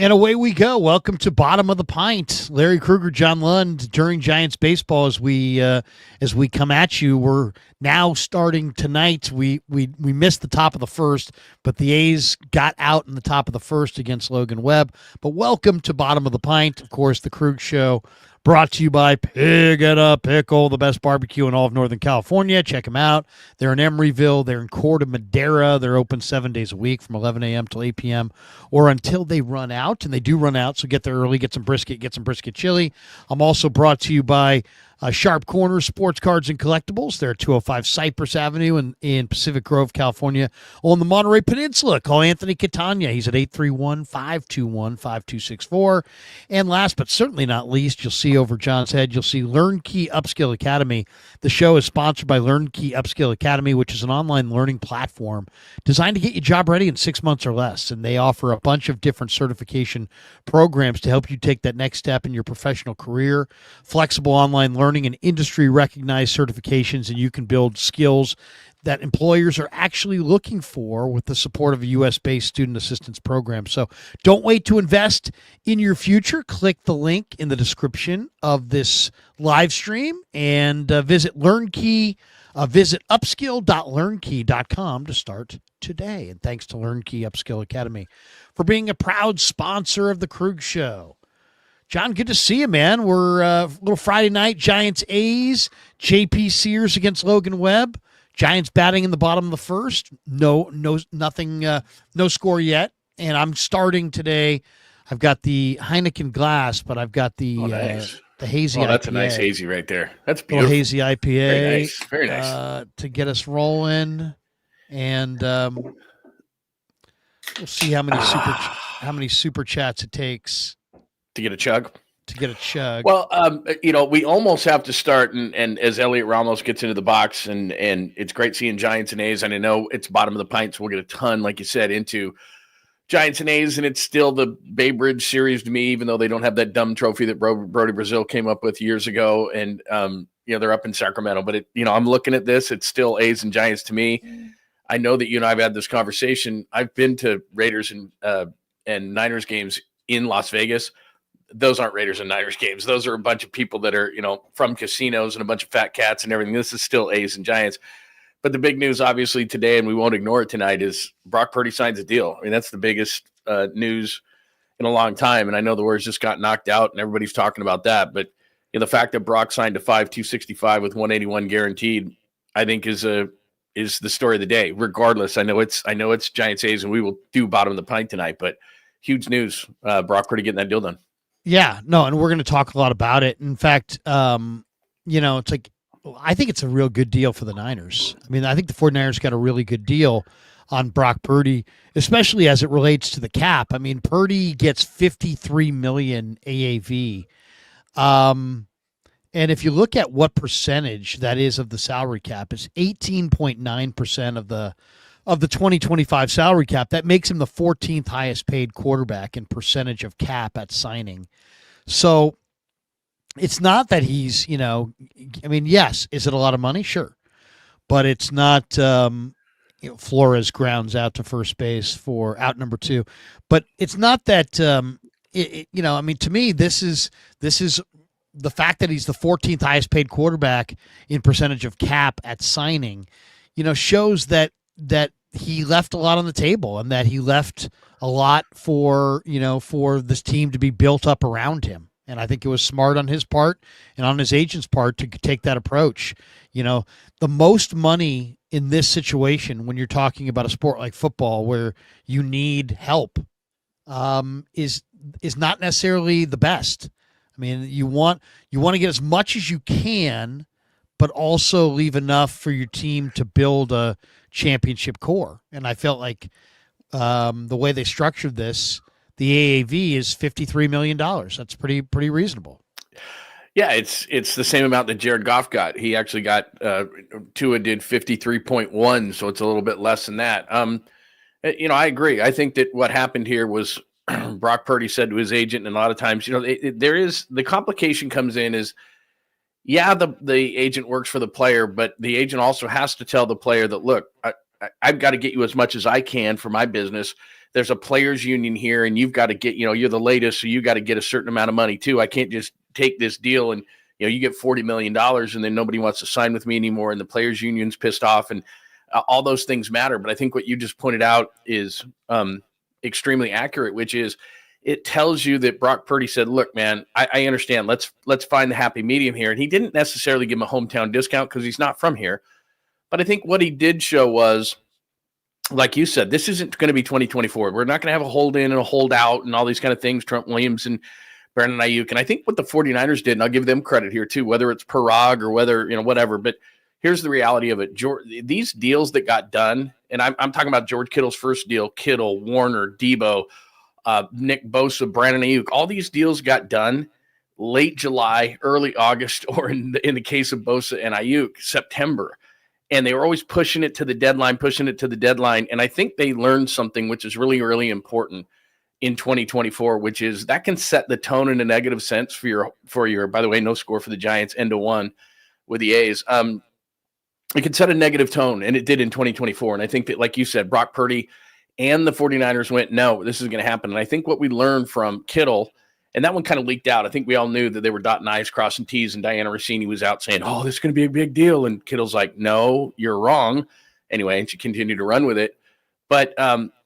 And away we go. Welcome to Bottom of the Pint. Larry Krueger, John Lund during Giants baseball as we come at you. We're now starting tonight. We missed the top of the first, but the A's got out in the top of the first against Logan Webb. But welcome to Bottom of the Pint. Of course, the Krueg Show, brought to you by Pig and a Pickle, the best barbecue in all of Northern California. Check them out. They're in Emeryville. They're in Corte Madera. They're open 7 days a week from 11 a.m. till 8 p.m. or until they run out, and they do run out, so get there early, get some brisket chili. I'm also brought to you by Sharp Corner Sports Cards and Collectibles. They're at 205 Cypress Avenue in Pacific Grove, California, on the Monterey Peninsula. Call Anthony Catania. He's at 831-521-5264. And last but certainly not least, you'll see over John's head, you'll see LearnKey Upskill Academy. The show is sponsored by LearnKey Upskill Academy, which is an online learning platform designed to get you job ready in 6 months or less. And they offer a bunch of different certification programs to help you take that next step in your professional career. Flexible online learning and industry-recognized certifications, and you can build skills that employers are actually looking for with the support of a U.S.-based student assistance program. So don't wait to invest in your future. Click the link in the description of this live stream and visit LearnKey. Visit upskill.learnkey.com to start today. And thanks to LearnKey Upskill Academy for being a proud sponsor of the Krueg Show. John, good to see you, man. We're a little Friday night, Giants A's, JP Sears against Logan Webb. Giants batting in the bottom of the first. Nothing, no score yet. And I'm starting today. I've got the Heineken glass, but I've got the hazy IPA. That's a nice hazy right there. That's beautiful. Little hazy IPA. Very nice. To get us rolling. And we'll see how many super chats it takes. To get a chug? Well, we almost have to start, and as Elliot Ramos gets into the box, and it's great seeing Giants and A's, and I know it's bottom of the pint, so we'll get a ton, like you said, into Giants and A's, and it's still the Bay Bridge series to me, even though they don't have that dumb trophy that Brody Brazil came up with years ago, and they're up in Sacramento. But I'm looking at this, it's still A's and Giants to me. I know that you and I have had this conversation. I've been to Raiders and Niners games in Las Vegas. Those aren't Raiders and Niners games. Those are a bunch of people that are, from casinos and a bunch of fat cats and everything. This is still A's and Giants. But the big news, obviously, today, and we won't ignore it tonight, is Brock Purdy signs a deal. I mean, that's the biggest news in a long time. And I know the Warriors just got knocked out, and everybody's talking about that. But the fact that Brock signed a 5-265 with 181 guaranteed, I think is the story of the day. Regardless, I know it's Giants A's, and we will do bottom of the pint tonight. But huge news, Brock Purdy getting that deal done. Yeah, no, and we're going to talk a lot about it. In fact, it's like I think it's a real good deal for the Niners. I mean, I think the 49ers got a really good deal on Brock Purdy, especially as it relates to the cap. I mean, Purdy gets $53 million AAV. And if you look at what percentage that is of the salary cap, it's 18.9% of the 2025 salary cap. That makes him the 14th highest paid quarterback in percentage of cap at signing. So it's not that he's, yes, is it a lot of money? Sure. But it's not, Flores grounds out to first base for out number 2. But it's not that, to me, this is the fact that he's the 14th highest paid quarterback in percentage of cap at signing, shows that he left a lot on the table and that he left a lot for this team to be built up around him. And I think it was smart on his part and on his agent's part to take that approach. The most money in this situation, when you're talking about a sport like football where you need help, is not necessarily the best. I mean, you want to get as much as you can, but also leave enough for your team to build a championship core. And I felt like the way they structured this, the AAV is $53 million. That's pretty reasonable. Yeah, it's the same amount that Jared Goff got. He actually got Tua did 53.1, so it's a little bit less than that. I agree. I think that what happened here was Brock Purdy said to his agent, and a lot of times, there is the complication comes in is, yeah, the agent works for the player, but the agent also has to tell the player that, look, I've got to get you as much as I can for my business. there's a players union here and you've got to get, you're the latest, so you got to get a certain amount of money too. I can't just take this deal and, you get $40 million and then nobody wants to sign with me anymore. And the players union's pissed off, and all those things matter. But I think what you just pointed out is extremely accurate, which is it tells you that Brock Purdy said, look, man, I understand. Let's find the happy medium here. And he didn't necessarily give him a hometown discount because he's not from here. But I think what he did show was, like you said, this isn't going to be 2024. We're not going to have a hold in and a hold out and all these kind of things, Trent Williams and Brandon Aiyuk. And I think what the 49ers did, and I'll give them credit here too, whether it's Parag or whether, whatever, but here's the reality of it. These deals that got done, and I'm talking about George Kittle's first deal, Kittle, Warner, Debo, Nick Bosa, Brandon Aiyuk, all these deals got done late July, early August, or in the case of Bosa and Aiyuk, September. And they were always pushing it to the deadline. And I think they learned something, which is really, really important in 2024, which is that can set the tone in a negative sense for your, by the way, no score for the Giants, end of one with the A's. It can set a negative tone, and it did in 2024. And I think that, like you said, Brock Purdy and the 49ers went, no, this is going to happen. And I think what we learned from Kittle, and that one kind of leaked out. I think we all knew that they were dotting I's, crossing T's, and Diana Rossini was out saying, oh, this is going to be a big deal. And Kittle's like, no, you're wrong. Anyway, and she continued to run with it. But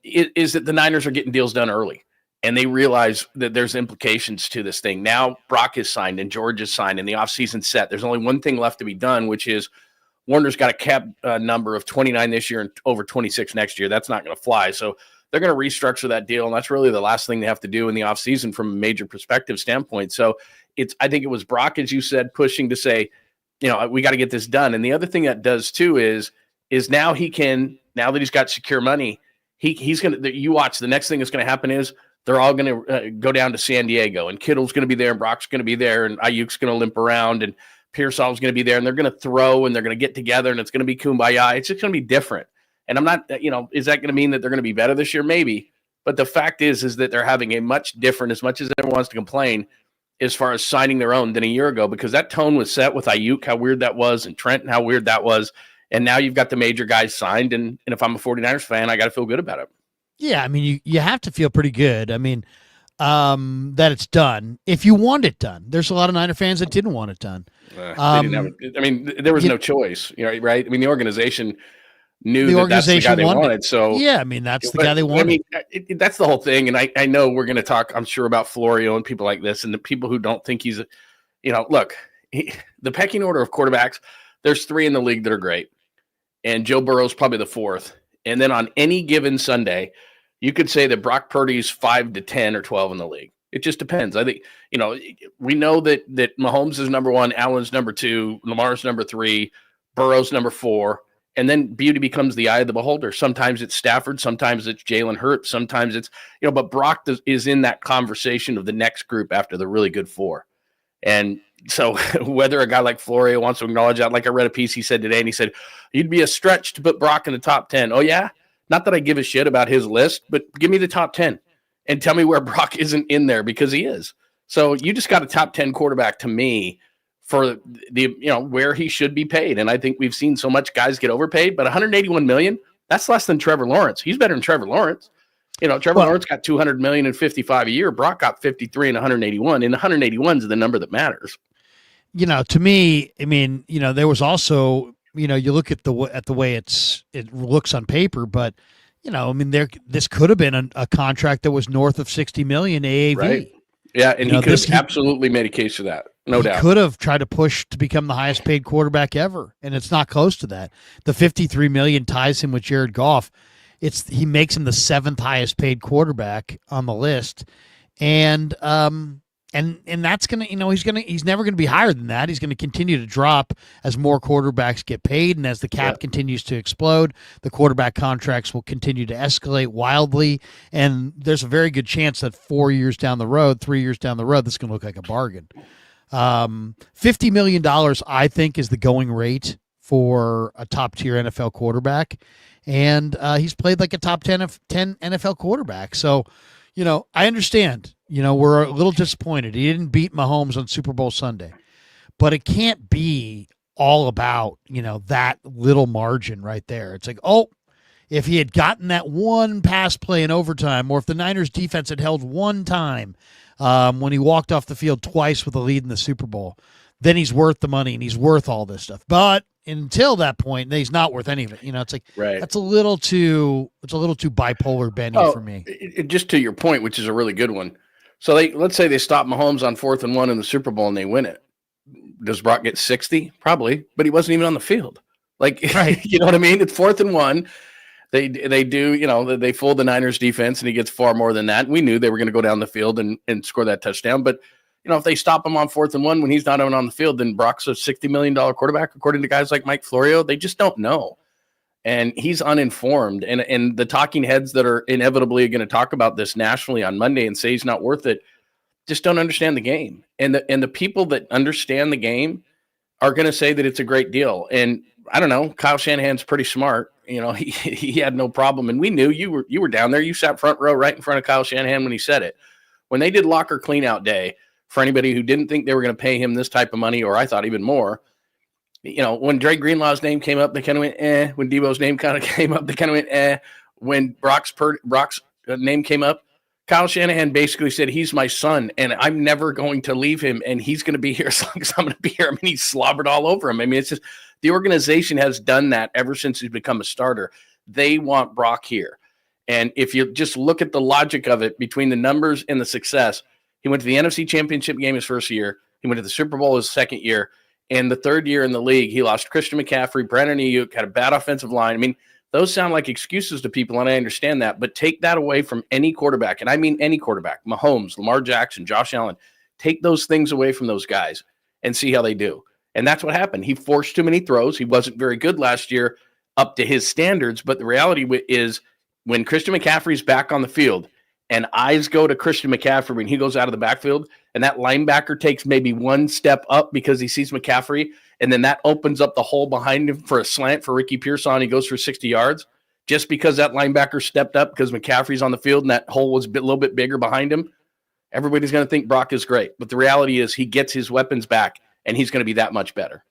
it is that the Niners are getting deals done early, and they realize that there's implications to this thing. Now Brock is signed and George is signed and the offseason set. There's only one thing left to be done, which is Warner's got a cap number of 29 this year and over 26 next year. That's not going to fly. So they're going to restructure that deal, and that's really the last thing they have to do in the offseason from a major perspective standpoint. So I think it was Brock, as you said, pushing to say, we got to get this done. And the other thing that does too is now now that he's got secure money, he's going to, you watch, the next thing that's going to happen is they're all going to go down to San Diego, and Kittle's going to be there, and Brock's going to be there, and Ayuk's going to limp around, and Pearsall's going to be there, and they're going to throw, and they're going to get together, and it's going to be kumbaya. It's just going to be different. And I'm not, is that going to mean that they're going to be better this year? Maybe. But the fact is that they're having a much different, as much as everyone wants to complain, as far as signing their own than a year ago, because that tone was set with Aiyuk, how weird that was, and Trent, how weird that was. And now you've got the major guys signed. And if I'm a 49ers fan, I got to feel good about it. Yeah. I mean, you have to feel pretty good. I mean, that it's done. If you want it done, there's a lot of Niner fans that didn't want it done. They didn't have it. I mean, there was no choice, right? I mean, the organization knew that's the guy they wanted. So yeah, I mean, that's the guy they wanted. I mean, that's the whole thing. And I know we're going to talk, I'm sure, about Florio and people like this, and the people who don't think he's, look, the pecking order of quarterbacks, there's 3 in the league that are great, and Joe Burrow's probably the 4th. And then on any given Sunday, you could say that Brock Purdy's 5 to 10 or 12 in the league. It just depends. I think, we know that Mahomes is number 1, Allen's number 2, Lamar's number 3, Burrow's number 4, and then beauty becomes the eye of the beholder. Sometimes it's Stafford, sometimes it's Jalen Hurts, sometimes it's, but Brock is in that conversation of the next group after the really good 4. And so whether a guy like Florio wants to acknowledge that, like I read a piece he said today, and he said, you'd be a stretch to put Brock in the top 10. Oh, yeah? Not that I give a shit about his list, but give me the top 10 and tell me where Brock isn't in there, because he is. So you just got a top 10 quarterback to me for the, where he should be paid. And I think we've seen so much guys get overpaid, but $181 million, that's less than Trevor Lawrence. He's better than Trevor Lawrence. Trevor Lawrence got $200 million and 55 a year. Brock got 53 and 181, and 181 is the number that matters. To me, I mean, there was also, you look at the way it looks on paper, but I mean, this could have been a contract that was north of $60 million AAV. Right. Yeah, and he could have absolutely made a case for that, no doubt. He could have tried to push to become the highest paid quarterback ever, and it's not close to that. The $53 million ties him with Jared Goff. He makes him the 7th highest paid quarterback on the list, and that's gonna, he's never gonna be higher than that. He's gonna continue to drop as more quarterbacks get paid, and as the cap continues to explode, the quarterback contracts will continue to escalate wildly. And there's a very good chance that 3 years down the road, this is gonna look like a bargain. $50 million, I think, is the going rate for a top tier NFL quarterback, and he's played like a top 10 NFL quarterback. So, I understand. We're a little disappointed. He didn't beat Mahomes on Super Bowl Sunday. But it can't be all about, that little margin right there. It's like, if he had gotten that one pass play in overtime, or if the Niners defense had held one time when he walked off the field twice with a lead in the Super Bowl, then he's worth the money and he's worth all this stuff. But until that point, he's not worth any of it. It's like that's a little too bipolar Benny for me. Just to your point, which is a really good one. So let's say they stop Mahomes on 4th and 1 in the Super Bowl and they win it. Does Brock get 60? Probably, but he wasn't even on the field. Like, you know what I mean? It's 4th and 1. They do, they fool the Niners defense and he gets far more than that. We knew they were going to go down the field and score that touchdown. But, if they stop him on 4th and 1 when he's not even on the field, then Brock's a $60 million quarterback, according to guys like Mike Florio. They just don't know. And he's uninformed. And the talking heads that are inevitably going to talk about this nationally on Monday and say he's not worth it just don't understand the game. And the people that understand the game are going to say that it's a great deal. And I don't know, Kyle Shanahan's pretty smart. He had no problem. And we knew you were down there. You sat front row right in front of Kyle Shanahan when he said it. When they did locker cleanout day, for anybody who didn't think they were going to pay him this type of money, or I thought even more, when Dre Greenlaw's name came up, they kind of went, eh. When Debo's name kind of came up, they kind of went, eh. When Brock's name came up, Kyle Shanahan basically said, he's my son, and I'm never going to leave him, and he's going to be here as long as I'm going to be here. I mean, he slobbered all over him. I mean, it's just the organization has done that ever since he's become a starter. They want Brock here. And if you just look at the logic of it between the numbers and the success, he went to the NFC Championship game his first year. He went to the Super Bowl his second year. And the third year in the league, he lost Christian McCaffrey, Brandon Aiyuk, had a bad offensive line. I mean, those sound like excuses to people, and I understand that. But take that away from any quarterback, and I mean any quarterback, Mahomes, Lamar Jackson, Josh Allen. Take those things away from those guys and see how they do. And that's what happened. He forced too many throws. He wasn't very good last year up to his standards. But the reality is when Christian McCaffrey's back on the field and eyes go to Christian McCaffrey when he goes out of the backfield, and that linebacker takes maybe one step up because he sees McCaffrey, and then that opens up the hole behind him for a slant for Ricky Pearson. He goes for 60 yards just because that linebacker stepped up because McCaffrey's on the field and that hole was a little bit bigger behind him. Everybody's going to think Brock is great. But the reality is he gets his weapons back, and he's going to be that much better.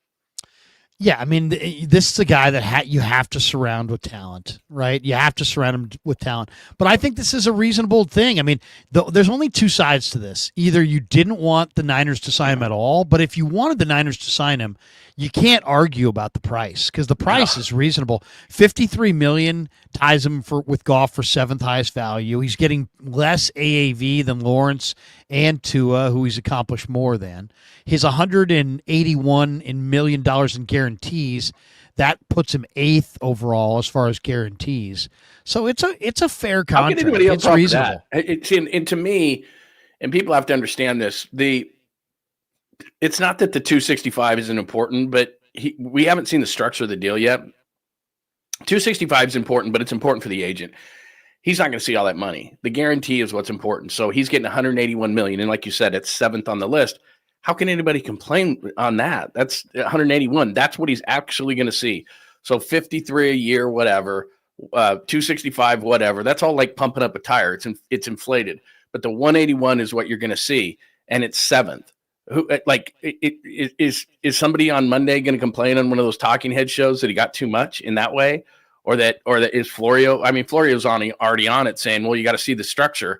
Yeah, I mean, this is a guy that you have to surround with talent, right? You have to surround him with talent. But I think this is a reasonable thing. I mean, there's only two sides to this. Either you didn't want the Niners to sign him at all, but if you wanted the Niners to sign him, you can't argue about the price because the price is reasonable. $53 million ties him with Goff for seventh highest value. He's getting less AAV than Lawrence and Tua, who he's accomplished more than. His $181 million in guarantees, that puts him 8th overall as far as guarantees. So it's a fair contract. How can anybody else it's reasonable. And to me, and people have to understand this, it's not that the 265 isn't important, but we haven't seen the structure of the deal yet. 265 is important, but it's important for the agent. He's not going to see all that money. The guarantee is what's important. So he's getting $181 million, and like you said, it's 7th on the list. How can anybody complain on that? That's 181. That's what he's actually going to see. So 53 a year, whatever, 265, whatever. That's all like pumping up a tire. It's inflated. But the 181 is what you're going to see, and it's 7th. Is somebody on Monday going to complain on one of those talking head shows that he got too much in that way, or that is Florio? I mean, Florio's already on it saying, well, you got to see the structure.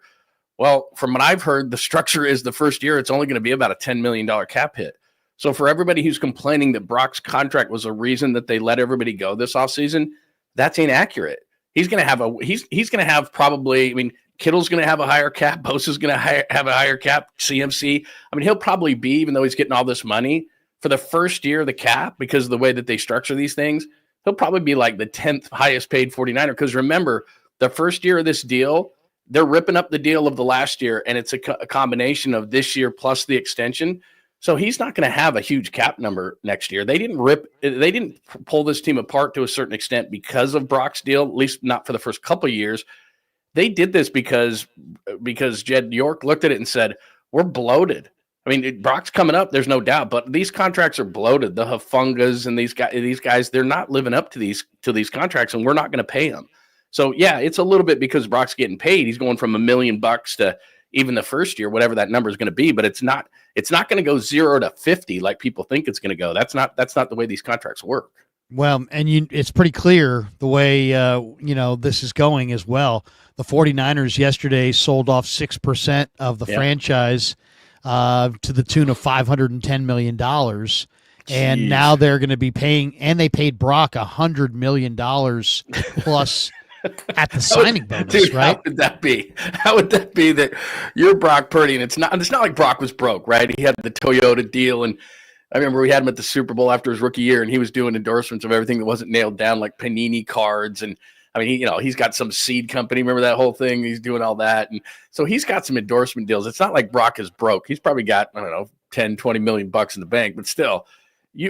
Well, from what I've heard, the structure is the first year it's only going to be about a $10 million cap hit. So for everybody who's complaining that Brock's contract was a reason that they let everybody go this offseason, that's inaccurate. He's going to have probably, I mean, Kittle's going to have a higher cap. Bosa's going to have a higher cap. CMC. I mean, he'll probably be, even though he's getting all this money, for the first year of the cap, because of the way that they structure these things, he'll probably be like the 10th highest paid 49er. Because remember, the first year of this deal, they're ripping up the deal of the last year, and it's a combination of this year plus the extension. So he's not going to have a huge cap number next year. They didn't pull this team apart to a certain extent because of Brock's deal, at least not for the first couple of years. They did this because Jed York looked at it and said, we're bloated. I mean, Brock's coming up, there's no doubt, but these contracts are bloated. The Hafungas and these guys, they're not living up to these contracts, and we're not going to pay them. So yeah, it's a little bit because Brock's getting paid. He's going from $1 million to even the first year, whatever that number is going to be, but it's not going to go 0 to 50 like people think it's going to go. That's not the way these contracts work. Well, and it's pretty clear the way, this is going as well. The 49ers yesterday sold off 6% of the franchise to the tune of $510 million. And now they're going to be paying, and they paid Brock $100 million plus at the signing bonus, dude, right? How would that be? How would that be that you're Brock Purdy, and it's not like Brock was broke, right? He had the Toyota deal, and I remember we had him at the Super Bowl after his rookie year, and he was doing endorsements of everything that wasn't nailed down, like Panini cards. And I mean, he's got some seed company. Remember that whole thing? He's doing all that. And so he's got some endorsement deals. It's not like Brock is broke. He's probably got, I don't know, 10, 20 million bucks in the bank, but still, you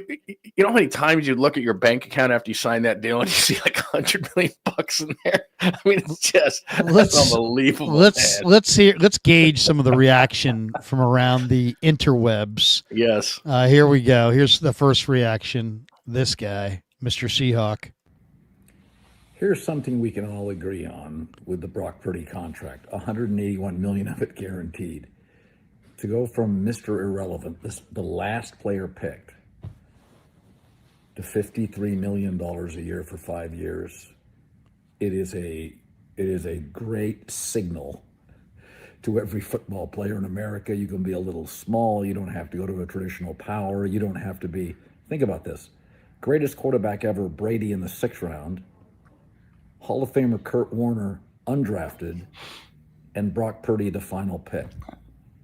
know how many times you look at your bank account after you sign that deal and you see like $100 million in there? I mean, it's just that's unbelievable. Let's gauge some of the reaction from around the interwebs. Yes. Here we go. Here's the first reaction. This guy, Mr. Seahawk. Here's something we can all agree on with the Brock Purdy contract, $181 million of it guaranteed. To go from Mr. Irrelevant, the last player picked, to $53 million a year for 5 years, it is a great signal to every football player in America. You can be a little small. You don't have to go to a traditional power. You don't have to be. Think about this: greatest quarterback ever, Brady in the 6th round, Hall of Famer Kurt Warner undrafted, and Brock Purdy the final pick.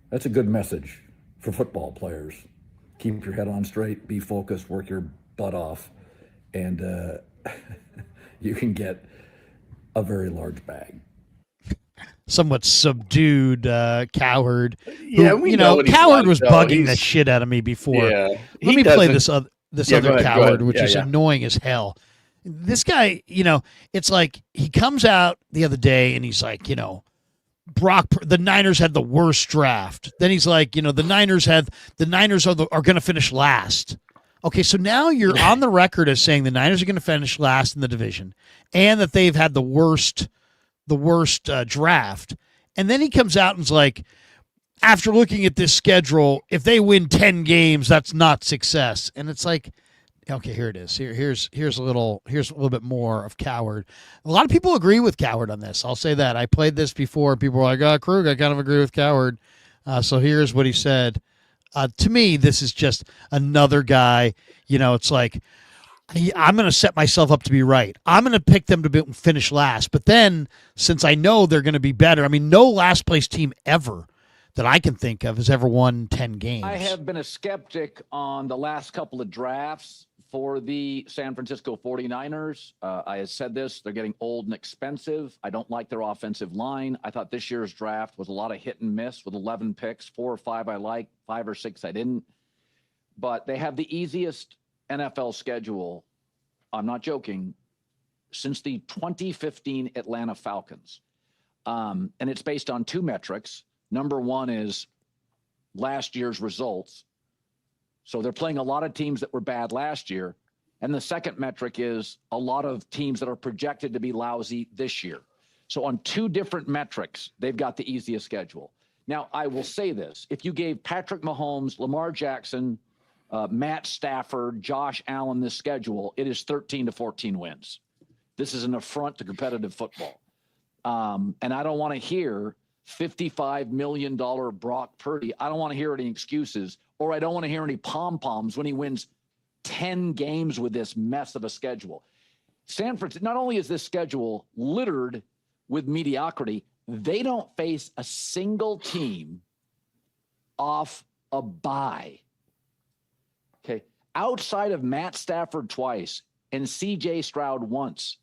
That's a good message for football players. Keep your head on straight, be focused, work your butt off, and you can get a very large bag. Somewhat subdued Cowherd. Yeah, Cowherd was bugging the shit out of me before. Yeah, Let me play this other Cowherd, which is annoying as hell. This guy, it's like he comes out the other day and he's like, the Niners had the worst draft. Then he's like, the Niners are going to finish last. Okay, so now you're on the record as saying the Niners are going to finish last in the division, and that they've had the worst draft. And then he comes out and is like, after looking at this schedule, if they win 10 games, that's not success. And it's like, okay, here it is. Here's a little bit more of Cowherd. A lot of people agree with Cowherd on this. I'll say that. I played this before. People were like, Krueg, I kind of agree with Cowherd. So here's what he said. To me, this is just another guy. It's like, I'm going to set myself up to be right. I'm going to pick them to finish last. But then, since I know they're going to be better, I mean, no last place team ever that I can think of has ever won 10 games. I have been a skeptic on the last couple of drafts for the San Francisco 49ers. I had said this, they're getting old and expensive. I don't like their offensive line. I thought this year's draft was a lot of hit and miss with 11 picks, 4 or 5 I liked, 5 or 6 I didn't. But they have the easiest NFL schedule, I'm not joking, since the 2015 Atlanta Falcons. And it's based on 2 metrics. Number one is last year's results. So they're playing a lot of teams that were bad last year. And the second metric is a lot of teams that are projected to be lousy this year. So on 2 different metrics, they've got the easiest schedule. Now, I will say this. If you gave Patrick Mahomes, Lamar Jackson, Matt Stafford, Josh Allen this schedule, it is 13 to 14 wins. This is an affront to competitive football. And I don't want to hear $55 million Brock Purdy. I don't want to hear any excuses, or I don't want to hear any pom-poms when he wins 10 games with this mess of a schedule. San Francisco, not only is this schedule littered with mediocrity, they don't face a single team off a bye. Okay. Outside of Matt Stafford twice and CJ Stroud once,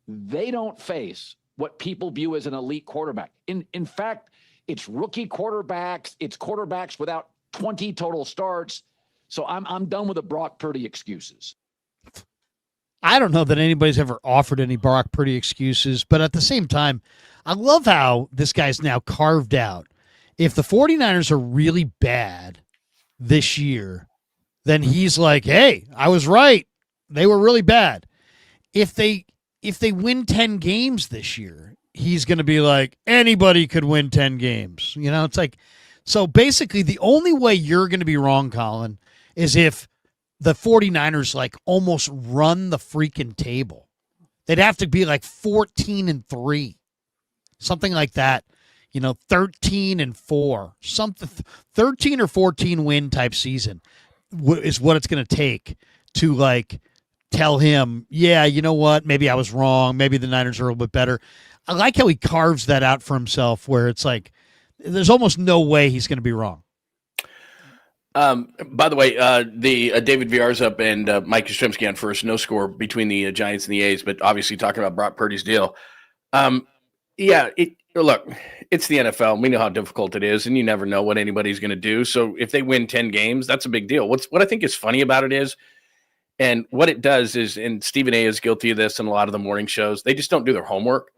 they don't face what people view as an elite quarterback. In fact, it's rookie quarterbacks, it's quarterbacks without 20 total starts. So I'm done with the Brock Purdy excuses. I don't know that anybody's ever offered any Brock Purdy excuses, but at the same time, I love how this guy's now carved out. If the 49ers are really bad this year, then he's like, hey, I was right. They were really bad. If they win 10 games this year, he's going to be like, anybody could win 10 games. It's like, so basically the only way you're going to be wrong, Colin, is if the 49ers like almost run the freaking table. They'd have to be like 14-3, something like that. 13-4, something 13 or 14 win type season is what it's going to take to like tell him, yeah, you know what? Maybe I was wrong. Maybe the Niners are a little bit better. I like how he carves that out for himself, where it's like there's almost no way he's going to be wrong. By the way, the David Villar's up and Mike Yastrzemski on first. No score between the Giants and the A's, but obviously talking about Brock Purdy's deal. Look, it's the NFL. We know how difficult it is, and you never know what anybody's going to do. So if they win 10 games, that's a big deal. What I think is funny about it is, and what it does is, and Stephen A. is guilty of this in a lot of the morning shows, they just don't do their homework.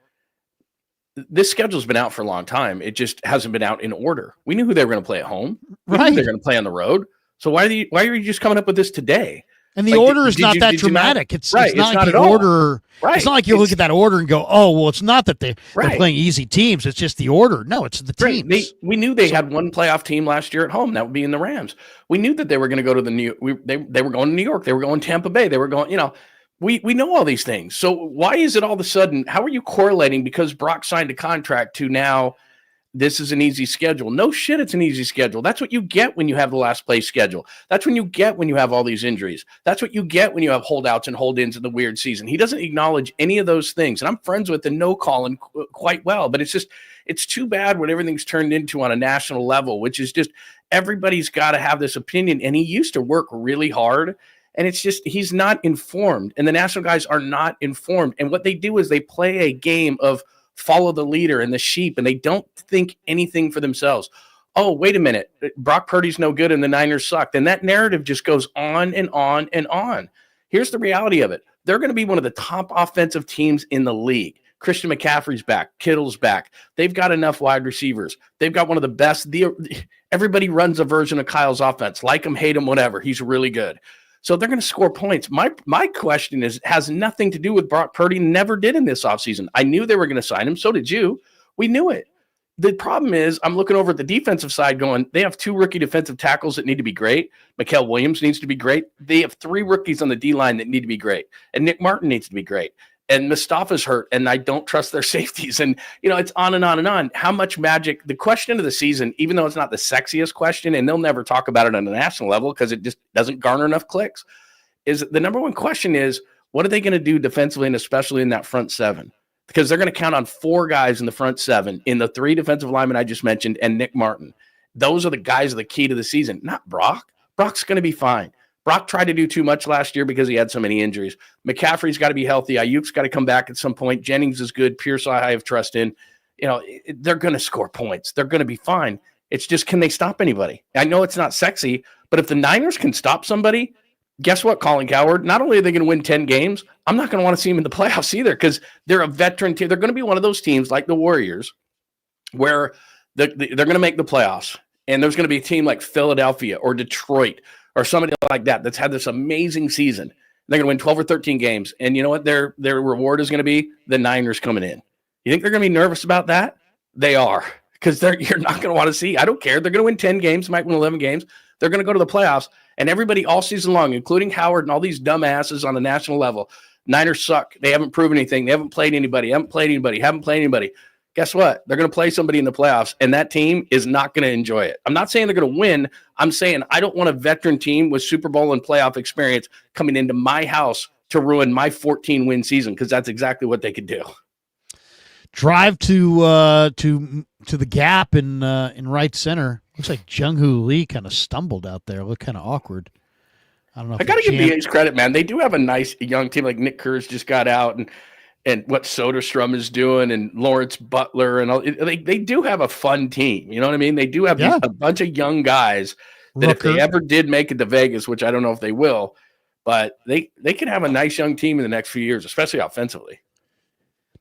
This schedule's been out for a long time. It just hasn't been out in order. We knew who they were going to play at home. We knew they're going to play on the road. So why are you just coming up with this today? And the order is not that dramatic. It's not like the order. Right. It's not like you look at that order and go, oh, well, it's not that they're playing easy teams. It's just the order. No, it's the teams. We knew they had one playoff team last year at home. That would be in the Rams. We knew that they were going to go to they were going to New York. They were going to Tampa Bay. They were going, we know all these things. So why is it all of a sudden, how are you correlating because Brock signed a contract to now this is an easy schedule? No shit, it's an easy schedule. That's what you get when you have the last place schedule. That's when you get when you have all these injuries. That's what you get when you have holdouts and hold-ins in the weird season. He doesn't acknowledge any of those things. And I'm friends with the no Colin quite well, but it's too bad what everything's turned into on a national level, which is just everybody's got to have this opinion. And he used to work really hard. And it's just he's not informed. And the national guys are not informed. And what they do is they play a game of follow the leader and the sheep, and they don't think anything for themselves. Oh, wait a minute. Brock Purdy's no good and the Niners sucked. And that narrative just goes on and on and on. Here's the reality of it. They're going to be one of the top offensive teams in the league. Christian McCaffrey's back. Kittle's back. They've got enough wide receivers. They've got one of the best. Everybody runs a version of Kyle's offense. Like him, hate him, whatever. He's really good. So they're going to score points. My question has nothing to do with Brock Purdy. Never did in this offseason. I knew they were going to sign him. So did you. We knew it. The problem is I'm looking over at the defensive side going, they have 2 rookie defensive tackles that need to be great. Mikael Williams needs to be great. They have 3 rookies on the D-line that need to be great. And Nick Martin needs to be great. And Mustafa's hurt, and I don't trust their safeties. And, it's on and on and on. How much magic? The question of the season, even though it's not the sexiest question, and they'll never talk about it on a national level because it just doesn't garner enough clicks, is the number one question is, what are they going to do defensively and especially in that front 7? Because they're going to count on 4 guys in the front 7, in the 3 defensive linemen I just mentioned, and Nick Martin. Those are the guys the key to the season, not Brock. Brock's going to be fine. Brock tried to do too much last year because he had so many injuries. McCaffrey's got to be healthy. Ayuk's got to come back at some point. Jennings is good. Pierce, I have trust in. They're going to score points. They're going to be fine. It's just, can they stop anybody? I know it's not sexy, but if the Niners can stop somebody, guess what, Colin Cowherd? Not only are they going to win 10 games, I'm not going to want to see them in the playoffs either because they're a veteran team. They're going to be one of those teams like the Warriors where they're going to make the playoffs, and there's going to be a team like Philadelphia or Detroit or somebody like that that's had this amazing season. They're going to win 12 or 13 games. And you know what their reward is going to be? The Niners coming in. You think they're going to be nervous about that? They are, because you're not going to want to see. I don't care. They're going to win 10 games, might win 11 games. They're going to go to the playoffs. And everybody all season long, including Howard and all these dumbasses on the national level, Niners suck. They haven't proven anything. They haven't played anybody. Guess what? They're going to play somebody in the playoffs, and that team is not going to enjoy it. I'm not saying they're going to win. I'm saying I don't want a veteran team with Super Bowl and playoff experience coming into my house to ruin my 14-win season, because that's exactly what they could do. Drive to the gap in right center. Looks like Jung-Hoo Lee kind of stumbled out there. Looked kind of awkward. I don't know. I got to give the A's credit, man. They do have a nice young team. Like Nick Kurz just got out, and what Soderstrom is doing, and Lawrence Butler, and all. They do have a fun team. You know what I mean? They do have a bunch of young guys that if they ever did make it to Vegas, which I don't know if they will, but they could have a nice young team in the next few years, especially offensively.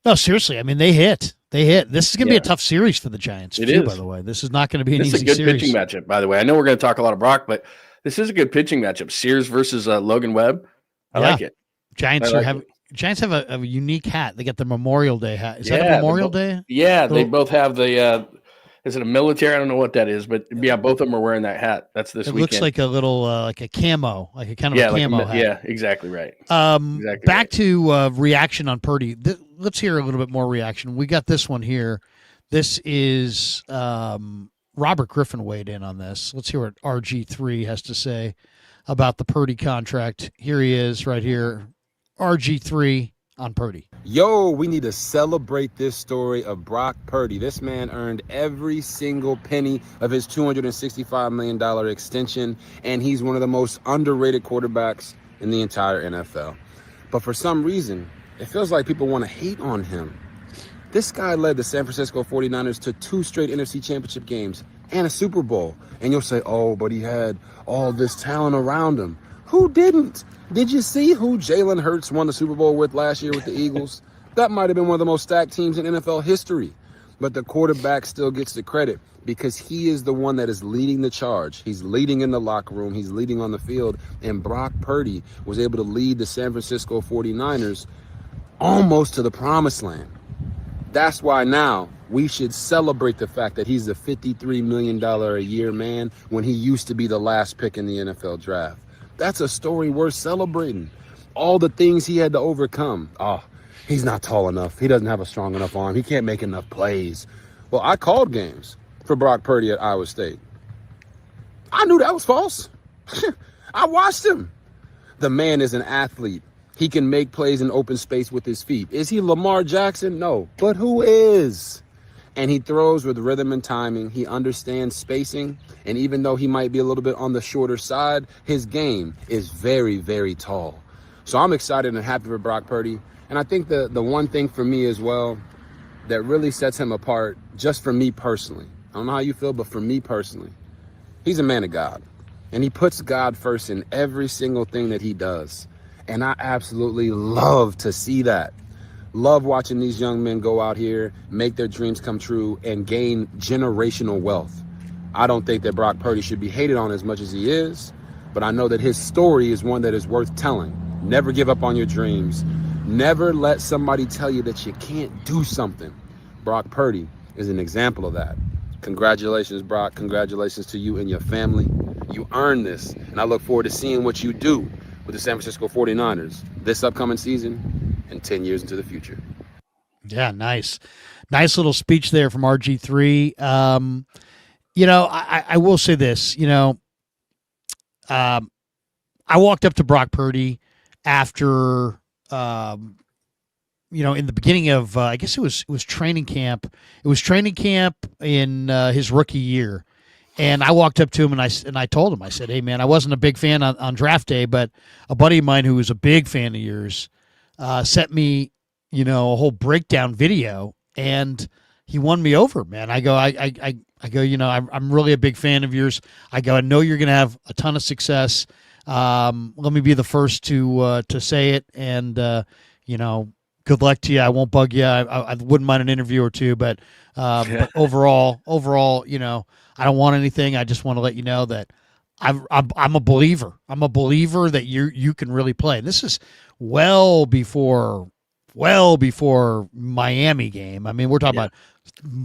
No, seriously. I mean, they hit. This is going to be a tough series for the Giants, too, by the way. This is not going to be an easy series. This is a good pitching matchup, by the way. I know we're going to talk a lot of Brock, but this is a good pitching matchup. Sears versus Logan Webb. I like it. Giants have a unique hat. They got the Memorial Day hat. Is that a Memorial Day? Yeah, they both have the Is it a military? I don't know what that is, but yeah, both of them are wearing that hat. That's this weekend. It looks like a little, like a camo, like a kind of a camo hat. Yeah, exactly right. Back to reaction on Purdy. Let's hear a little bit more reaction. We got this one here. This is Robert Griffin weighed in on this. Let's hear what RG3 has to say about the Purdy contract. Here he is right here. RG3 on Purdy. Yo, we need to celebrate this story of Brock Purdy. This man earned every single penny of his $265 million extension, and he's one of the most underrated quarterbacks in the entire NFL. But for some reason, it feels like people want to hate on him. This guy led the San Francisco 49ers to 2 straight NFC championship games and a Super Bowl. And you'll say, oh, but he had all this talent around him. Who didn't? Did you see who Jalen Hurts won the Super Bowl with last year with the Eagles? That might have been one of the most stacked teams in NFL history. But the quarterback still gets the credit because he is the one that is leading the charge. He's leading in the locker room. He's leading on the field. And Brock Purdy was able to lead the San Francisco 49ers almost to the promised land. That's why now we should celebrate the fact that he's a $53 million a year man when he used to be the last pick in the NFL draft. That's a story worth celebrating. All the things he had to overcome. Oh, he's not tall enough. He doesn't have a strong enough arm. He can't make enough plays. Well, I called games for Brock Purdy at Iowa State. I knew that was false. I watched him. The man is an athlete. He can make plays in open space with his feet. Is he Lamar Jackson? No. But who is? And he throws with rhythm and timing. He understands spacing. And even though he might be a little bit on the shorter side, his game is very, very tall. So I'm excited and happy for Brock Purdy. And I think the one thing for me as well that really sets him apart, just for me personally, I don't know how you feel, but for me personally, he's a man of God. And he puts God first in every single thing that he does. And I absolutely love to see that. Love watching these young men go out here, make their dreams come true, and gain generational wealth. I don't think that Brock Purdy should be hated on as much as he is, but I know that his story is one that is worth telling. Never give up on your dreams. Never let somebody tell you that you can't do something. Brock Purdy is an example of that. Congratulations, Brock. Congratulations to you and your family. You earned this, and I look forward to seeing what you do with the San Francisco 49ers this upcoming season and 10 years into the future. Yeah, nice. Nice little speech there from RG3. I will say this, I walked up to Brock Purdy after, in the beginning of, I guess it was training camp. It was training camp in his rookie year. And I walked up to him and I told him, I said, hey, man, I wasn't a big fan on draft day, but a buddy of mine who was a big fan of yours sent me, a whole breakdown video, and he won me over, man. I go, I'm really a big fan of yours. I go, I know you're going to have a ton of success. Let me be the first to say it. And, good luck to you. I won't bug you. I wouldn't mind an interview or two, but overall, I don't want anything. I just want to let you know that I'm a believer. I'm a believer that you can really play. And this is well before Miami game. I mean, we're talking about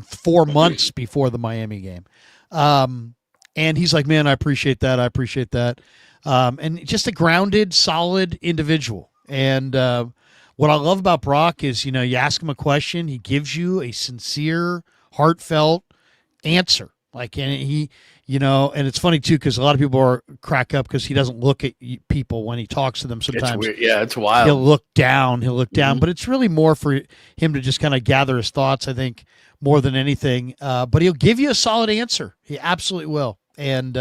4 months before the Miami game. And he's like, man, I appreciate that. And just a grounded, solid individual. And what I love about Brock is, you ask him a question, he gives you a sincere, heartfelt answer. Like, and he, and it's funny too, because a lot of people crack up because he doesn't look at people when he talks to them. Sometimes, it's wild. He'll look down, but it's really more for him to just kind of gather his thoughts, I think, more than anything. But he'll give you a solid answer. He absolutely will. And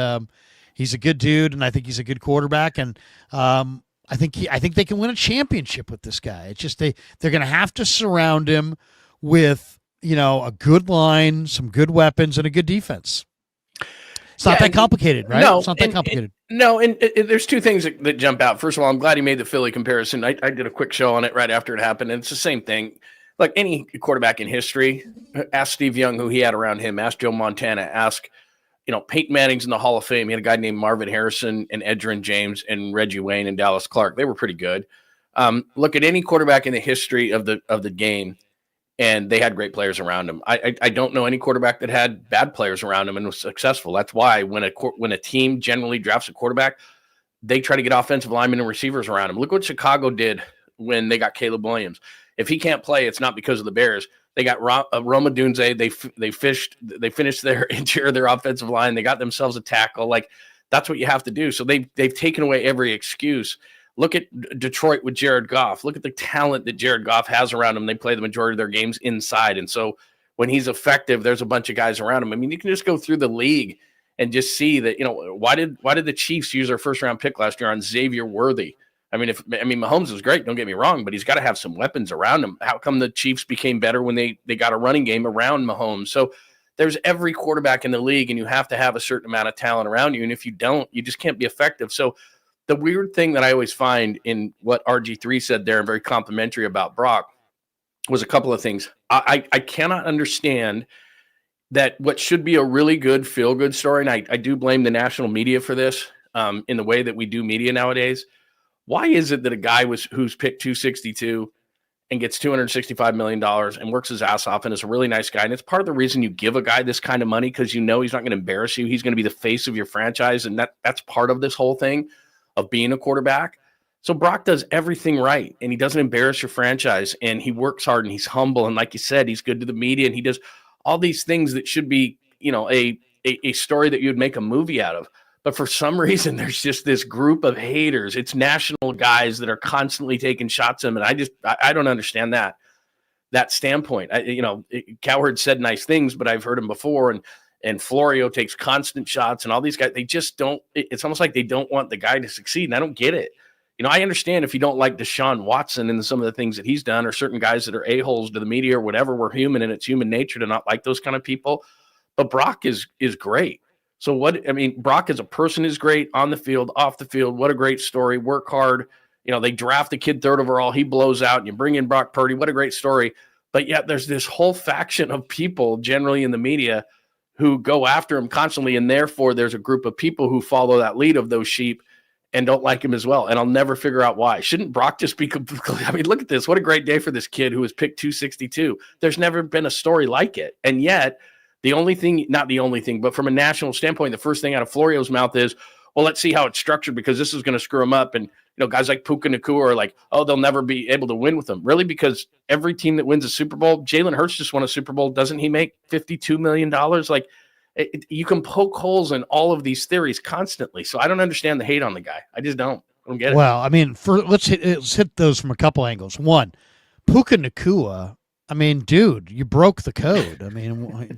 he's a good dude, and I think he's a good quarterback. And I think they can win a championship with this guy. It's just they're going to have to surround him with, a good line, some good weapons, and a good defense. It's not that complicated, right? No, it's not that complicated. And there's two things that jump out. First of all, I'm glad he made the Philly comparison. I did a quick show on it right after it happened, and it's the same thing. Like any quarterback in history, ask Steve Young who he had around him, ask Joe Montana, ask, Peyton Manning's in the Hall of Fame. He had a guy named Marvin Harrison and Edgerrin James and Reggie Wayne and Dallas Clark. They were pretty good. Look at any quarterback in the history of the game. and they had great players around him. I don't know any quarterback that had bad players around him and was successful. That's why when a team generally drafts a quarterback, they try to get offensive linemen and receivers around him. Look what Chicago did when they got Caleb Williams. If he can't play, it's not because of the Bears. They got Roma Dunze. They finished their interior of their offensive line. They got themselves a tackle. Like, that's what you have to do. So they've taken away every excuse. Look at Detroit with Jared Goff. Look at the talent that Jared Goff has around him. They play the majority of their games inside. And so when he's effective, there's a bunch of guys around him. I mean, you can just go through the league and just see that, why did the Chiefs use their first round pick last year on Xavier Worthy? I mean, Mahomes was great, don't get me wrong, but he's got to have some weapons around him. How come the Chiefs became better when they got a running game around Mahomes? So there's every quarterback in the league, and you have to have a certain amount of talent around you. And if you don't, you just can't be effective. So the weird thing that I always find in what RG3 said there, and very complimentary about Brock, was a couple of things. I cannot understand that what should be a really good feel-good story, and I do blame the national media for this in the way that we do media nowadays. Why is it that a guy who's picked 262 and gets $265 million and works his ass off and is a really nice guy, and it's part of the reason you give a guy this kind of money, because he's not going to embarrass you. He's going to be the face of your franchise, and that's part of this whole thing of being a quarterback. So Brock does everything right, and he doesn't embarrass your franchise, and he works hard, and he's humble, and like you said, he's good to the media, and he does all these things that should be, a story that you'd make a movie out of. But for some reason, there's just this group of haters. It's national guys that are constantly taking shots at him, and I don't understand that standpoint. Cowherd said nice things, but I've heard him before, and Florio takes constant shots, and all these guys, they just don't. It's almost like they don't want the guy to succeed, and I don't get it. I understand if you don't like Deshaun Watson and some of the things that he's done, or certain guys that are a-holes to the media or whatever. We're human, and it's human nature to not like those kind of people. But Brock is great. So Brock as a person is great on the field, off the field. What a great story. Work hard. They draft the kid 3rd overall. He blows out, and you bring in Brock Purdy. What a great story. But yet there's this whole faction of people generally in the media who go after him constantly, and therefore there's a group of people who follow that lead of those sheep and don't like him as well. And I'll never figure out why. Shouldn't Brock just be completely, look at this. What a great day for this kid who was picked 262. There's never been a story like it. And yet, not the only thing, but from a national standpoint, the first thing out of Florio's mouth is, well, let's see how it's structured, because this is going to screw him up. And, guys like Puka Nacua are like, oh, they'll never be able to win with them. Really? Because every team that wins a Super Bowl, Jalen Hurts just won a Super Bowl. Doesn't he make $52 million? Like, you can poke holes in all of these theories constantly. So I don't understand the hate on the guy. I just don't. I don't get it. Well, let's hit those from a couple angles. One, Puka Nacua. Dude, you broke the code.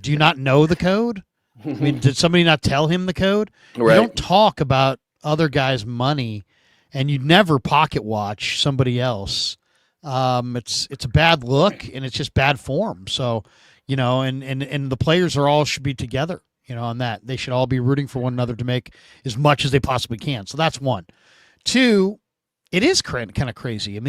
Do you not know the code? Did somebody not tell him the code? Right. You don't talk about other guys' money, and you never pocket watch somebody else. It's a bad look, and it's just bad form. So, and the players should be together, on that. They should all be rooting for one another to make as much as they possibly can. So that's one. Two, it is kind of crazy.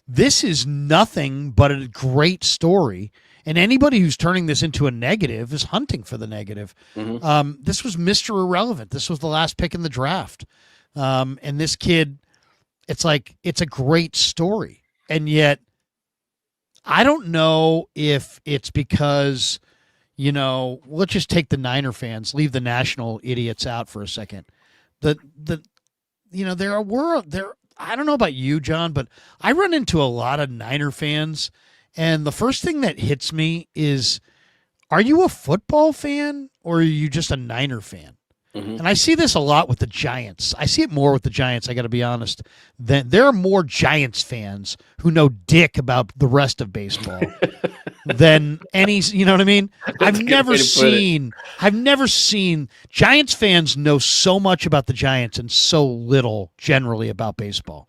This is nothing but a great story, and anybody who's turning this into a negative is hunting for the negative. Mm-hmm. This was Mr. Irrelevant. This was the last pick in the draft. And this kid, it's a great story. And yet, I don't know if it's because, let's just take the Niner fans, leave the national idiots out for a second. I don't know about you, John, but I run into a lot of Niner fans, and the first thing that hits me is, are you a football fan or are you just a Niner fan? Mm-hmm. And I see this a lot with the Giants. I see it more with the Giants, I got to be honest. There are more Giants fans who know dick about the rest of baseball than any, you know what I mean? I've never seen Giants fans know so much about the Giants and so little generally about baseball.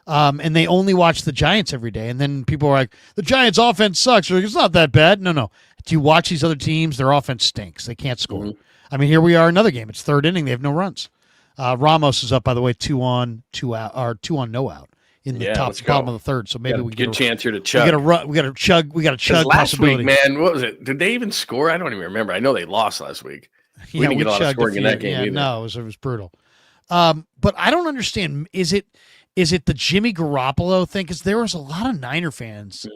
And they only watch the Giants every day. And then people are like, the Giants offense sucks. Like, it's not that bad. No. Do you watch these other teams? Their offense stinks. They can't score. Mm-hmm. Here we are, another game. It's 3rd inning. They have no runs. Ramos is up, by the way, 2 on, no out in the bottom of the 3rd. So maybe we get a chance here to chug. We got a chug last possibility. Week, man, what was it? Did they even score? I don't even remember. I know they lost last week. We didn't get a lot of scoring in that game either. No, it was brutal. But I don't understand. Is it the Jimmy Garoppolo thing? Because there was a lot of Niner fans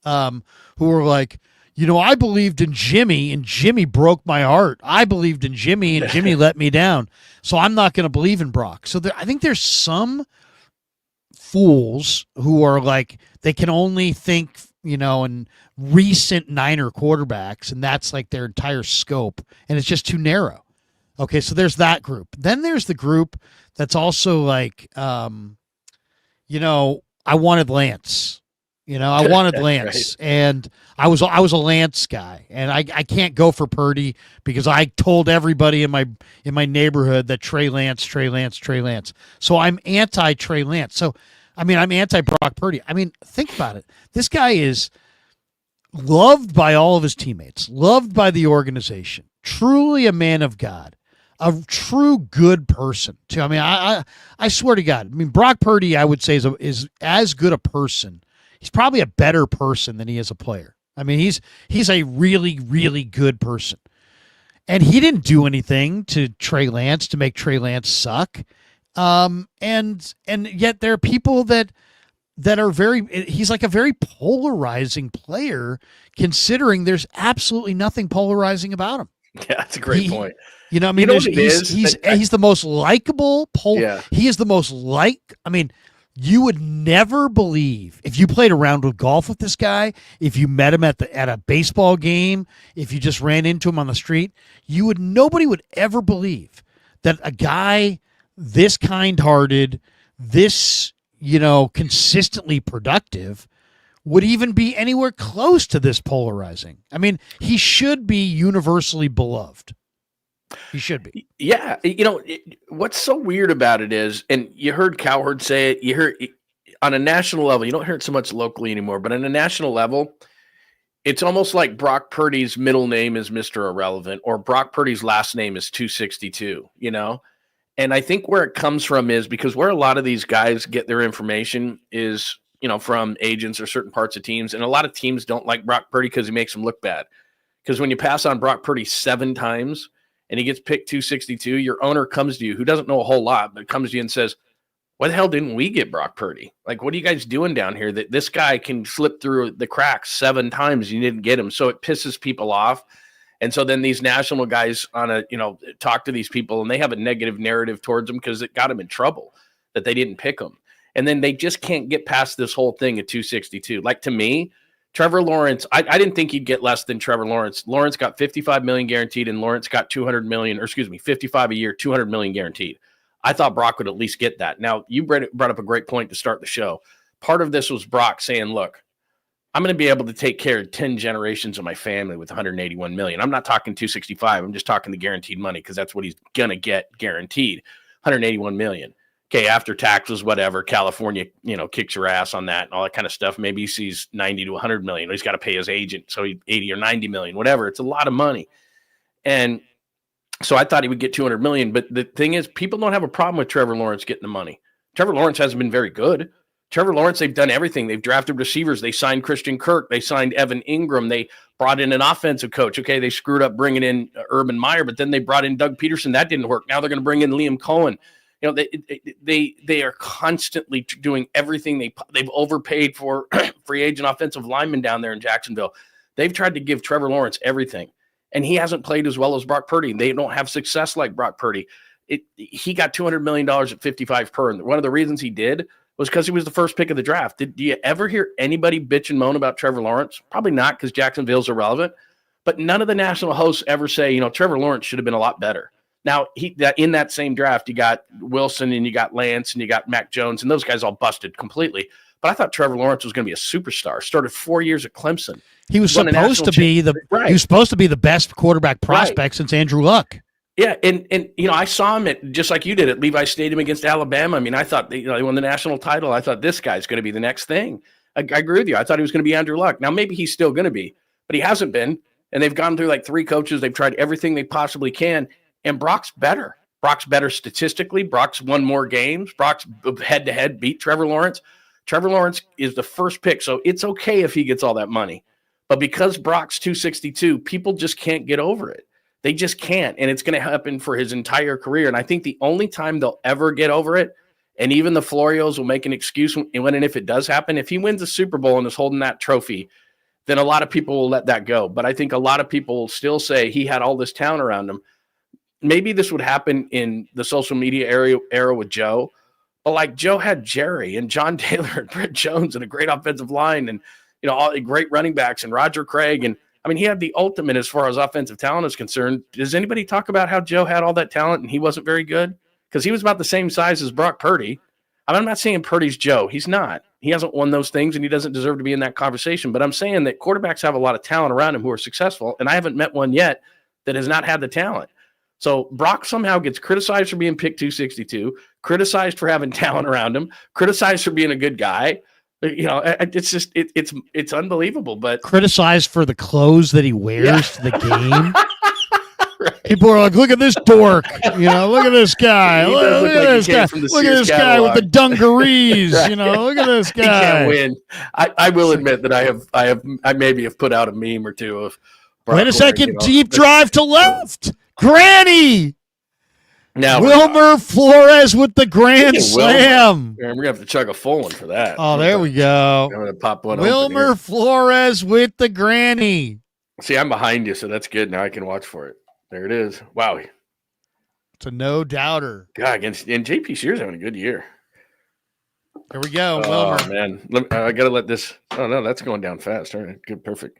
who were like, I believed in Jimmy, and Jimmy broke my heart. I believed in Jimmy, and Jimmy let me down. So I'm not going to believe in Brock. So I think there's some fools who are like, they can only think, in recent Niner quarterbacks, and that's like their entire scope, and it's just too narrow. Okay, so there's that group. Then there's the group that's also like, I wanted Lance. I wanted Lance, right. And I was a Lance guy, and I can't go for Purdy because I told everybody in my neighborhood that Trey Lance. So I'm anti Trey Lance. So I'm anti Brock Purdy. Think about it. This guy is loved by all of his teammates, loved by the organization, truly a man of God, a true good person too. I swear to God. Brock Purdy, I would say, is as good a person. He's probably a better person than he is a player. He's a really, really good person. And he didn't do anything to Trey Lance to make Trey Lance suck. And yet there are people that are he's like a very polarizing player, considering there's absolutely nothing polarizing about him. Yeah, that's a great point. He's the most likable He is the most you would never believe, if you played a round of golf with this guy, if you met him at a baseball game, if you just ran into him on the street, nobody would ever believe that a guy this kind-hearted, this, consistently productive would even be anywhere close to this polarizing. He should be universally beloved. He should be. Yeah. What's so weird about it is, and you heard Cowherd say it, you heard on a national level, you don't hear it so much locally anymore, but on a national level, it's almost like Brock Purdy's middle name is Mr. Irrelevant, or Brock Purdy's last name is 262, And I think where it comes from is because where a lot of these guys get their information is, from agents or certain parts of teams. And a lot of teams don't like Brock Purdy because he makes them look bad. Because when you pass on Brock Purdy 7 times, and he gets picked 262, your owner comes to you, who doesn't know a whole lot, but comes to you and says, why the hell didn't we get Brock Purdy? Like, what are you guys doing down here that this guy can slip through the cracks 7 times and you didn't get him? So it pisses people off. And so then these national guys talk to these people, and they have a negative narrative towards them because it got them in trouble that they didn't pick them. And then they just can't get past this whole thing at 262. Like, to me, Trevor Lawrence, I didn't think he'd get less than Trevor Lawrence. Lawrence got $55 million guaranteed, and Lawrence got $200 million, or excuse me, $55 a year, $200 million guaranteed. I thought Brock would at least get that. Now, you brought up a great point to start the show. Part of this was Brock saying, look, I'm going to be able to take care of 10 generations of my family with $181 million. I'm not talking 265. I'm just talking the guaranteed money because that's what he's going to get guaranteed, $181 million. Okay, after taxes, whatever, California, kicks your ass on that and all that kind of stuff. Maybe he sees 90 to 100 million. He's got to pay his agent, so 80 or 90 million, whatever. It's a lot of money. And so I thought he would get 200 million. But the thing is, people don't have a problem with Trevor Lawrence getting the money. Trevor Lawrence hasn't been very good. Trevor Lawrence, they've done everything. They've drafted receivers. They signed Christian Kirk. They signed Evan Ingram. They brought in an offensive coach. Okay, they screwed up bringing in Urban Meyer, but then they brought in Doug Peterson. That didn't work. Now they're going to bring in Liam Cohen. They are constantly doing everything. They've overpaid for free agent offensive linemen down there in Jacksonville. They've tried to give Trevor Lawrence everything, and he hasn't played as well as Brock Purdy. They don't have success like Brock Purdy. He got $200 million at 55 per, and one of the reasons he did was because he was the first pick of the draft. Do you ever hear anybody bitch and moan about Trevor Lawrence? Probably not, because Jacksonville's irrelevant. But none of the national hosts ever say, Trevor Lawrence should have been a lot better. Now, in that same draft, you got Wilson and you got Lance and you got Mac Jones, and those guys all busted completely. But I thought Trevor Lawrence was going to be a superstar. Started 4 years at Clemson. He was supposed to be the best quarterback prospect since Andrew Luck. Yeah, and I saw him just like you did at Levi Stadium against Alabama. I thought they won the national title. I thought this guy's going to be the next thing. I agree with you. I thought he was going to be Andrew Luck. Now maybe he's still going to be, but he hasn't been. And they've gone through like 3 coaches. They've tried everything they possibly can. And Brock's better. Brock's better statistically. Brock's won more games. Brock's head-to-head beat Trevor Lawrence. Trevor Lawrence is the first pick, so it's okay if he gets all that money. But because Brock's 262, people just can't get over it. They just can't, and it's going to happen for his entire career. And I think the only time they'll ever get over it, and even the Florios will make an excuse when and if it does happen, if he wins the Super Bowl and is holding that trophy, then a lot of people will let that go. But I think a lot of people still say he had all this talent around him. Maybe this would happen in the social media era with Joe, but like Joe had Jerry and John Taylor and Brett Jones and a great offensive line and, all great running backs and Roger Craig. And I mean, he had the ultimate as far as offensive talent is concerned. Does anybody talk about how Joe had all that talent and he wasn't very good? Because he was about the same size as Brock Purdy. I'm not saying Purdy's Joe. He's not. He hasn't won those things, and he doesn't deserve to be in that conversation. But I'm saying that quarterbacks have a lot of talent around him who are successful, and I haven't met one yet that has not had the talent. So Brock somehow gets criticized for being picked 262, criticized for having talent around him, criticized for being a good guy. It's just it's unbelievable. But criticized for the clothes that he wears to the game. Right. People are like, look at this dork. Look at this guy. Look at this guy. Look at this guy with the dungarees. Right. Look at this guy. He can't win. I will admit that I maybe have put out a meme or two of Brock Wait a second. wearing, Deep drive to left. Granny. Now Wilmer Flores with the grand slam. We're gonna have to chug a full one for that. Oh, there we go. I'm gonna pop one. Wilmer Flores with the granny. See, I'm behind you, so that's good. Now I can watch for it. There it is. Wow. It's a no doubter. God, and JP Shear's having a good year. Here we go, Oh, Wilmer. man. I got to let this. Oh, no, that's going down fast. All right. Good. Perfect.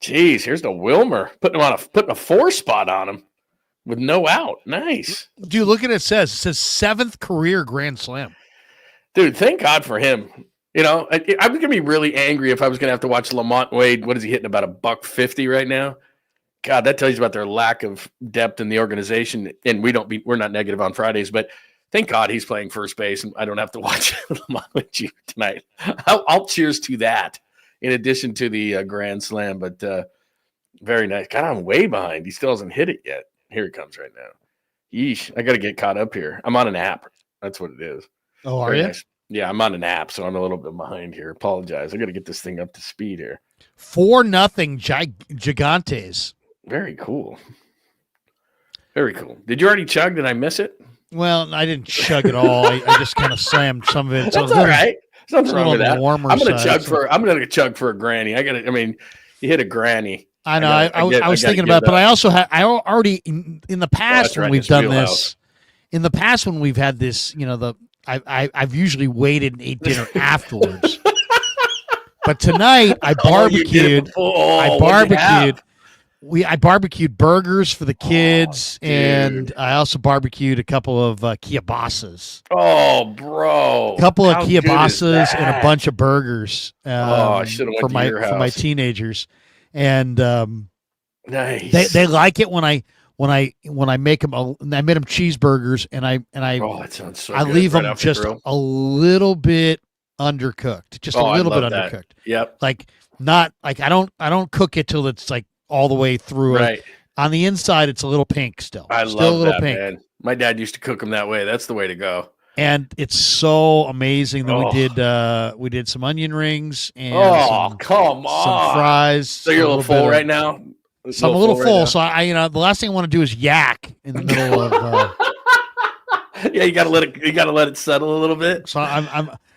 Jeez, here's the Wilmer. Putting a 4 spot on him with no out. Nice. Dude, look at it. It says 7th career grand slam. Dude, thank God for him. I'm going to be really angry if I was going to have to watch Lamont Wade. What is he hitting, about $150 right now? God, that tells you about their lack of depth in the organization. And we're not negative on Fridays, but thank God he's playing first base and I don't have to watch Lamont Wade tonight. I'll cheers to that in addition to the grand slam, but very nice. God, I'm way behind. He still hasn't hit it yet. Here it comes right now. Yeesh, I got to get caught up here. I'm on an app. That's what it is. Oh, are you? Nice. Yeah, I'm on an app, so I'm a little bit behind here. Apologize. I got to get this thing up to speed here. 4-0 Gigantes. Very cool. Very cool. Did you already chug? Did I miss it? Well, I didn't chug it all. I just kind of slammed some of it. That's all right. There's nothing wrong with that. I'm gonna chug for a granny. You hit a granny. I know. I was thinking about it, but I also had. I already in the past when we've done this. In the past when we've had this, I've usually waited and ate dinner afterwards. But tonight I barbecued. I barbecued burgers for the kids, and I also barbecued a couple of kielbasa's. Oh, bro! A couple of kielbasa's and a bunch of burgers. I should have went to your house. For my teenagers, and nice. They like it when I make them. I made them cheeseburgers, and I that sounds so I good. leave them just a little bit undercooked, just a little bit undercooked. Yep. Like not like I don't cook it till it's like all the way through. Right. On the inside, it's a little pink still. I still love a little that, pink. man. My dad used to cook them that way. That's the way to go. And it's so amazing that we did some onion rings and come on, some fries. So you're a little full right now. So I'm a little full. So I the last thing I want to do is yak in the middle of. Yeah, you gotta let it settle a little bit. So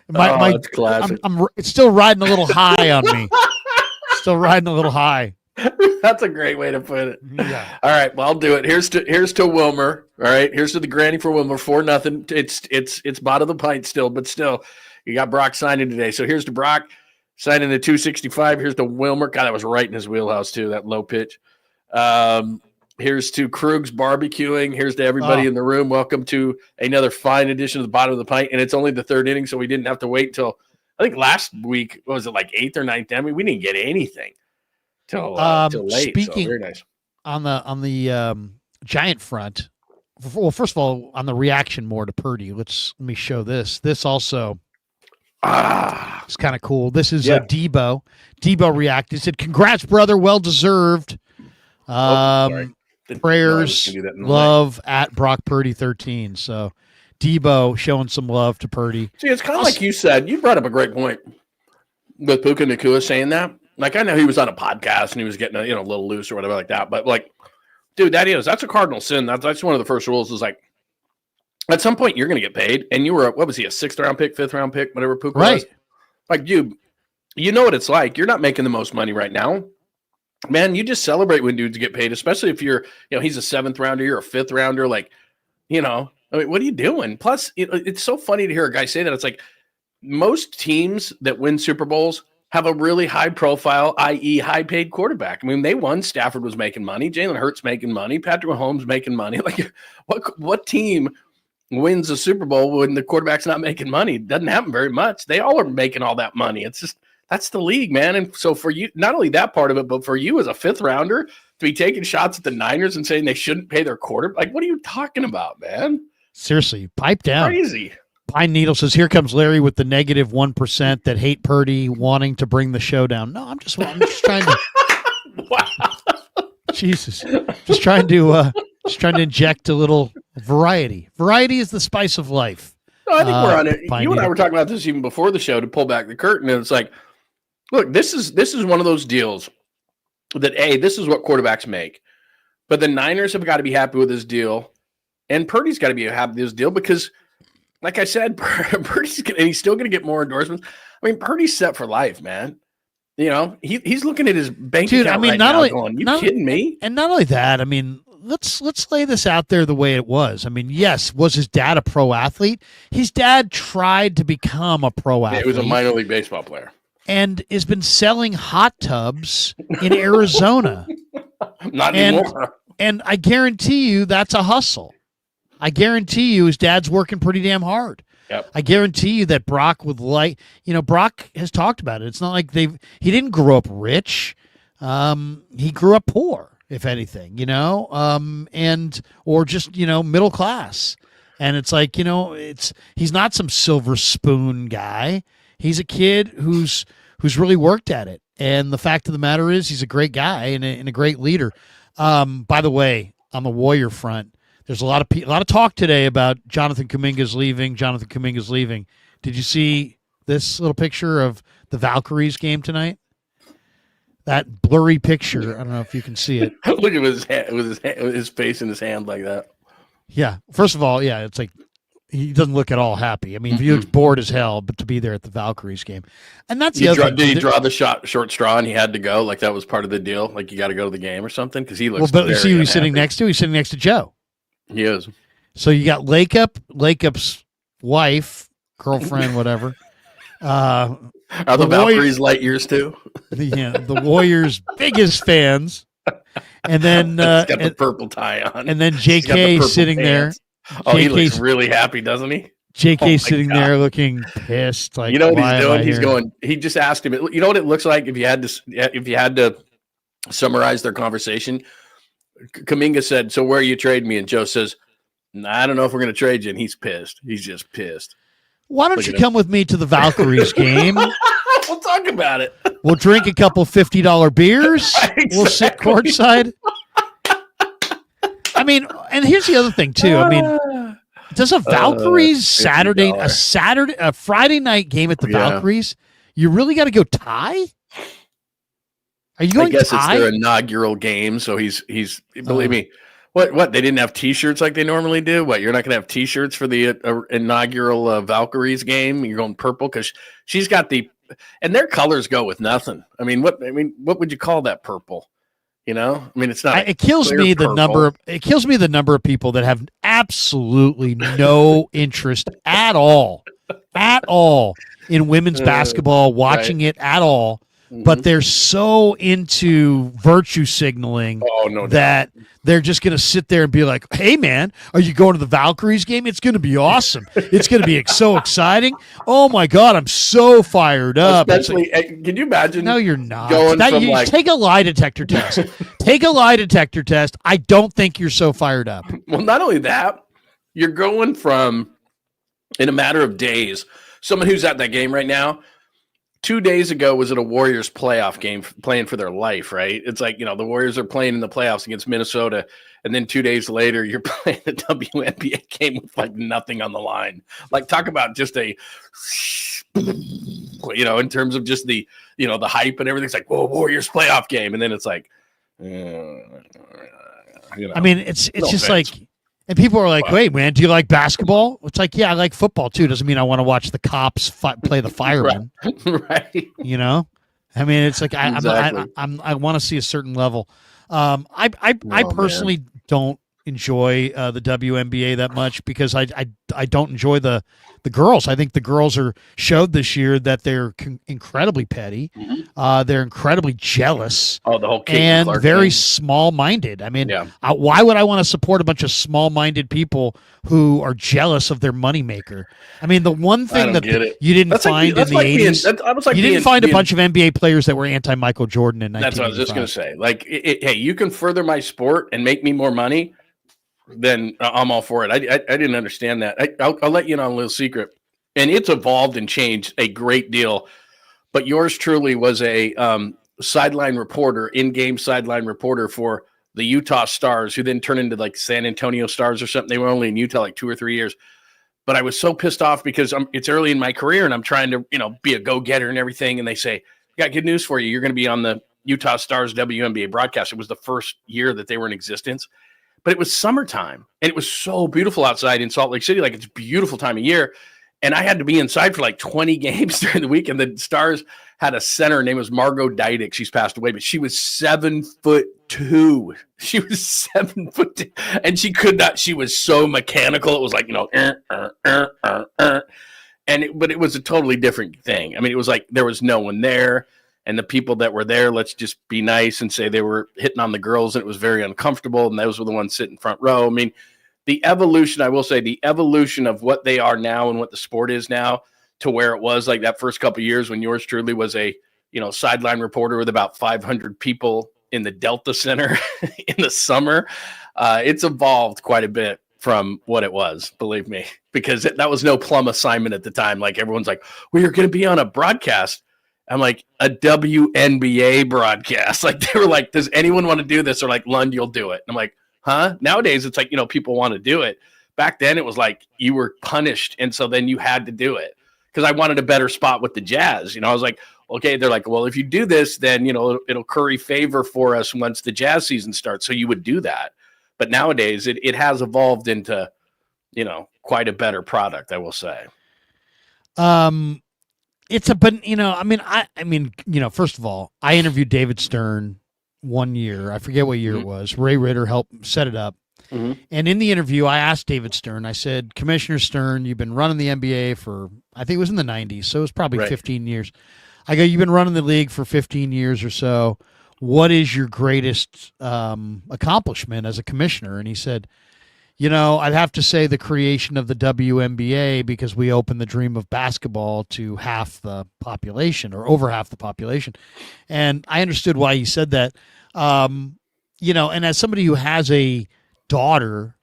that's classic. It's still riding a little high on me. Still riding a little high. That's a great way to put it. Yeah. All right, well, I'll do it. Here's to Wilmer. All right, here's to the granny for Wilmer. 4-0. It's bottom of the pint still, but still, you got Brock signing today. So here's to Brock signing the 265. Here's to Wilmer. God, that was right in his wheelhouse too. That low pitch. Here's to Krueg's barbecuing. Here's to everybody in the room. Welcome to another fine edition of the bottom of the pint. And it's only the third inning, so we didn't have to wait till I think last week. What was it, like 8th or 9th? I mean, we didn't get anything till late. Speaking so very nice. on the Giant front. Well, first of all, on the reaction more to Purdy, let me show this. This also it's kind of cool. This is Debo. Debo reacted. He said, "Congrats, brother. Well deserved. Prayers, love at Brock Purdy 13." So Debo showing some love to Purdy. See, it's kind of like you said. You brought up a great point with Puka Nacua saying that. Like, I know he was on a podcast and he was getting a little loose or whatever like that. But like, dude, that's a cardinal sin. That's one of the first rules. Is like, at some point you're going to get paid. And you were what was he, a 6th round pick, 5th round pick, whatever Puka was. Like, dude, you know what it's like. You're not making the most money right now. Man, you just celebrate when dudes get paid, especially if you're, he's a 7th rounder, you're a 5th rounder. Like, I mean, what are you doing? Plus, it's so funny to hear a guy say that. It's like most teams that win Super Bowls have a really high profile, i.e. high paid quarterback. I mean, they won. Stafford was making money. Jalen Hurts making money. Patrick Mahomes making money. Like, what team wins a Super Bowl when the quarterback's not making money? It doesn't happen very much. They all are making all that money. It's just, that's the league, man. And so for you, not only that part of it, but for you as a 5th rounder to be taking shots at the Niners and saying they shouldn't pay their quarterback, like, what are you talking about, man? Seriously, pipe down. Crazy. Pine Needle says, here comes Larry with the negative 1% that hate Purdy wanting to bring the show down. No, I'm just trying to. Wow. Jesus. Just trying to inject a little variety. Variety is the spice of life. No, I think we're on it. Pine You and I Needle. were talking about this even before the show to pull back the curtain. And it's like, look, this is one of those deals that, this is what quarterbacks make. But the Niners have got to be happy with this deal. And Purdy's got to be happy with this deal because, like I said, Purdy's and he's still going to get more endorsements. I mean, Purdy's set for life, man. He's looking at his bank account right now going, you kidding me? And not only that, I mean, let's lay this out there the way it was. I mean, yes, was his dad a pro athlete? His dad tried to become a pro athlete. He was a minor league baseball player. And has been selling hot tubs in Arizona. Not anymore. And I guarantee you that's a hustle. I guarantee you his dad's working pretty damn hard. Yep. I guarantee you that Brock would Brock has talked about it. It's not like he didn't grow up rich. He grew up poor, if anything, or just, middle class. And it's like, he's not some silver spoon guy. He's a kid who's really worked at it. And the fact of the matter is he's a great guy and a great leader. By the way, on the Warrior front, there's a lot of talk today about Jonathan Kuminga's leaving. Did you see this little picture of the Valkyries game tonight? That blurry picture. I don't know if you can see it. Look at his hand, with his face in his hand like that. Yeah. First of all, it's like he doesn't look at all happy. I mean, he looks bored as hell, but to be there at the Valkyries game, and that's the other thing. Did he draw the short straw and he had to go? Like that was part of the deal. Like you got to go to the game or something because he looks. Well, but you see who he's sitting next to? He's sitting next to Joe. He is. So you got Lakeup's wife, girlfriend, whatever. Are the Valkyries light years too? The Warriors' biggest fans. And then got the purple tie on. And then JK sitting pants. there. Oh, he looks really happy, doesn't he? JK sitting there looking pissed. Like, you know what he's doing? He's going. He just asked him. You know what it looks like if you had to summarize their conversation. Kuminga said, "So where are you trading me?" And Joe says, "I don't know if we're going to trade you." And he's pissed. He's just pissed. Why don't you come with me to the Valkyries game? We'll talk about it. We'll drink a couple $50 beers. Exactly. We'll sit courtside. I mean, and here's the other thing too. I mean, does a Valkyries a Friday night game at the Valkyries? You really got to go tie? Are you going? I guess tie? It's their inaugural game, so he's believe me. What they didn't have T-shirts like they normally do. What, you're not going to have T-shirts for the inaugural Valkyries game? You're going purple because she's got and their colors go with nothing. I mean, what would you call that purple? I mean, it's not. It kills me the number. It kills me the number of people that have absolutely no interest at all in women's basketball, watching it at all. But they're so into virtue signaling that they're just going to sit there and be like, hey, man, are you going to the Valkyries game? It's going to be awesome. It's going to be so exciting. Oh, my God, I'm so fired up. Especially, can you imagine? No, you're not. Take a lie detector test. Take a lie detector test. I don't think you're so fired up. Well, not only that, you're going from, in a matter of days, someone who's at that game right now, 2 days ago was at a Warriors playoff game playing for their life, right? It's like, the Warriors are playing in the playoffs against Minnesota, and then 2 days later you're playing a WNBA game with like nothing on the line. Like talk about just a, in terms of just the, the hype and everything's like, whoa, Warriors playoff game. And then it's like, I mean, it's just like, And people are like, "Wait, man, do you like basketball?" It's like, yeah, I like football too. Doesn't mean I want to watch the cops play the firemen. Right. You know, I mean, it's like Exactly. I want to see a certain level. I personally don't enjoy the WNBA that much because I don't enjoy the girls. I think the girls showed this year that they're incredibly petty. They're incredibly jealous. Oh, the whole Kate and Clark very thing. small-minded. I mean, Yeah. why would I want to support a bunch of small-minded people who are jealous of their moneymaker? I mean, the one thing that you didn't find in the 80s, you didn't find a bunch of NBA players that were anti-Michael Jordan in 1985. That's what I was just going to say. Like, hey, you can further my sport and make me more money, then I'm all for it. I didn't understand that. I'll let you in on a little secret. And it's evolved and changed a great deal. But yours truly was a sideline reporter, in-game sideline reporter for the Utah Stars, who then turned into like San Antonio Stars or something. They were only in Utah like 2 or 3 years. But I was so pissed off because it's early in my career and I'm trying to, be a go-getter and everything. And they say, got good news for you. You're going to be on the Utah Stars WNBA broadcast. It was the first year that they were in existence. But it was summertime, and it was so beautiful outside in Salt Lake City. Like, it's a beautiful time of year. And I had to be inside for like 20 games during the week. And the Stars had a center. Her name was Margot Dydick. She's passed away, but she was 7'2". She was 7'2", and she could not. She was so mechanical. It was like, but it was a totally different thing. I mean, it was like there was no one there. And the people that were there, let's just be nice and say they were hitting on the girls, and it was very uncomfortable. And those were the ones sitting front row. I mean, the evolution, I will say, the evolution of what they are now and what the sport is now to where it was like that first couple of years when yours truly was a, sideline reporter with about 500 people in the Delta Center in the summer. It's evolved quite a bit from what it was, believe me, because that was no plum assignment at the time. Like, everyone's like, well, you're going to be on a broadcast. I'm like, a WNBA broadcast. Like, they were like, does anyone want to do this? Or like, Lund, you'll do it. I'm like, huh? Nowadays, it's like, people want to do it. Back then, it was like you were punished. And so then you had to do it because I wanted a better spot with the Jazz. I was like, okay, they're like, well, if you do this, then, it'll curry favor for us once the Jazz season starts. So you would do that. But nowadays, it has evolved into, quite a better product, I will say. First of all, I interviewed David Stern one year. I forget what year it was. Ray Ritter helped set it up. And in the interview, I asked David Stern, I said, Commissioner Stern, you've been running the NBA for, I think it was in the 90s, so it was probably 15 years. I go, you've been running the league for 15 years or so. What is your greatest accomplishment as a commissioner? And he said, I'd have to say the creation of the WNBA, because we opened the dream of basketball to half the population or over half the population. And I understood why he said that. And as somebody who has a daughter,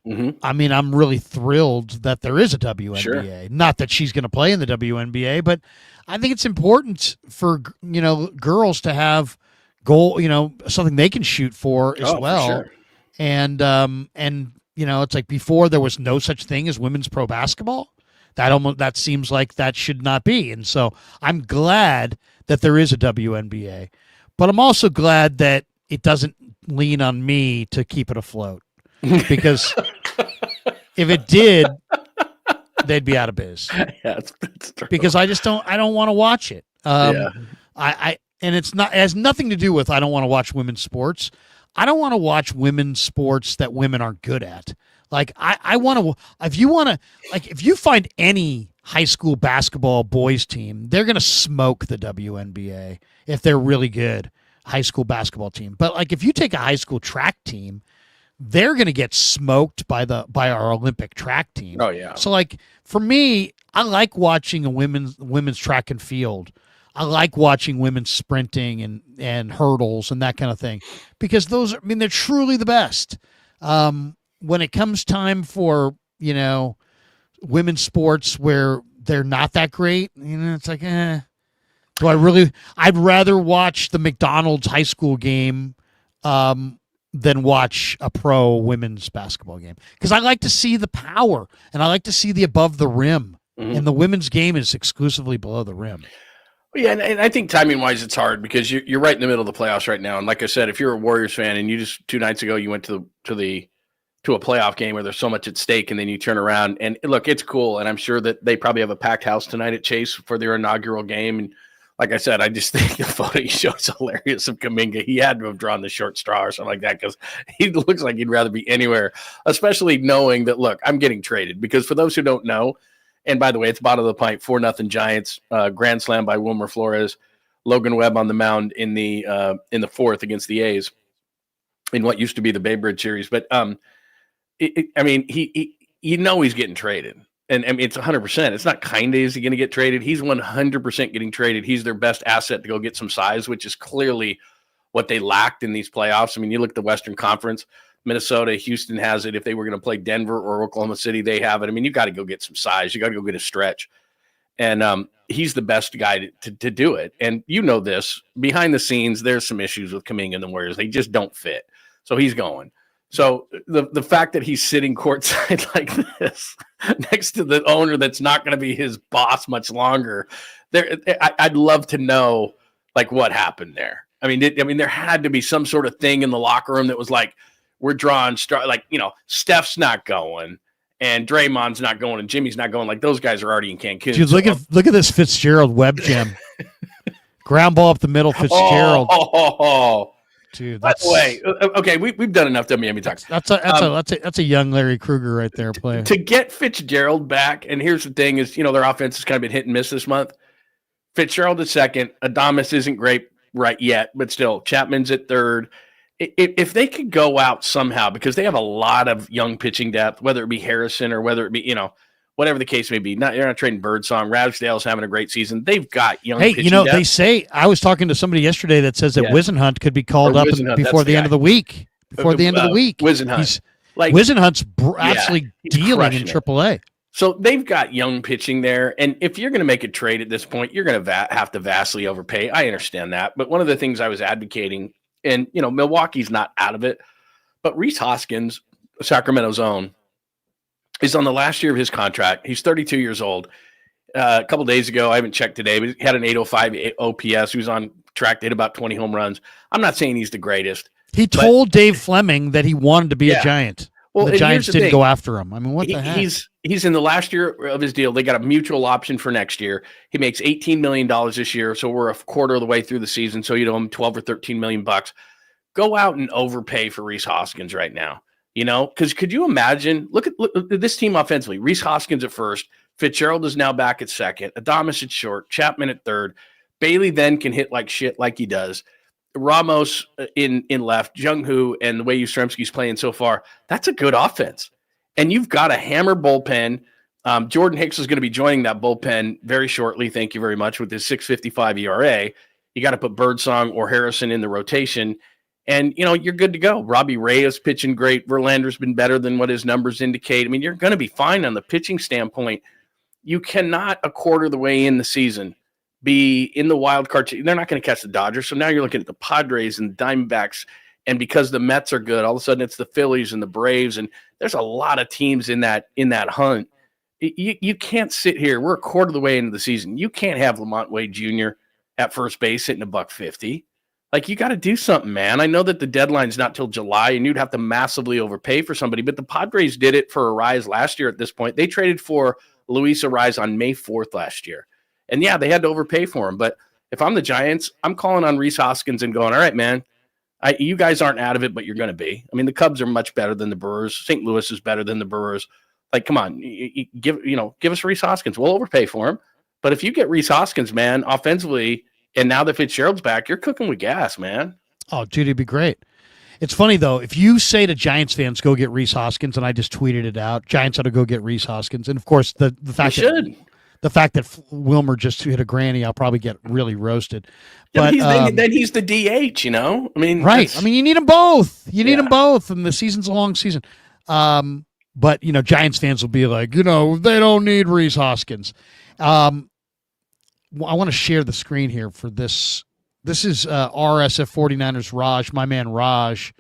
I mean, I'm really thrilled that there is a WNBA. Sure. Not that she's going to play in the WNBA, but I think it's important for, girls to have goal, something they can shoot for as well. For sure. And it's like before there was no such thing as women's pro basketball. That seems like that should not be. And so I'm glad that there is a WNBA, but I'm also glad that it doesn't lean on me to keep it afloat, because if it did, they'd be out of biz. Yeah, it's because I don't want to watch it. And it has nothing to do with, I don't want to watch women's sports. I don't want to watch women's sports that women aren't good at. Like, I want to, if you find any high school basketball boys team, they're going to smoke the WNBA if they're really good high school basketball team. But like, if you take a high school track team, they're going to get smoked by our Olympic track team. Oh yeah. So like, for me, I like watching a women's track and field. I like watching women sprinting and hurdles and that kind of thing, because they're truly the best. When it comes time for, women's sports where they're not that great, it's like, I'd rather watch the McDonald's high school game, than watch a pro women's basketball game. Cause I like to see the power and I like to see the above the rim, and the women's game is exclusively below the rim. Yeah, and I think timing-wise, it's hard because you're right in the middle of the playoffs right now. And like I said, if you're a Warriors fan and you just 2 nights ago you went to to a playoff game where there's so much at stake, and then you turn around and look, it's cool. And I'm sure that they probably have a packed house tonight at Chase for their inaugural game. And like I said, I just think the photo he shows hilarious of Kuminga. He had to have drawn the short straw or something like that, because he looks like he'd rather be anywhere, especially knowing that, look, I'm getting traded. Because for those who don't know, and by the way, it's bottom of the pint, 4-0 Giants, grand slam by Wilmer Flores, Logan Webb on the mound in the fourth against the A's in what used to be the Bay Bridge series. But he he's getting traded. And I mean, it's 100%. It's not kind of is he going to get traded. He's 100% getting traded. He's their best asset to go get some size, which is clearly what they lacked in these playoffs. I mean, you look at the Western Conference, Minnesota, Houston has it. If they were going to play Denver or Oklahoma City, they have it. I mean, you got to go get some size. You got to go get a stretch. And he's the best guy to do it. And you know this. Behind the scenes, there's some issues with Kuminga and the Warriors. They just don't fit. So he's going. So the fact that he's sitting courtside like this next to the owner that's not going to be his boss much longer, I'd love to know like what happened there. I mean, there had to be some sort of thing in the locker room that was like, we're drawing Steph's not going and Draymond's not going and Jimmy's not going. Like those guys are already in Cancun. Dude, look at this Fitzgerald web gem. Ground ball up the middle, Fitzgerald. Dude, by the way, okay, we've done enough WNBA talks. That's a young Larry Krueger right there playing. To get Fitzgerald back, and here's the thing: is their offense has kind of been hit and miss this month. Fitzgerald at second, Adamas isn't great right yet, but still, Chapman's at third. If they could go out somehow, because they have a lot of young pitching depth, whether it be Harrison or whether it be whatever the case may be. You're not trading Birdsong. Ragsdale's having a great season. They've got young pitching depth. They say, I was talking to somebody yesterday that says that Wisenhunt could be called up before the end of the week. Wisenhunt. Wisenhunt's absolutely dealing in AAA. So they've got young pitching there. And if you're going to make a trade at this point, you're going to have to vastly overpay. I understand that. But one of the things I was advocating, and, Milwaukee's not out of it, but Rhys Hoskins, Sacramento's own, is on the last year of his contract. He's 32 years old. A couple days ago, I haven't checked today, but he had an 805 OPS. He was on track to hit about 20 home runs. I'm not saying he's the greatest. He told Dave Fleming that he wanted to be a Giant. Well, the Giants didn't go after him. I mean, what the heck? He's in the last year of his deal. They got a mutual option for next year. He makes $18 million this year, so we're a quarter of the way through the season, so you owe him $12 or $13 million. Go out and overpay for Rhys Hoskins right now. Because could you imagine? Look at this team offensively. Rhys Hoskins at first. Fitzgerald is now back at second. Adames at short. Chapman at third. Bailey then can hit like shit like he does. Ramos in left. Jung-Hoo and the way Yastrzemski's playing so far, that's a good offense. And you've got a hammer bullpen. Jordan Hicks is going to be joining that bullpen very shortly. Thank you very much. With his 6.55 ERA, you got to put Birdsong or Harrison in the rotation. And, you're good to go. Robbie Ray is pitching great. Verlander's been better than what his numbers indicate. I mean, you're going to be fine on the pitching standpoint. You cannot, a quarter of the way in the season, be in the wild card. They're not going to catch the Dodgers. So now you're looking at the Padres and the Diamondbacks. And because the Mets are good, all of a sudden it's the Phillies and the Braves. And there's a lot of teams in that hunt. You can't sit here. We're a quarter of the way into the season. You can't have Lamont Wade Jr. at first base hitting $150. Like, you got to do something, man. I know that the deadline's not till July, and you'd have to massively overpay for somebody, but the Padres did it for Arise last year at this point. They traded for Luis Arise on May 4th last year. And, yeah, they had to overpay for him. But if I'm the Giants, I'm calling on Rhys Hoskins and going, all right, man, you guys aren't out of it, but you're going to be. I mean, the Cubs are much better than the Brewers. St. Louis is better than the Brewers. Like, come on, give us Rhys Hoskins. We'll overpay for him. But if you get Rhys Hoskins, man, offensively, and now that Fitzgerald's back, you're cooking with gas, man. Oh, dude, it'd be great. It's funny, though. If you say to Giants fans, go get Rhys Hoskins, and I just tweeted it out, Giants ought to go get Rhys Hoskins. And, of course, the fact that Wilmer just hit a granny, I'll probably get really roasted. But then he's the DH, I mean, right. I mean, you need them both. You need them both, and the season's a long season. But, Giants fans will be like, they don't need Rhys Hoskins. I want to share the screen here for this. This is RSF 49ers Raj, my man Raj,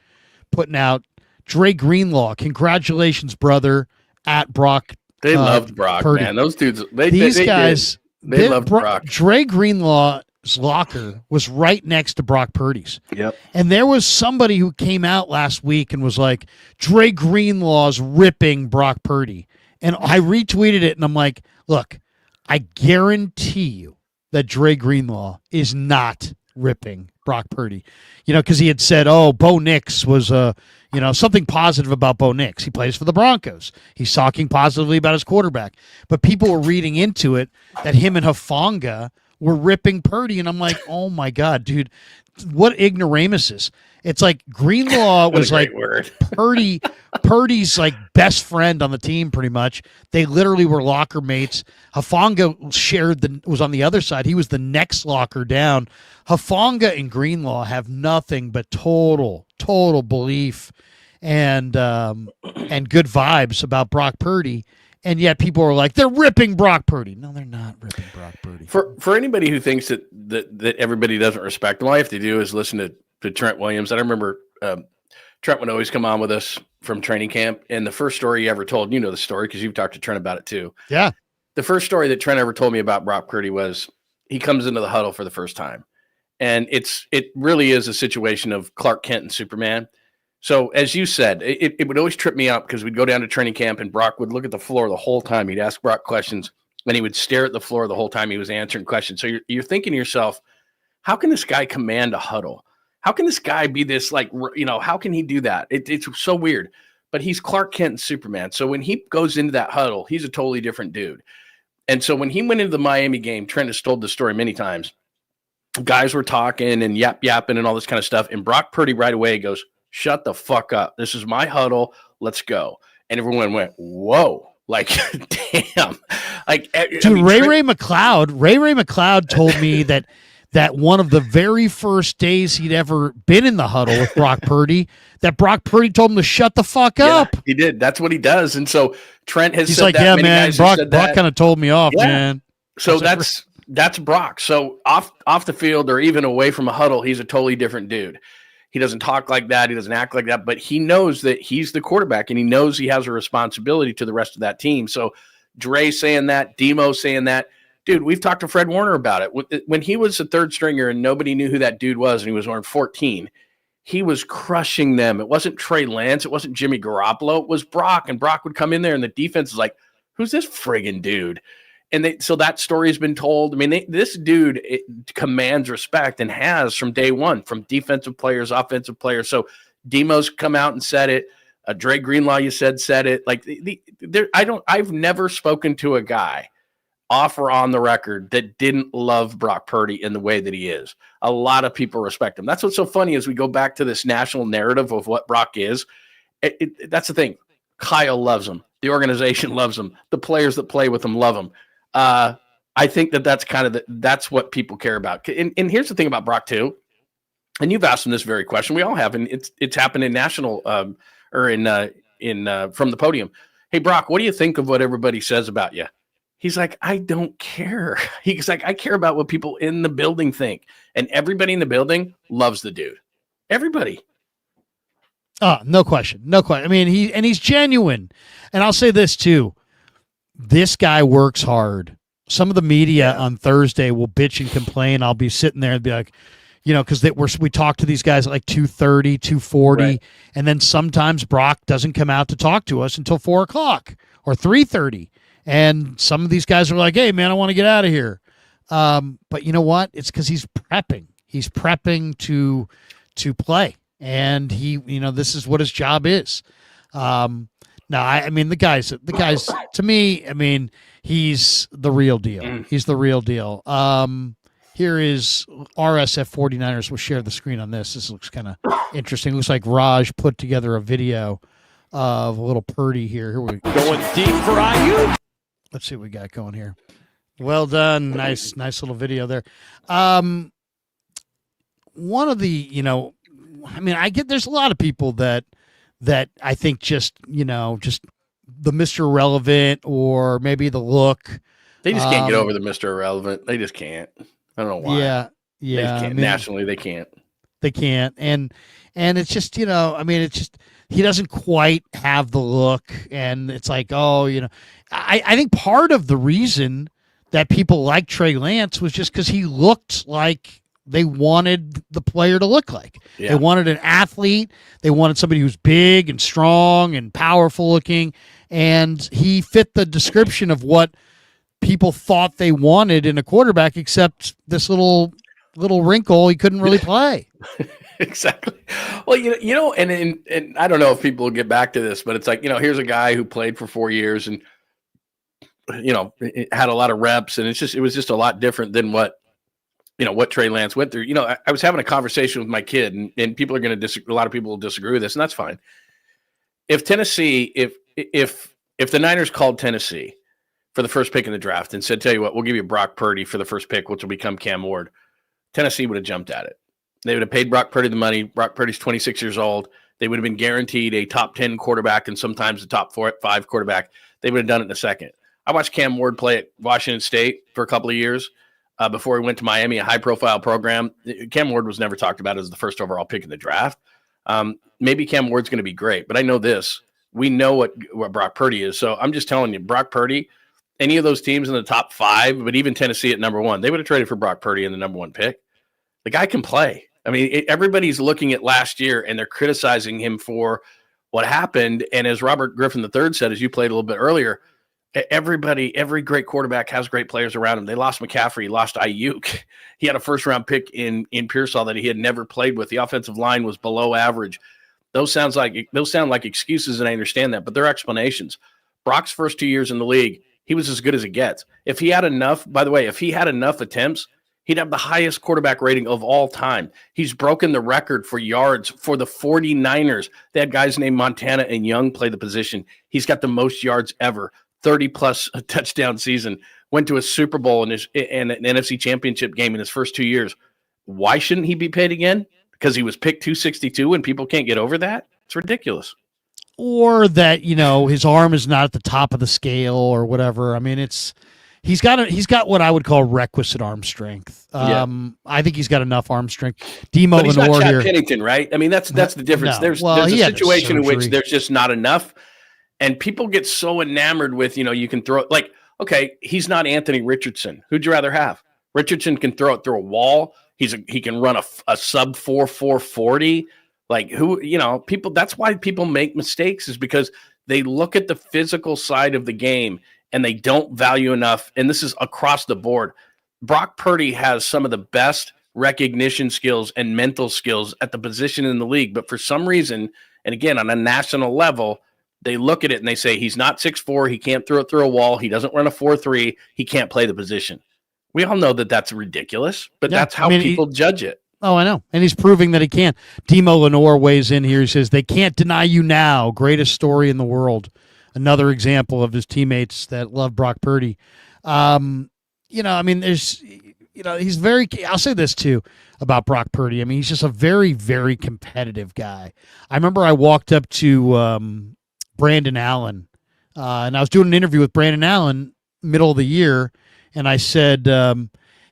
putting out Dre Greenlaw. Congratulations, brother, at Brock. They loved Brock, Purdy. Man. Those dudes, these guys loved Brock. Dre Greenlaw locker was right next to Brock Purdy's. Yep. And there was somebody who came out last week and was like, Dre Greenlaw's ripping Brock Purdy. And I retweeted it, and I'm like, look, I guarantee you that Dre Greenlaw is not ripping Brock Purdy. Because he had said, Bo Nix was something positive about Bo Nix. He plays for the Broncos. He's talking positively about his quarterback. But people were reading into it that him and Hufanga were ripping Purdy, and I'm like, oh my God, dude, what ignoramuses. It's like Greenlaw was like Purdy's like best friend on the team, pretty much. They literally were locker mates. Hufanga was on the other side. He was the next locker down. Hufanga and Greenlaw have nothing but total belief and good vibes about Brock Purdy. And yet people are like, they're ripping Brock Purdy. No, they're not ripping Brock Purdy. For anybody who thinks that everybody doesn't respect him, all you have to do is listen to Trent Williams. And I remember Trent would always come on with us from training camp. And the first story he ever told, the story because you've talked to Trent about it too. Yeah. The first story that Trent ever told me about Brock Purdy was he comes into the huddle for the first time. And it really is a situation of Clark Kent and Superman. So as you said, it would always trip me up because we'd go down to training camp and Brock would look at the floor the whole time. He'd ask Brock questions and he would stare at the floor the whole time he was answering questions. So you're thinking to yourself, how can this guy command a huddle? How can this guy be this how can he do that? It's so weird, but he's Clark Kent and Superman. So when he goes into that huddle, he's a totally different dude. And so when he went into the Miami game, Trent has told the story many times. Guys were talking and yapping and all this kind of stuff. And Brock Purdy right away goes, shut the fuck up. This is my huddle. Let's go. And everyone went, whoa. Like, damn. Like, dude, Ray McLeod told me that one of the very first days he'd ever been in the huddle with Brock Purdy, that Brock Purdy told him to shut the fuck up. He did. That's what he does. And so Trent has He's said like, that. yeah, Many man, Brock kind of told me off, man. So that's Brock. So off the field or even away from a huddle, he's a totally different dude. He doesn't talk like that. He doesn't act like that, but he knows that he's the quarterback and he knows he has a responsibility to the rest of that team. So Dre saying that, Demo saying that, dude, we've talked to Fred Warner about it. When he was a third stringer and nobody knew who that dude was and he was wearing 14, he was crushing them. It wasn't Trey Lance. It wasn't Jimmy Garoppolo. It was Brock, and Brock would come in there and the defense is like, who's this friggin' dude? And so that story has been told. I mean, this dude commands respect and has from day one, from defensive players, offensive players. So Demo's come out and said it. Dre Greenlaw, you said it. Like I've never spoken to a guy off or on the record that didn't love Brock Purdy in the way that he is. A lot of people respect him. That's what's so funny as we go back to this national narrative of what Brock is. That's the thing. Kyle loves him. The organization loves him. The players that play with him love him. I think that's kind of that's what people care about. And here's the thing about Brock too. And you've asked him this very question. We all have, and it's happened in national or in from the podium. Hey Brock, what do you think of what everybody says about you? He's like, I don't care. He's like, I care about what people in the building think, and everybody in the building loves the dude. Everybody. No question. I mean, he's genuine. And I'll say this too. This guy works hard. Some of the media on Thursday will bitch and complain. I'll be sitting there and be like, because we talk to these guys at like 2:30, 2:40, right. And then sometimes Brock doesn't come out to talk to us until 4:00 or 3:30. And some of these guys are like, hey, man, I want to get out of here. But you know what? It's because he's prepping. He's prepping to play. And this is what his job is. No, I mean, the guys, to me, I mean, he's the real deal. He's the real deal. Here is RSF 49ers. We'll share the screen on this. This looks kind of interesting. Looks like Raj put together a video of a little Purdy here. Here we go. Going deep for Aiyuk. Let's see what we got going here. Well done. Nice little video there. One of the, I mean, there's a lot of people that I think just the Mr. Irrelevant or maybe the look. They just can't get over the Mr. Irrelevant. They just can't. I don't know why. Yeah. They just can't. I mean, nationally, they can't. They can't. And it's just, I mean, it's just, he doesn't quite have the look. And it's like, I think part of the reason that people like Trey Lance was just because he looked like they wanted the player to look like. Yeah. They wanted an athlete. They wanted somebody who's big and strong and powerful looking. And he fit the description of what people thought they wanted in a quarterback, except this little wrinkle he couldn't really play. Exactly. Well, and I don't know if people will get back to this, but it's like, here's a guy who played for 4 years and, had a lot of reps, and it was just a lot different than what Trey Lance went through. I was having a conversation with my kid, and people are going to a lot of people will disagree with this, and that's fine. If Tennessee, if the Niners called Tennessee for the first pick in the draft and said, tell you what, we'll give you Brock Purdy for the first pick, which will become Cam Ward, Tennessee would have jumped at it. They would have paid Brock Purdy the money. Brock Purdy's 26 years old. They would have been guaranteed a top 10 quarterback and sometimes a top 5 quarterback. They would have done it in a second. I watched Cam Ward play at Washington State for a couple of years before he went to Miami, a high-profile program. Cam Ward was never talked about as the first overall pick in the draft. Maybe Cam Ward's going to be great, but I know this. We know what Brock Purdy is. So I'm just telling you, Brock Purdy, any of those teams in the top 5, but even Tennessee at number 1, they would have traded for Brock Purdy in the number 1 pick. The guy can play. I mean, everybody's looking at last year, and they're criticizing him for what happened. And as Robert Griffin III said, as you played a little bit earlier, every great quarterback has great players around him. They lost McCaffrey, he lost Aiyuk. He had a first-round pick in Pearsall that he had never played with. The offensive line was below average. Those sound like excuses, and I understand that, but they're explanations. Brock's first 2 years in the league, he was as good as it gets. If he had enough attempts, he'd have the highest quarterback rating of all time. He's broken the record for yards for the 49ers. They had guys named Montana and Young play the position. He's got the most yards ever, 30-plus touchdown season. Went to a Super Bowl and an NFC Championship game in his first 2 years. Why shouldn't he be paid again? Because he was picked 262 and people can't get over that? It's ridiculous. Or that, his arm is not at the top of the scale or whatever. I mean, he's got what I would call requisite arm strength. I think he's got enough arm strength. But he's not Chad Pennington, right? I mean, that's the difference. No. There's a situation in which there's just not enough, and people get so enamored with, you can throw it. Like, okay, he's not Anthony Richardson. Who'd you rather have? Richardson can throw it through a wall. He can run a sub 4.40. Like people. That's why people make mistakes, is because they look at the physical side of the game and they don't value enough. And this is across the board. Brock Purdy has some of the best recognition skills and mental skills at the position in the league. But for some reason, and again, on a national level, they look at it and they say, he's not 6'4", he can't throw it through a wall, he doesn't run a 4.3, he can't play the position. We all know that that's ridiculous, but that's how people judge it. Oh, I know. And he's proving that he can. Demo Lenore weighs in here. He says, they can't deny you now. Greatest story in the world. Another example of his teammates that love Brock Purdy. There's, he's very, I'll say this too about Brock Purdy. I mean, he's just a very, very competitive guy. I remember I walked up to Brandon Allen, and I was doing an interview with Brandon Allen middle of the year, and I said,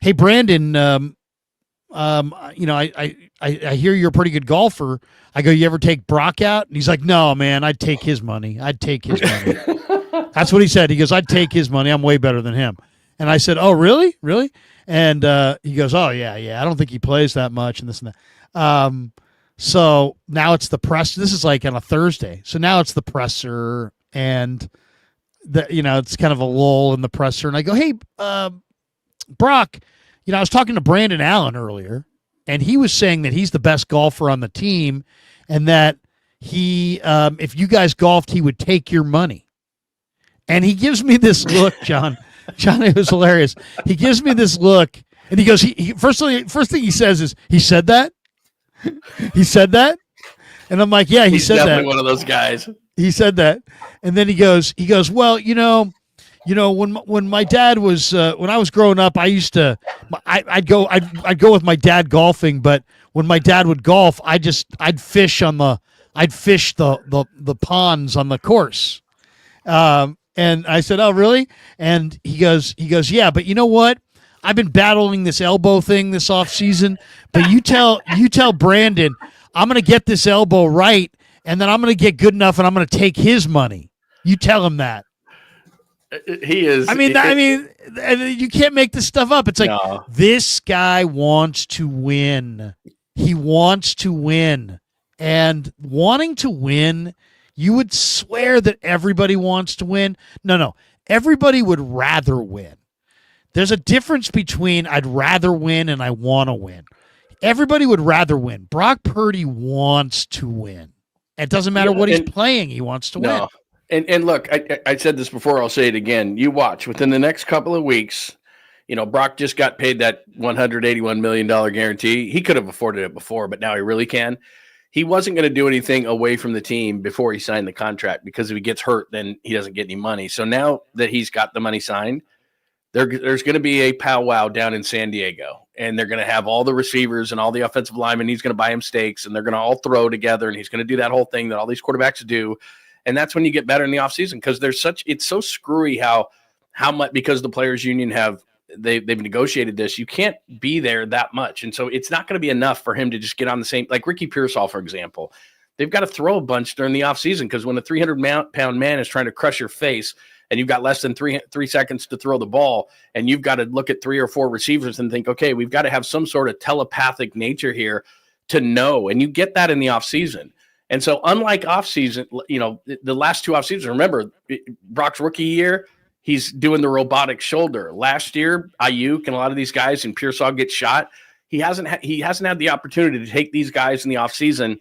hey, Brandon, I hear you're a pretty good golfer. I go, you ever take Brock out? And he's like, no, man, I'd take his money. That's what he said. He goes, I'd take his money. I'm way better than him. And I said, oh, really? Really? And he goes, oh, yeah. I don't think he plays that much and this and that. So now it's the press. This is like on a Thursday. So now it's the presser, and it's kind of a lull in the presser. And I go, hey, Brock, I was talking to Brandon Allen earlier, and he was saying that he's the best golfer on the team, and that he, if you guys golfed, he would take your money. And he gives me this look, John. John, it was hilarious. He gives me this look, and he goes, first thing he says is, he said that? He said that? And I'm like, yeah, he said that. He's definitely one of those guys. He said that. And then he goes, well, when my dad was when I was growing up, I used to I'd go with my dad golfing, but when my dad would golf, I'd fish the ponds on the course. And I said, "Oh, really?" And he goes, "Yeah, but you know what? I've been battling this elbow thing this offseason, but you tell Brandon, I'm going to get this elbow right, and then I'm going to get good enough, and I'm going to take his money. You tell him that." He is. I mean, and you can't make this stuff up. It's like this guy wants to win. He wants to win, and wanting to win, you would swear that everybody wants to win. No, everybody would rather win. There's a difference between I'd rather win and I want to win. Everybody would rather win. Brock Purdy wants to win. It doesn't matter what he's playing. He wants to win. And look, I said this before. I'll say it again. You watch within the next couple of weeks. Brock just got paid that $181 million guarantee. He could have afforded it before, but now he really can. He wasn't going to do anything away from the team before he signed the contract because if he gets hurt, then he doesn't get any money. So now that he's got the money signed, there's going to be a powwow down in San Diego, and they're going to have all the receivers and all the offensive linemen. He's going to buy him steaks, and they're going to all throw together, and he's going to do that whole thing that all these quarterbacks do. And that's when you get better in the offseason because it's so screwy how much because the players union they've negotiated this. You can't be there that much, and so it's not going to be enough for him to just get on the same like Ricky Pearsall, for example. They've got to throw a bunch during the offseason because when a 300-pound man is trying to crush your face. And you've got less than three seconds to throw the ball, and you've got to look at 3 or 4 receivers and think, okay, we've got to have some sort of telepathic nature here to know. And you get that in the offseason. And so unlike offseason, the last 2 offseasons, remember, Brock's rookie year, he's doing the robotic shoulder. Last year, Aiyuk and a lot of these guys and Pearsall get shot. He hasn't had the opportunity to take these guys in the offseason,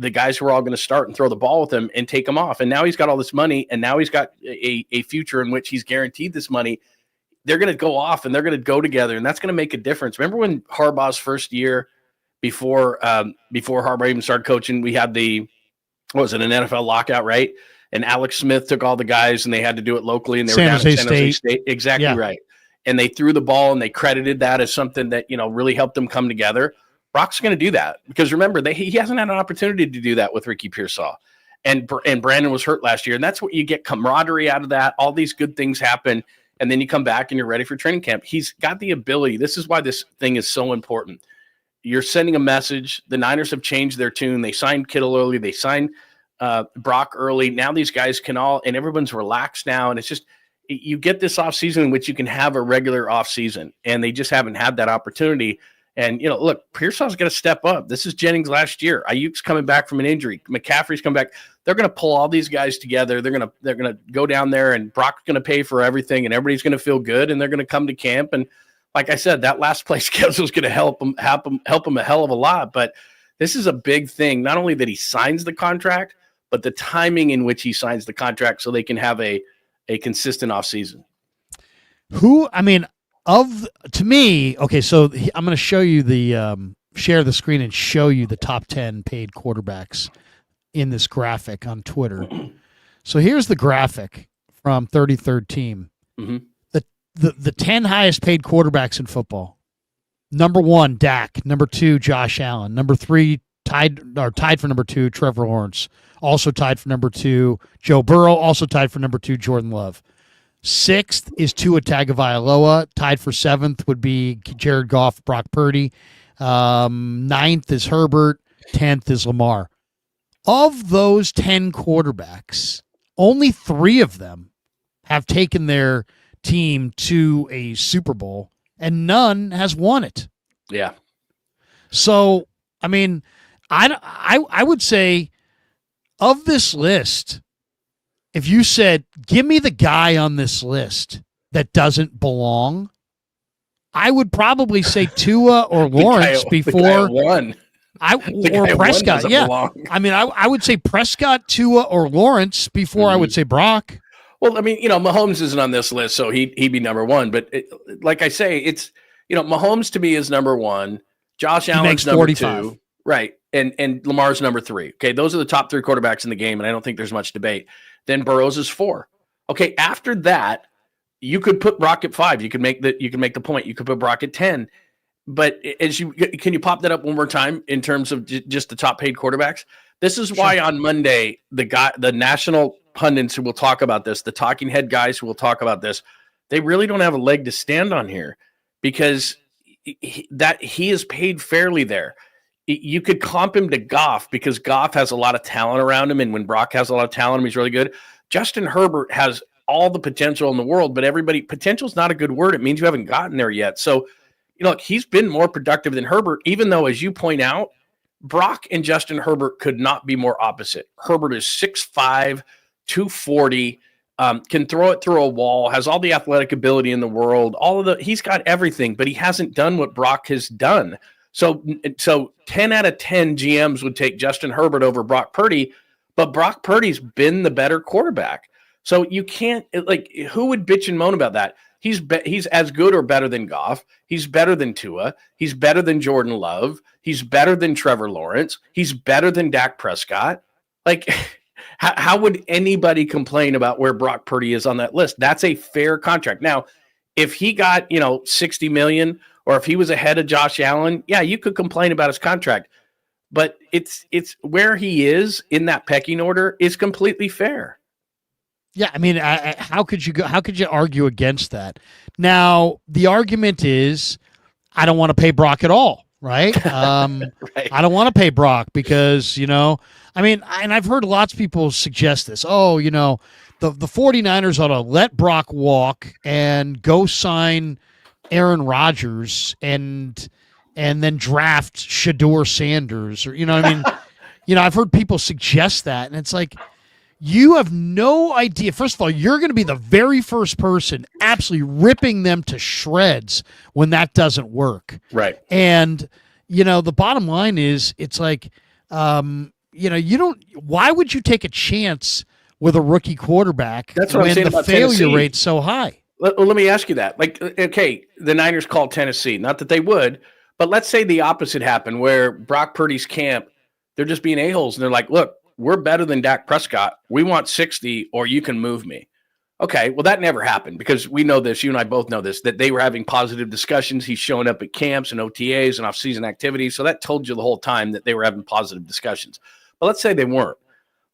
the guys who are all going to start and throw the ball with him and take them off. And now he's got all this money, and now he's got a future in which he's guaranteed this money. They're going to go off, and they're going to go together, and that's going to make a difference. Remember when Harbaugh's first year before Harbaugh even started coaching, we had an NFL lockout, right? And Alex Smith took all the guys, and they had to do it locally, and they were down in San Jose State. Exactly right. And they threw the ball, and they credited that as something that, really helped them come together. Brock's going to do that because remember he hasn't had an opportunity to do that with Ricky Pearsall, and Brandon was hurt last year, and that's what you get camaraderie out of that. All these good things happen, and then you come back and you're ready for training camp. He's got the ability. This is why this thing is so important. You're sending a message. The Niners have changed their tune. They signed Kittle early. They signed Brock early. Now these guys can all, and everyone's relaxed now, and it's just you get this offseason in which you can have a regular offseason, and they just haven't had that opportunity. And, look, Pearsall's going to step up. This is Jennings last year. Aiyuk's coming back from an injury. McCaffrey's coming back. They're going to pull all these guys together. They're going to go down there, and Brock's going to pay for everything, and everybody's going to feel good, and they're going to come to camp. And like I said, that last place schedule is going to help him a hell of a lot. But this is a big thing, not only that he signs the contract, but the timing in which he signs the contract so they can have a consistent offseason. To me, okay, so I'm going to show you share the screen and show you the top 10 paid quarterbacks in this graphic on Twitter. So here's the graphic from 33rd Team. Mm-hmm. The 10 highest paid quarterbacks in football. Number 1, Dak. Number 2, Josh Allen. Number 3, tied for number 2, Trevor Lawrence. Also tied for number 2, Joe Burrow. Also tied for number 2, Jordan Love. 6th is Tua Tagovailoa. Tied for 7th would be Jared Goff, Brock Purdy. 9th is Herbert. 10th is Lamar. Of those 10 quarterbacks, only 3 of them have taken their team to a Super Bowl, and none has won it. Yeah. So, I would say of this list, if you said, give me the guy on this list that doesn't belong, I would probably say Tua or Lawrence before one. Or Prescott. Yeah. Belong. I would say Prescott, Tua, or Lawrence before I would say Brock. Well, Mahomes isn't on this list, so he'd be number 1. But like I say, it's, Mahomes to me is number 1. Josh Allen's number 45. 2. Right. And Lamar's number 3. Okay. Those are the top 3 quarterbacks in the game. And I don't think there's much debate. Then Burrows is 4. Okay, after that, you could put Brock at 5. You can make the point. You could put Brock at 10. But can you pop that up one more time in terms of just the top paid quarterbacks? This is why on Monday the national pundits who will talk about this, the talking head guys who will talk about this, they really don't have a leg to stand on here because he is paid fairly there. You could comp him to Goff because Goff has a lot of talent around him, and when Brock has a lot of talent, he's really good. Justin Herbert has all the potential in the world, but potential is not a good word. It means you haven't gotten there yet. So, look, he's been more productive than Herbert, even though, as you point out, Brock and Justin Herbert could not be more opposite. Herbert is 6'5", 240, can throw it through a wall, has all the athletic ability in the world, he's got everything, but he hasn't done what Brock has done. So 10 out of 10 GMs would take Justin Herbert over Brock Purdy, but Brock Purdy's been the better quarterback. So you can't, who would bitch and moan about that? He's as good or better than Goff. He's better than Tua. He's better than Jordan Love. He's better than Trevor Lawrence. He's better than Dak Prescott. How would anybody complain about where Brock Purdy is on that list? That's a fair contract. Now, if he got, $60 million, or if he was ahead of Josh Allen, yeah, you could complain about his contract. But it's where he is in that pecking order is completely fair. Yeah, I mean, how could you argue against that? Now, the argument is, I don't want to pay Brock at all, right? Right. I don't want to pay Brock because, I mean, and I've heard lots of people suggest this. Oh, the 49ers ought to let Brock walk and go sign Aaron Rodgers and then draft Shador Sanders, or, I mean, I've heard people suggest that, and it's like, you have no idea. First of all, you're going to be the very first person absolutely ripping them to shreds when that doesn't work. Right. And, the bottom line is, it's like, why would you take a chance with a rookie quarterback That's what when I'm saying the about failure Tennessee. rate's so high? Let me ask you that. Okay, the Niners called Tennessee. Not that they would, but let's say the opposite happened where Brock Purdy's camp, they're just being a-holes, and they're like, look, we're better than Dak Prescott. We want 60, or you can move me. Okay, well, that never happened because we know this. You and I both know this, that they were having positive discussions. He's showing up at camps and OTAs and off-season activities. So that told you the whole time that they were having positive discussions. But let's say they weren't.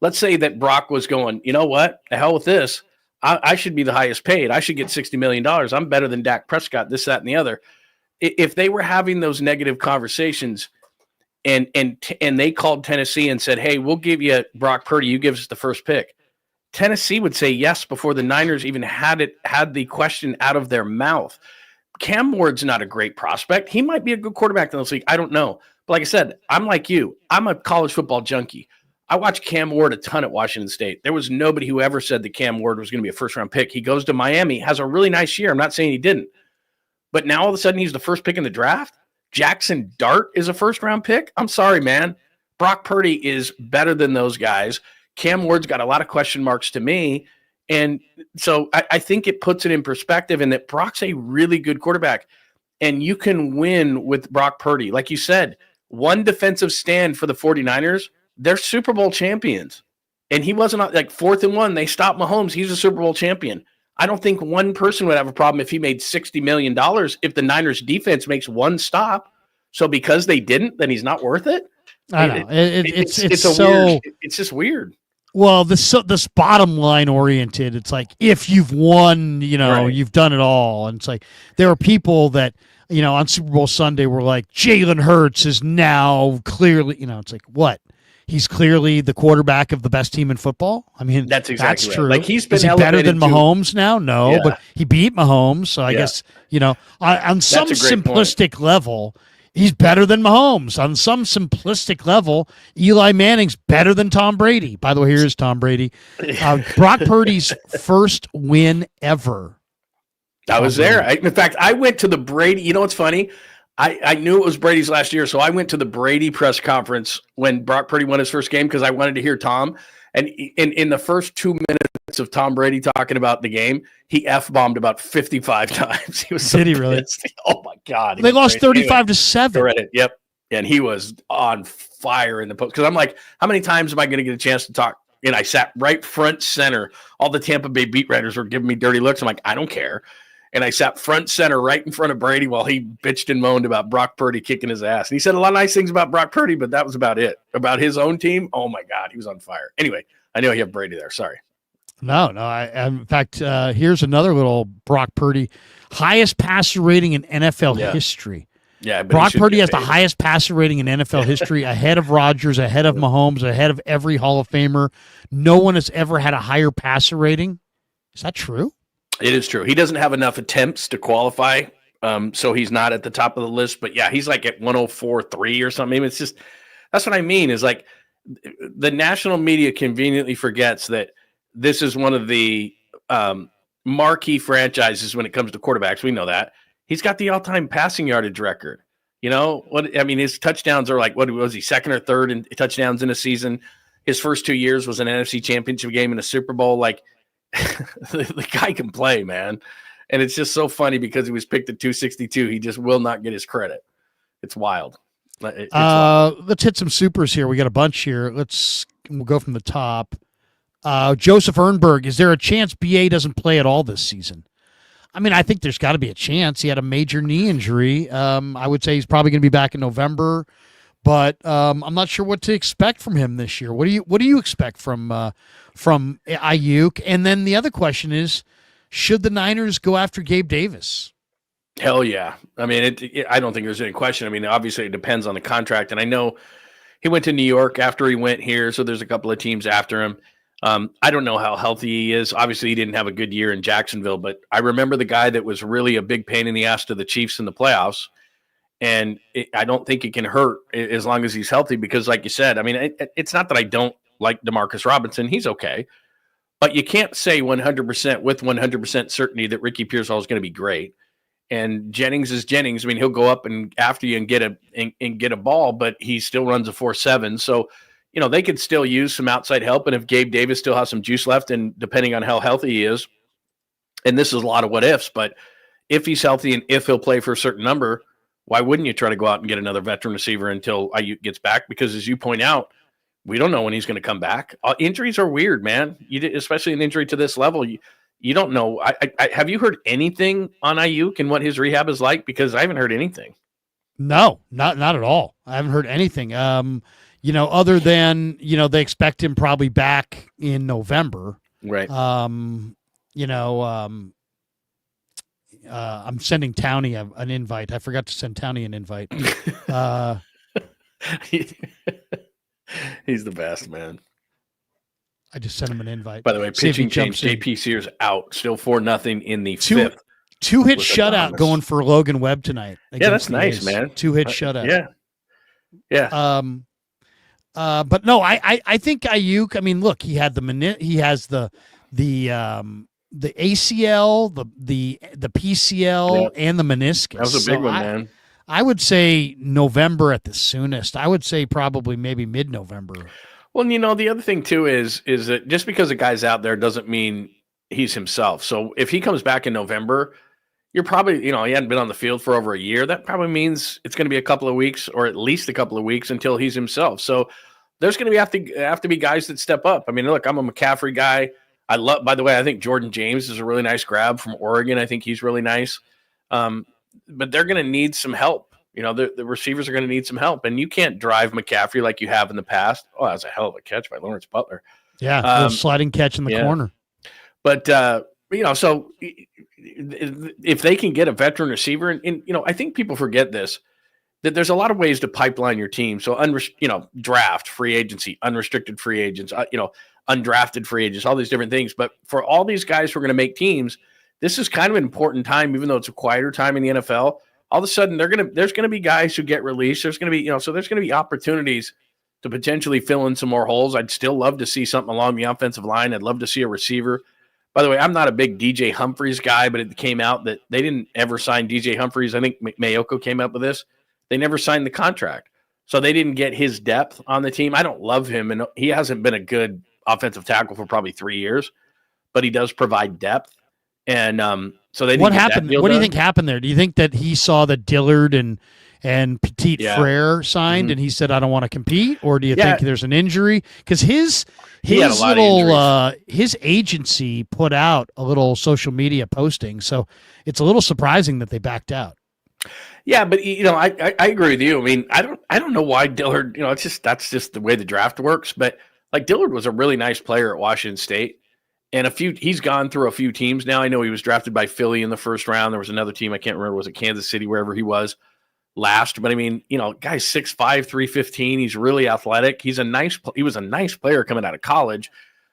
Let's say that Brock was going, you know what? The hell with this. I should be the highest paid. I should get $60 million. I'm better than Dak Prescott, this, that, and the other. If they were having those negative conversations and they called Tennessee and said, hey, we'll give you Brock Purdy, you give us the first pick, Tennessee would say yes before the Niners even had the question out of their mouth. Cam Ward's not a great prospect. He might be a good quarterback in this league. I don't know. But like I said, I'm like you. I'm a college football junkie. I watched Cam Ward a ton at Washington State. There was nobody who ever said that Cam Ward was going to be a first-round pick. He goes to Miami, has a really nice year. I'm not saying he didn't. But now all of a sudden he's the first pick in the draft? Jackson Dart is a first-round pick? I'm sorry, man. Brock Purdy is better than those guys. Cam Ward's got a lot of question marks to me. And so I think it puts it in perspective in that Brock's a really good quarterback. And you can win with Brock Purdy. Like you said, one defensive stand for the 49ers, they're Super Bowl champions. And he wasn't like 4th and 1. They stopped Mahomes. He's a Super Bowl champion. I don't think one person would have a problem if he made $60 million if the Niners defense makes one stop. So because they didn't, then he's not worth it. I know. It's just weird. Well, this bottom line oriented, it's like, if you've won, Right. you've done it all. And it's like, there are people that, on Super Bowl Sunday were like, Jalen Hurts is now clearly, it's like, what? He's clearly the quarterback of the best team in football. I mean, That's exactly right. true. Like, he's been Is he better than elevated to- Mahomes now? No, Yeah. but he beat Mahomes. So I Yeah. guess, on some a great point. simplistic level, he's better than Mahomes. On some simplistic level, Eli Manning's better than Tom Brady. By the way, here's Tom Brady. Brock Purdy's first win ever. I was there. In fact, I went to the Brady. You know what's funny? I knew it was Brady's last year, so I went to the Brady press conference when Brock Purdy won his first game because I wanted to hear Tom. And in the first 2 minutes of Tom Brady talking about the game, he F-bombed about 55 times. He was so Did he really? pissed. Oh, my God. They lost 35-7. Reddit, yep. And he was on fire in the post. Because I'm like, how many times am I going to get a chance to talk? And I sat right front center. All the Tampa Bay beat writers were giving me dirty looks. I'm like, I don't care. And I sat front center right in front of Brady while he bitched and moaned about Brock Purdy kicking his ass. And he said a lot of nice things about Brock Purdy, but that was about it. About his own team, oh, my God, he was on fire. Anyway, I know you have Brady there. Sorry. No. In fact, here's another little Brock Purdy. Highest passer rating in NFL history. Yeah, but Brock Purdy has the highest passer rating in NFL history, ahead of Rodgers, ahead of Mahomes, ahead of every Hall of Famer. No one has ever had a higher passer rating Is that true? It is true. He doesn't have enough attempts to qualify, so he's not at the top of the list. But yeah, he's like at 104.3 or something. Maybe it's just that's what I mean. Is like the national media conveniently forgets that this is one of the marquee franchises when it comes to quarterbacks. We know that he's got the all-time passing yardage record. You know what I mean? His touchdowns are like, what was he, second or third in touchdowns in a season? His first 2 years was an NFC Championship game and a Super Bowl. Like the guy can play, man. And it's just so funny because he was picked at 262. He just will not get his credit. It's wild. It's wild. Let's hit some supers here. We got a bunch here. We'll go from the top. Joseph Ernberg, is there a chance BA doesn't play at all this season? I mean, I think there's got to be a chance. He had a major knee injury. I would say he's probably going to be back in November, but I'm not sure what to expect from him this year. What do you expect from Aiyuk? And then the other question is, should the Niners go after Gabe Davis? Hell yeah. I mean, I don't think there's any question. I mean, obviously it depends on the contract, and I know he went to New York after he went here, so there's a couple of teams after him. I don't know how healthy he is. Obviously, he didn't have a good year in Jacksonville, but I remember the guy that was really a big pain in the ass to the Chiefs in the playoffs, and I don't think it can hurt as long as he's healthy because, like you said, I mean, it's not that I don't like Demarcus Robinson. He's okay, but you can't say 100% with 100% certainty that Ricky Pearsall is going to be great. And Jennings is Jennings. I mean, he'll go up and after you and get a ball, but he still runs a 4.7. So, you know, they could still use some outside help. And if Gabe Davis still has some juice left, and depending on how healthy he is, and this is a lot of what ifs, but if he's healthy and if he'll play for a certain number, why wouldn't you try to go out and get another veteran receiver until Aiyuk gets back? Because as you point out, we don't know when he's going to come back. Injuries are weird, man. Especially an injury to this level. You don't know. Have you heard anything on Aiyuk and what his rehab is like? Because I haven't heard anything. No, not at all. I haven't heard anything. Other than, they expect him probably back in November. Right. I'm sending Towney an invite. I forgot to send Towney an invite. He's the best, man. I just sent him an invite. By the way, pitching change. JP Sears out. Still 4-0 in the fifth. Two-hit shutout going for Logan Webb tonight. Yeah, that's nice, man. 2-hit shutout. Yeah. Yeah. But no, I think Aiyuk. I mean, look, he has the ACL, the PCL, and the meniscus. That was a big one, man. I would say November at the soonest. I would say probably maybe mid-November. Well, the other thing too is that just because a guy's out there doesn't mean he's himself. So if he comes back in November, you're probably, he hadn't been on the field for over a year. That probably means it's going to be a couple of weeks or at least a couple of weeks until he's himself. So there's going to have to be guys that step up. I mean, look, I'm a McCaffrey guy. By the way, I think Jordan James is a really nice grab from Oregon. I think he's really nice. But they're going to need some help. The receivers are going to need some help, and you can't drive McCaffrey like you have in the past. Oh, that was a hell of a catch by Lawrence Butler. Yeah, a little sliding catch in the corner. But, so if they can get a veteran receiver, and I think people forget this, that there's a lot of ways to pipeline your team. So, draft, free agency, unrestricted free agents, undrafted free agents, all these different things. But for all these guys who are going to make teams, this is kind of an important time, even though it's a quieter time in the NFL. All of a sudden, there's going to be guys who get released. There's going to be, so there's going to be opportunities to potentially fill in some more holes. I'd still love to see something along the offensive line. I'd love to see a receiver. By the way, I'm not a big DJ Humphries guy, but it came out that they didn't ever sign DJ Humphries. I think Mayoko came up with this. They never signed the contract. So they didn't get his depth on the team. I don't love him, and he hasn't been a good offensive tackle for probably 3 years, but he does provide depth. And so they didn't. What happened? What do you think happened there? Do you think that he saw that Dillard and Petit Frere signed, and he said, "I don't want to compete," or do you think there's an injury? Because his agency put out a little social media posting, so it's a little surprising that they backed out. Yeah, but I agree with you. I mean, I don't know why Dillard. That's just the way the draft works. But like Dillard was a really nice player at Washington State. And he's gone through a few teams now. I know he was drafted by Philly in the first round. There was another team, I can't remember, was it Kansas City, wherever he was last. But I mean, guy's 6'5", 315. He's really athletic. He was a nice player coming out of college.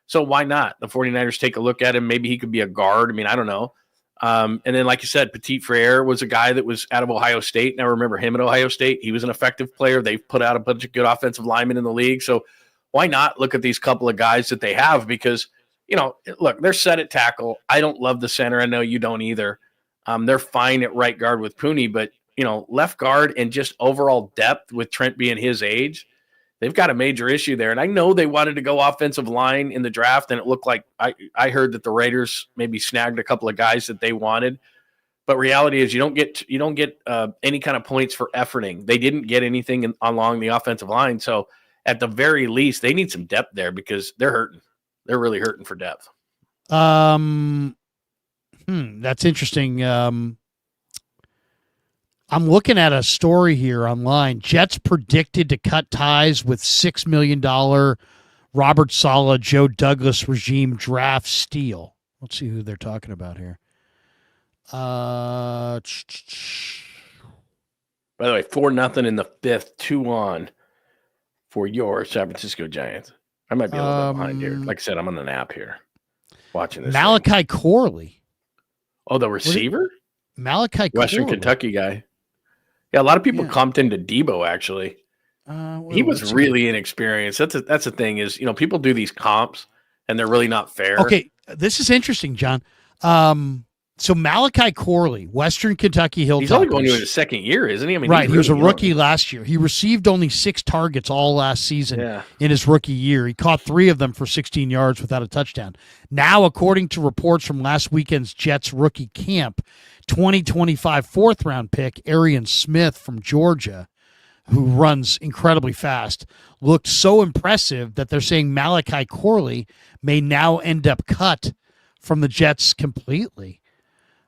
So why not? The 49ers take a look at him. Maybe he could be a guard. I mean, I don't know. And then, like you said, Petit Frere was a guy that was out of Ohio State. And I remember him at Ohio State. He was an effective player. They've put out a bunch of good offensive linemen in the league. So why not look at these couple of guys that they have? Because, look, they're set at tackle. I don't love the center. I know you don't either. They're fine at right guard with Purdy, but, left guard and just overall depth with Trent being his age, they've got a major issue there. And I know they wanted to go offensive line in the draft, and it looked like I heard that the Raiders maybe snagged a couple of guys that they wanted. But reality is you don't get any kind of points for efforting. They didn't get anything along the offensive line. So at the very least, they need some depth there because they're hurting. They're really hurting for depth. That's interesting. I'm looking at a story here online. Jets predicted to cut ties with $6 million Robert Saleh, Joe Douglas regime draft steal. Let's see who they're talking about here. By the way, 4-0 in the fifth, 2-on for your San Francisco Giants. I might be a little bit behind here. Like I said, I'm on an app here watching this. Malachi Corley. Oh, the receiver? Malachi Western Corley. Kentucky guy. Yeah, a lot of people comped into Debo, actually. He was really inexperienced. That's the thing is, people do these comps, and they're really not fair. Okay, this is interesting, John. So Malachi Corley, Western Kentucky Hilltoppers. He's only going into his second year, isn't he? I mean, right. He was a rookie last year. He received only 6 targets all last season in his rookie year. He caught 3 of them for 16 yards without a touchdown. Now, according to reports from last weekend's Jets rookie camp, 2025 4th-round pick Arian Smith from Georgia, who runs incredibly fast, looked so impressive that they're saying Malachi Corley may now end up cut from the Jets completely.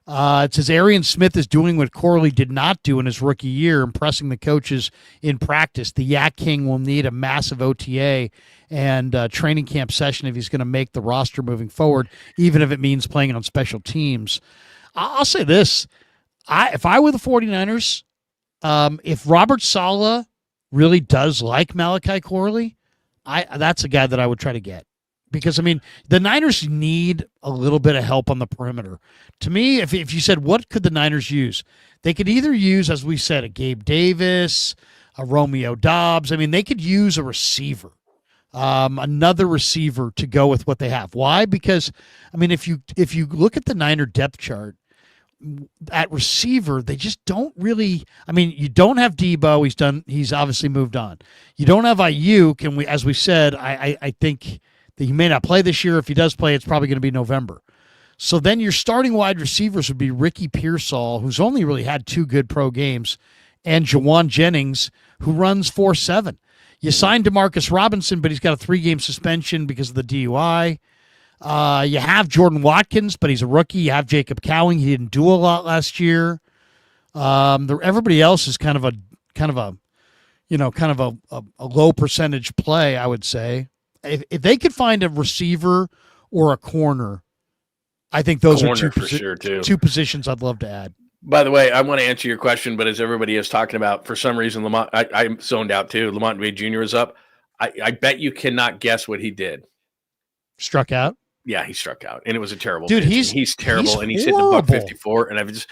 It says Arian Smith is doing what Corley did not do in his rookie year, impressing the coaches in practice. The Yak King will need a massive OTA and training camp session if he's going to make the roster moving forward, even if it means playing on special teams. I'll say this. If I were the 49ers, if Robert Saleh really does like Malachi Corley, that's a guy that I would try to get. Because, the Niners need a little bit of help on the perimeter. To me, if you said, what could the Niners use? They could either use, as we said, a Gabe Davis, a Romeo Dobbs. They could use a receiver, another receiver to go with what they have. Why? Because, if you look at the Niner depth chart, at receiver, they just don't really. You don't have Debo. He's obviously moved on. You don't have Aiyuk, and as we said, I think that he may not play this year. If he does play, it's probably going to be November. So then your starting wide receivers would be Ricky Pearsall, who's only really had 2 good pro games, and Jawan Jennings, who runs 4.7. You signed DeMarcus Robinson, but he's got a 3-game suspension because of the DUI. You have Jordan Watkins, but he's a rookie. You have Jacob Cowing. He didn't do a lot last year. Everybody else is kind of a low percentage play, I would say. If they could find a receiver or a corner, I think those are two positions I'd love to add. By the way, I want to answer your question, but as everybody is talking about, for some reason, Lamont, I'm zoned out too. Lamont Wade Jr. is up. I bet you cannot guess what he did. Struck out? Yeah, he struck out, and it was a terrible dude. Pitch. He's terrible, and he's hitting a $154, and I've just.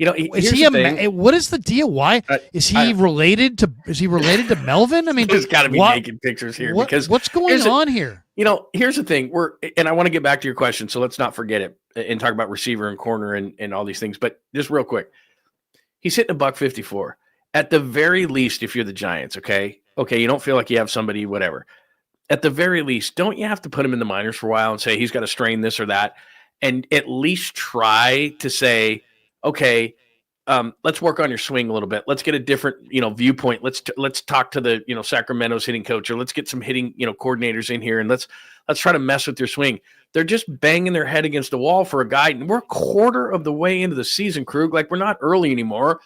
Is he what is the deal? Why is he related to? Is he related to Melvin? There's got to be naked pictures here because what's going on here? Here's the thing. And I want to get back to your question, so let's not forget it and talk about receiver and corner and all these things. But just real quick, he's hitting a $154. At the very least, if you're the Giants, okay, you don't feel like you have somebody, whatever. At the very least, don't you have to put him in the minors for a while and say he's got to strain this or that, and at least try to say, okay, let's work on your swing a little bit. Let's get a different, viewpoint. Let's talk to the, Sacramento's hitting coach, or let's get some hitting, coordinators in here, and let's try to mess with your swing. They're just banging their head against the wall for a guy, and we're a quarter of the way into the season, Krug. Like, we're not early anymore.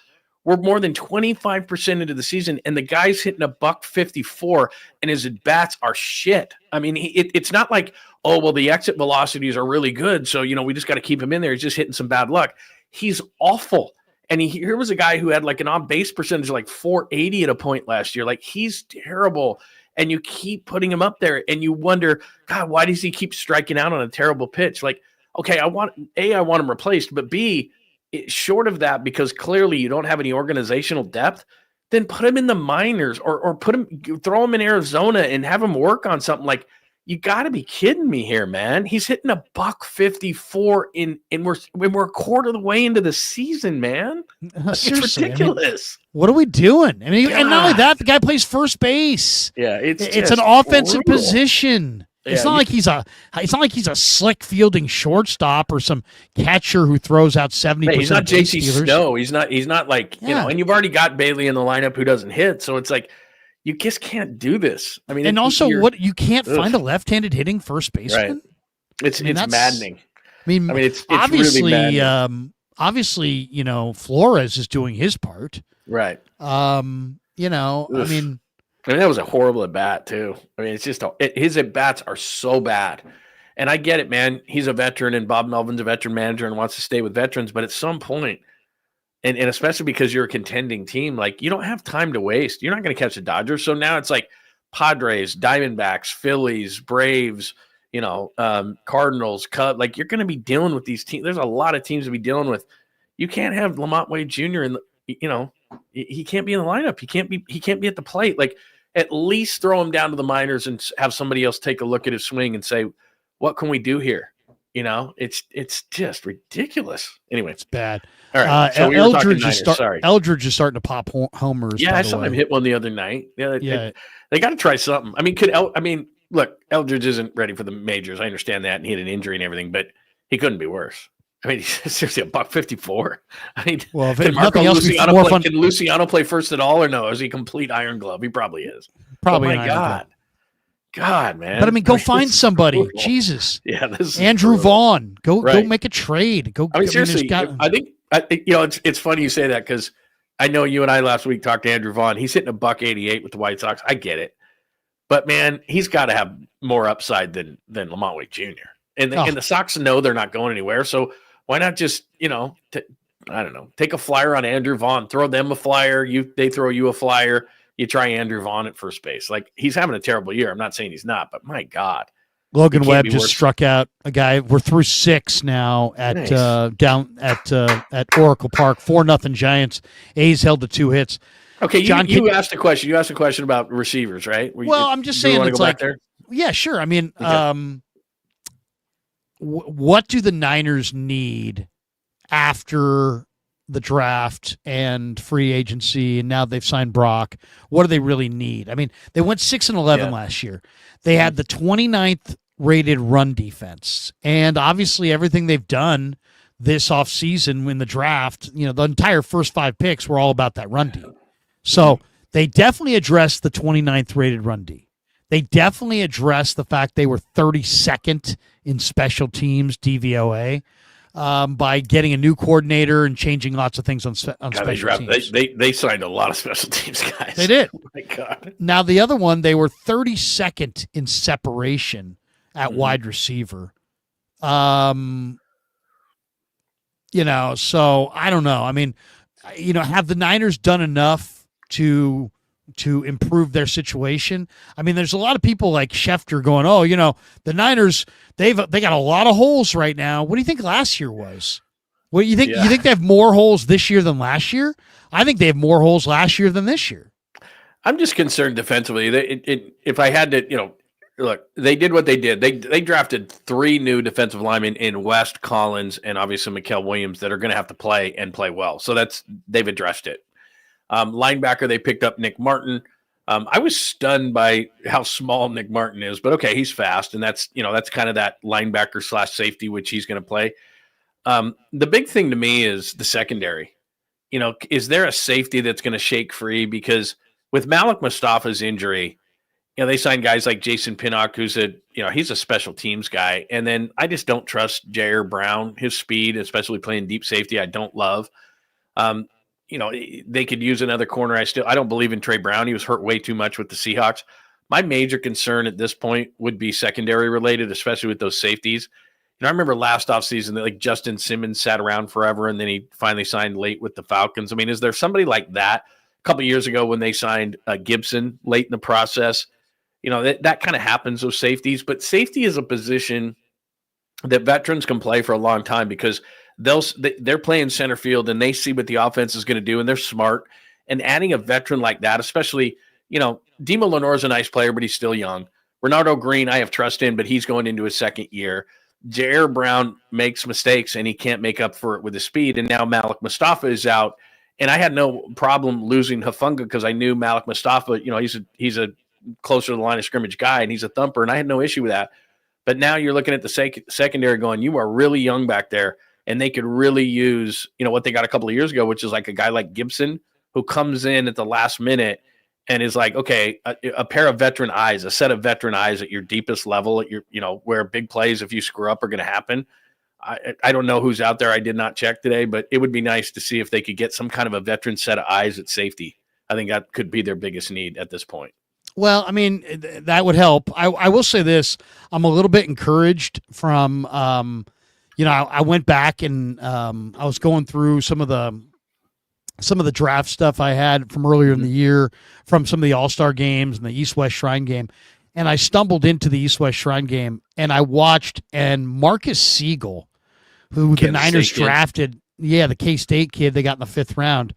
We're more than 25% into the season, and the guy's hitting a $154, and his at-bats are shit. It's not like, oh, well, the exit velocities are really good, so, we just got to keep him in there. He's just hitting some bad luck. He's awful. And here was a guy who had like an on-base percentage of like 480 at a point last year. Like, he's terrible. And you keep putting him up there, and you wonder, God, why does he keep striking out on a terrible pitch? Like, okay, I want him replaced, but B, short of that, because clearly you don't have any organizational depth, then put him in the minors or throw him in Arizona and have him work on something. Like, you got to be kidding me here, man. He's hitting a $154 and we're a quarter of the way into the season, man. It's ridiculous. I mean, what are we doing? I mean, and not only that, the guy plays first base. Yeah, it's an offensive position. It's not like he's a slick fielding shortstop or some catcher who throws out 70%. He's not JC Snow. He's not like, and you've already got Bailey in the lineup who doesn't hit. So it's like, you just can't do this. I mean, and also you can't find a left-handed hitting first baseman. Right. It's maddening. I mean, it's obviously, really obviously, Flores is doing his part. Right. I mean, that was a horrible at bat too. I mean, it's just his at bats are so bad, and I get it, man. He's a veteran, and Bob Melvin's a veteran manager and wants to stay with veterans. But at some point, and especially because you're a contending team, like, you don't have time to waste. You're not going to catch the Dodgers, so now it's like Padres, Diamondbacks, Phillies, Braves, Cardinals, Cubs. Like, you're going to be dealing with these teams. There's a lot of teams to be dealing with. You can't have Lamont Wade Jr. He can't be in the lineup. He can't be at the plate. Like, at least throw him down to the minors and have somebody else take a look at his swing and say, what can we do here? It's just ridiculous. Anyway, it's bad. All right. So Eldridge is starting to pop homers. Yeah, I saw him hit one the other night. Yeah. They got to try something. I mean, look, Eldridge isn't ready for the majors. I understand that, and he had an injury and everything, but he couldn't be worse. I mean, seriously, $154. I mean, well, if nothing else, can Luciano play first at all, or no? Is he a complete iron glove? He probably is. Probably. Oh my God, man. But I mean, go find somebody. Brutal. Jesus. Yeah, this is Andrew brutal. Vaughn. Go make a trade. Go. I mean, seriously, I think it's funny you say that, because I know you and I last week talked to Andrew Vaughn. He's hitting a $188 with the White Sox. I get it, but man, he's got to have more upside than Lamont Wade Jr. And the Sox know they're not going anywhere. So why not just I don't know, take a flyer on Andrew Vaughn, throw them a flyer. They throw you a flyer. You try Andrew Vaughn at first base. Like, he's having a terrible year. I'm not saying he's not, but my God. Logan Webb just struck out a guy. We're through 6 now at down at Oracle Park. 4-0 Giants. A's held to 2 hits. Okay, you asked a question. You asked a question about receivers, right? I'm just saying, it's like, yeah, sure. I mean, okay. What do the Niners need after the draft and free agency, and now they've signed Brock? What do they really need? I mean, they went 6-11 last year. They had the 29th rated run defense, and obviously everything they've done this offseason in the draft, the entire first 5 picks were all about that run D. So they definitely addressed the 29th rated run D. They definitely addressed the fact they were 32nd in special teams DVOA. By getting a new coordinator and changing lots of things on special teams. They signed a lot of special teams guys. They did. Oh my God. Now, the other one, they were 32nd in separation at wide receiver. So I don't know. I mean, have the Niners done enough to improve their situation? I mean, there's a lot of people like Schefter going, the Niners, they got a lot of holes right now. What do you think last year was? What you think? You think they have more holes this year than last year? I think they have more holes last year than this year. I'm just concerned defensively. If I had to, look, they did what they did. They drafted 3 new defensive linemen in West, Collins, and obviously Mikael Williams that are going to have to play and play well. So they've addressed it. Linebacker, they picked up Nick Martin. I was stunned by how small Nick Martin is, but okay, he's fast, and that's kind of that linebacker / safety, which he's going to play. The big thing to me is the secondary. Is there a safety that's going to shake free? Because with Malik Mustafa's injury, they signed guys like Jason Pinnock, who's he's a special teams guy, and then I just don't trust Jair Brown, his speed, especially playing deep safety. I don't love. They could use another corner. I don't believe in Trey Brown. He was hurt way too much with the Seahawks. My major concern at this point would be secondary related, especially with those safeties. I remember last offseason that like Justin Simmons sat around forever and then he finally signed late with the Falcons. I mean, is there somebody like that a couple of years ago when they signed Gibson late in the process? That kind of happens with safeties, but safety is a position that veterans can play for a long time because they're playing center field and they see what the offense is going to do and they're smart. And adding a veteran like that, especially, Demo Lenore is a nice player, but he's still young. Ronaldo Green, I have trust in, but he's going into his second year. Jair Brown makes mistakes and he can't make up for it with his speed. And now Malik Mustafa is out. And I had no problem losing Hufanga because I knew Malik Mustafa, he's a closer to the line of scrimmage guy and he's a thumper. And I had no issue with that. But now you're looking at the secondary going, you are really young back there. And they could really use, what they got a couple of years ago, which is like a guy like Gibson who comes in at the last minute and is like, okay, a pair of veteran eyes, a set of veteran eyes at your deepest level, at your, where big plays, if you screw up, are going to happen. I don't know who's out there. I did not check today, but it would be nice to see if they could get some kind of a veteran set of eyes at safety. I think that could be their biggest need at this point. Well, I mean, that would help. I will say this. I'm a little bit encouraged from, I went back and I was going through some of the draft stuff I had from earlier in the year, from some of the All-Star games and the East-West Shrine game. And I stumbled into the East-West Shrine game and I watched, and Marcus Siegel, who the Niners drafted, the K-State kid they got in the 5th round,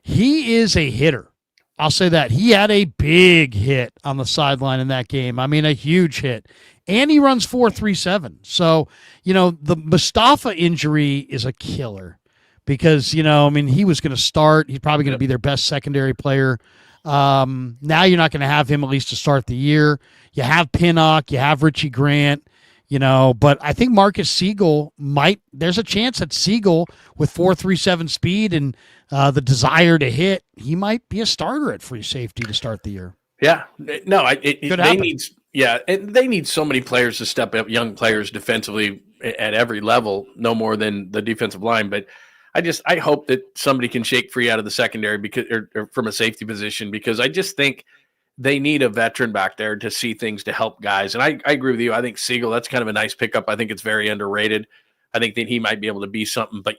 he is a hitter. I'll say that. He had a big hit on the sideline in that game. I mean, a huge hit. And he runs 4.37. So, the Mustafa injury is a killer because, he was going to start. He's probably going to be their best secondary player. Now you're not going to have him at least to start the year. You have Pinnock, you have Richie Grant, but I think Marcus Siegel there's a chance that Siegel with 4.37 speed and the desire to hit, he might be a starter at free safety to start the year. Yeah, no, they need so many players to step up, young players defensively at every level, no more than the defensive line. But I hope that somebody can shake free out of the secondary because or from a safety position, because I just think they need a veteran back there to see things to help guys. And I agree with you. I think Siegel, that's kind of a nice pickup. I think it's very underrated. I think that he might be able to be something, but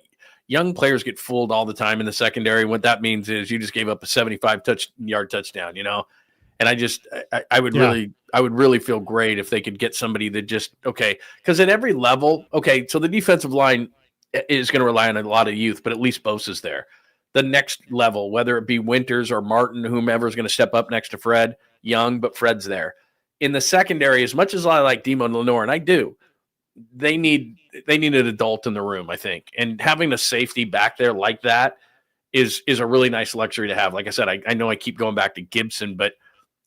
young players get fooled all the time in the secondary. What that means is you just gave up a 75-yard touchdown, And I would really feel great if they could get somebody that just, because at every level, so the defensive line is going to rely on a lot of youth, but at least Bosa's there. The next level, whether it be Winters or Martin, whomever is going to step up next to Fred, young, but Fred's there. In the secondary, as much as I like Demo Lenore, and I do, they need an adult in the room, I think. And having a safety back there like that is a really nice luxury to have. Like I said, I know I keep going back to Gibson, but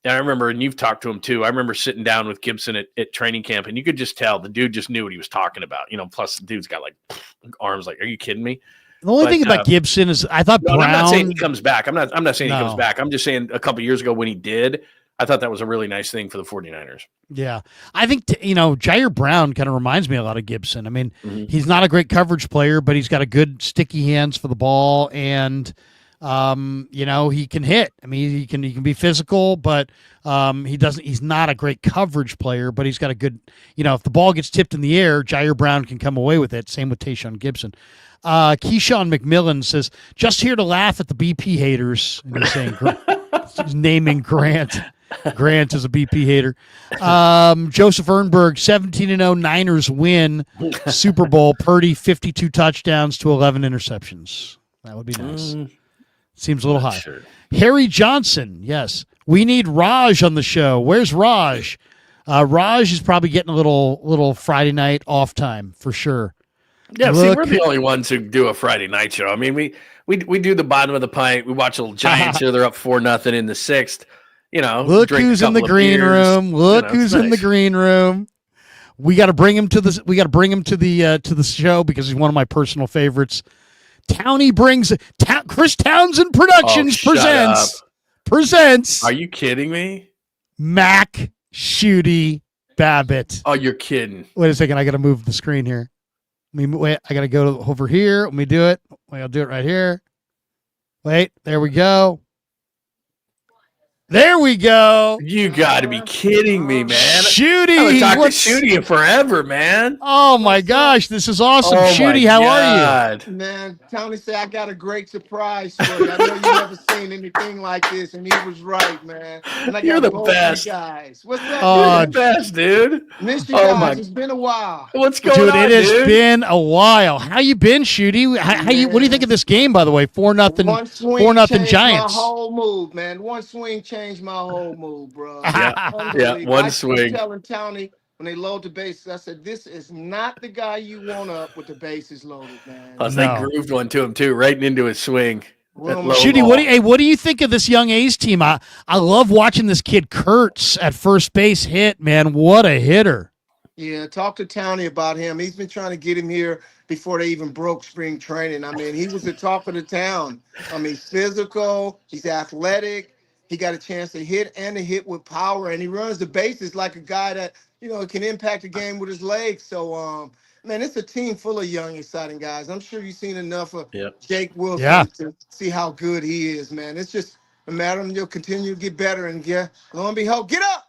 I remember, and you've talked to him too, I remember sitting down with Gibson at training camp, and you could just tell the dude just knew what he was talking about. Plus the dude's got like arms like, are you kidding me? The only thing about Gibson is I thought Brown. I'm not saying he comes back. I'm not saying he comes back. I'm just saying a couple years ago when he did, I thought that was a really nice thing for the 49ers. Yeah. I think, Jair Brown kind of reminds me a lot of Gibson. I mean, he's not a great coverage player, but he's got a good sticky hands for the ball, and he can hit. I mean, he can be physical, but he's not a great coverage player, but he's got a good, if the ball gets tipped in the air, Jair Brown can come away with it. Same with Tayshaun Gibson. Keyshawn McMillan says, just here to laugh at the BP haters. And he's saying, he's naming Grant. Grant is a BP hater. Joseph Ernberg, 17-0 Niners win Super Bowl. Purdy, 52 touchdowns to 11 interceptions. That would be nice. Seems a little high. Sure. Harry Johnson, yes. We need Raj on the show. Where's Raj? Raj is probably getting a little Friday night off time for sure. Yeah, see, we're the only ones who do a Friday night show. I mean, we do the bottom of the pint. We watch the Giants here. They're up 4-0 in the 6th. Look who's in the green room. Look who's in the green room. We got to bring him to the. We got to bring him to the show because he's one of my personal favorites. Townie brings Chris Townsend Productions presents. Are you kidding me? Mac Shooty Babbitt. Oh, you're kidding. Wait a second. I got to move the screen here. Wait, I got to go over here. Let me do it. Wait, I'll do it right here. Wait, there we go. There we go. You got to be kidding me, man. I Shooty, haven't talked to Shooty in forever, man. Oh my gosh, this is awesome. Shooty, how are you? Man, Tony said I got a great surprise for you. I know you never seen anything like this, and he was right, man. And I You're got the both best. you guys. What's up, You're dude? the best, dude. Missed you Oh guys. my- It's been a while. What's going Dude, on, it has dude? been a while. How you been, Shooty? How you? What do you think of this game, by the way? 4-0, One swing 4-0 changed Giants. my whole move, man. One swing changed my whole move, bro. Yeah, Unbelievable. one I swing. keep telling Tony when they load the bases, I said, this is not the guy you want up with the bases loaded, man. Plus, they grooved one to him too, right into his swing. Well, Shooty, what do you think of this young A's team? I love watching this kid Kurtz at first base hit, man. What a hitter. Yeah, talk to Townie about him. He's been trying to get him here before they even broke spring training. I mean, he was the talk of the town. I mean, physical, he's athletic. He got a chance to hit and to hit with power, and he runs the bases like a guy that, can impact the game with his legs. So, man, it's a team full of young, exciting guys. I'm sure you've seen enough of Jake Wilson to see how good he is, man. It's just a matter of you'll continue to get better and lo and behold, get up.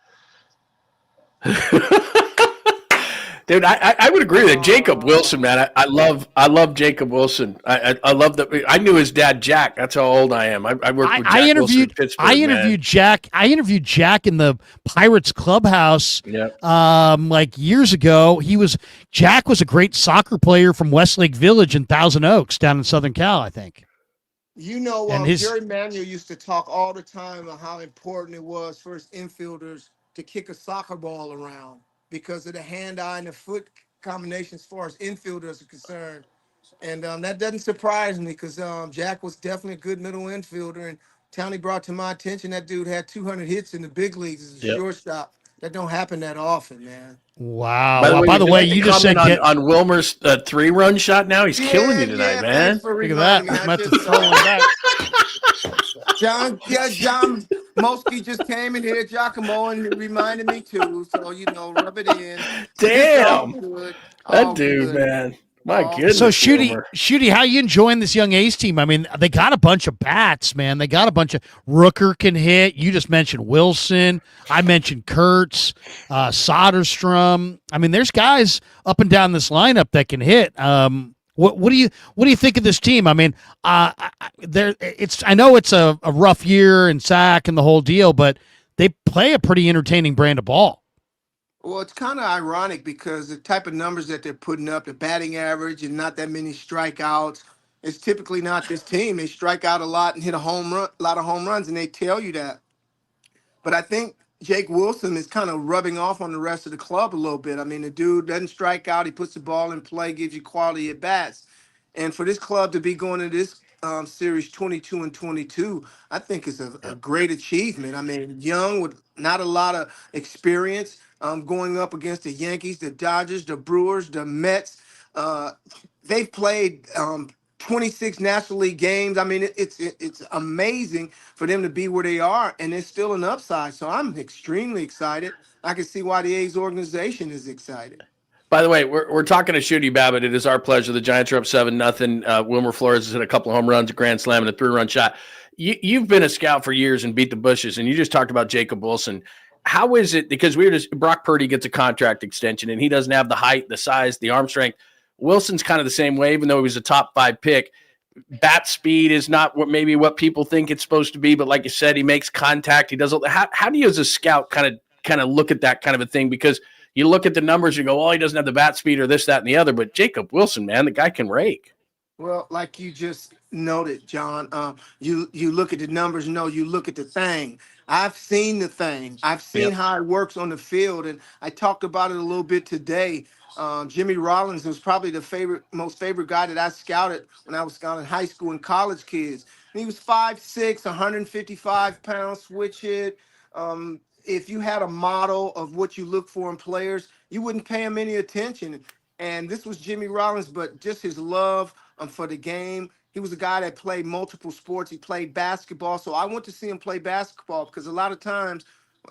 Dude, I would agree with that. Jacob Wilson, man. I love Jacob Wilson. I love that. I knew his dad, Jack. That's how old I am. I worked with Jack Wilson in Pittsburgh. I interviewed Jack. I interviewed Jack in the Pirates clubhouse. Like years ago. Jack was a great soccer player from Westlake Village in Thousand Oaks down in Southern Cal, I think. Jerry Manuel used to talk all the time about how important it was for his infielders to kick a soccer ball around, because of the hand-eye and the foot combination as far as infielders are concerned. And that doesn't surprise me, because Jack was definitely a good middle infielder. And Townie brought to my attention that dude had 200 hits in the big leagues as a shortstop. That don't happen that often, man. Wow. By the way, you just said on Wilmer's 3-run shot now. He's killing you tonight, man. Look at that. I'm to throw one back. John Mosky just came in here, Giacomo, and reminded me too. So, rub it in. Damn. That dude, man. My goodness. So, Shooty, how you enjoying this young A's team? I mean, they got a bunch of bats, man. They got a bunch of Rooker can hit. You just mentioned Wilson. I mentioned Kurtz, Soderstrom. I mean, there's guys up and down this lineup that can hit. What do you think of this team? I mean, I know it's a rough year and sack and the whole deal, but they play a pretty entertaining brand of ball. Well, it's kind of ironic because the type of numbers that they're putting up, the batting average and not that many strikeouts, it's typically not this team. They strike out a lot and hit a lot of home runs, and they tell you that. But I think Jake Wilson is kind of rubbing off on the rest of the club a little bit. I mean, the dude doesn't strike out. He puts the ball in play, gives you quality at bats. And for this club to be going to this series 22-22, I think is a great achievement. I mean, young with not a lot of experience, going up against the Yankees, the Dodgers, the Brewers, the Mets. They've played 26 National League games. I mean, it's amazing for them to be where they are, and there's still an upside. So I'm extremely excited. I can see why the A's organization is excited. By the way, we're talking to Shooty Babb. It is our pleasure. The Giants are up 7-0. Wilmer Flores has hit a couple of home runs, a grand slam, and a 3-run shot. You've been a scout for years and beat the bushes, and you just talked about Jacob Wilson. How is it? Because Brock Purdy gets a contract extension, and he doesn't have the height, the size, the arm strength. Wilson's kind of the same way, even though he was a top 5 pick. Bat speed is not what people think it's supposed to be, but like you said, he makes contact. He does. How do you, as a scout, kind of look at that kind of a thing? Because you look at the numbers, you go, "Oh, he doesn't have the bat speed or this, that, and the other." But Jacob Wilson, man, the guy can rake. Well, like you just noted, John, you look at the numbers. No, you look at the thing. I've seen the thing. I've seen how it works on the field, and I talked about it a little bit today. Jimmy Rollins was probably the most favorite guy that I scouted when I was scouting high school and college kids. And he was 5'6", 155 pounds, switch hit. If you had a model of what you look for in players, you wouldn't pay him any attention. And this was Jimmy Rollins, but just his love for the game. He was a guy that played multiple sports. He played basketball. So I went to see him play basketball because a lot of times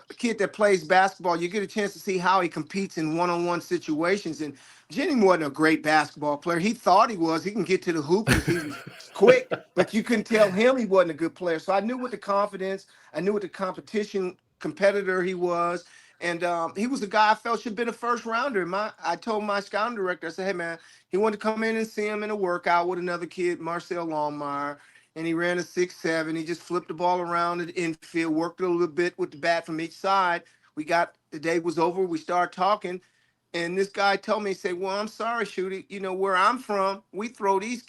a kid that plays basketball, you get a chance to see how he competes in one-on-one situations. And Jennings wasn't a great basketball player. He thought he was. He can get to the hoop because he was quick, but you couldn't tell him he wasn't a good player. So I knew what the confidence, I knew what the competitor he was. And he was a guy I felt should have been a first rounder. I told my scouting director, I said, hey, man, he wanted to come in and see him in a workout with another kid, Marcel Longmire. And he ran a 6'7". He just flipped the ball around the infield, worked a little bit with the bat from each side. The day was over. We started talking. And this guy told me, he said, well, I'm sorry, Shooty. Where I'm from, we throw these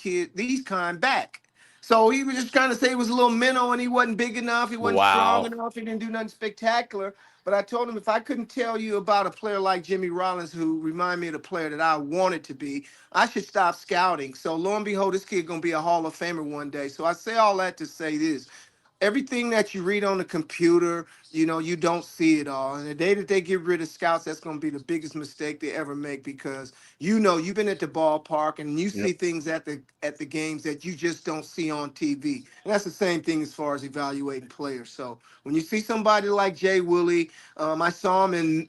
kind back. So he was just trying to say he was a little minnow and he wasn't big enough. He wasn't strong Wow. enough. He didn't do nothing spectacular. But I told him if I couldn't tell you about a player like Jimmy Rollins, who reminded me of the player that I wanted to be, I should stop scouting. So lo and behold, this kid going to be a Hall of Famer one day. So I say all that to say this. Everything that you read on the computer, you don't see it all. And the day that they get rid of scouts, that's going to be the biggest mistake they ever make because you've been at the ballpark and you see Yep. things at the games that you just don't see on TV. And that's the same thing as far as evaluating players. So when you see somebody like Jay Willie, I saw him in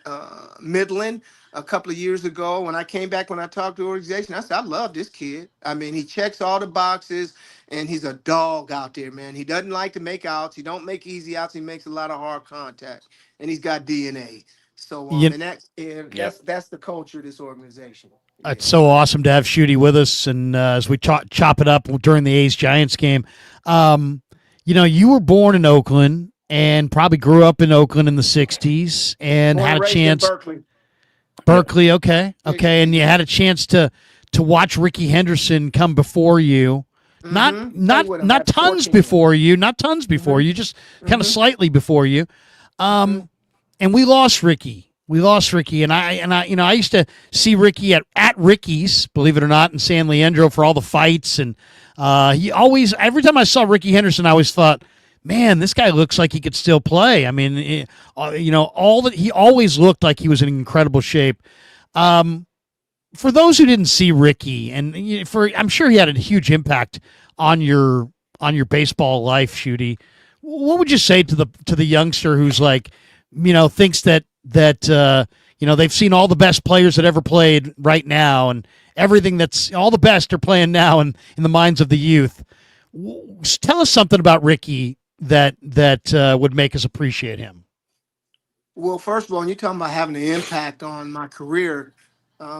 Midland a couple of years ago. When I came back, when I talked to the organization, I said, I love this kid. I mean, he checks all the boxes. And he's a dog out there, man. He doesn't like to make outs. He don't make easy outs. He makes a lot of hard contact, and he's got DNA. So, You, and Yep. that's the culture of this organization. it's Yeah. so awesome to have Shooty with us, and as we chop it up during the A's Giants game, you were born in Oakland and probably grew up in Oakland in the '60s, and Born had and a raised in chance. Berkeley. Berkeley, okay, Big and you city. had a chance to watch Ricky Henderson come before you. Not Play not with him not at tons 14. before you, not tons before Mm-hmm. you, just kind of Mm-hmm. slightly before you. Mm-hmm. And we lost Ricky. We lost Ricky, and I used to see Ricky at Ricky's, believe it or not, in San Leandro for all the fights, and he always, every time I saw Ricky Henderson, I always thought, man, this guy looks like he could still play. I mean, all that, he always looked like he was in incredible shape. For those who didn't see Ricky, and I'm sure he had a huge impact on your baseball life, Shooty. What would you say to the youngster who's like, thinks that they've seen all the best players that ever played right now, and everything that's all the best are playing now in the minds of the youth. Tell us something about Ricky that would make us appreciate him. Well, first of all, when you're talking about having an impact on my career,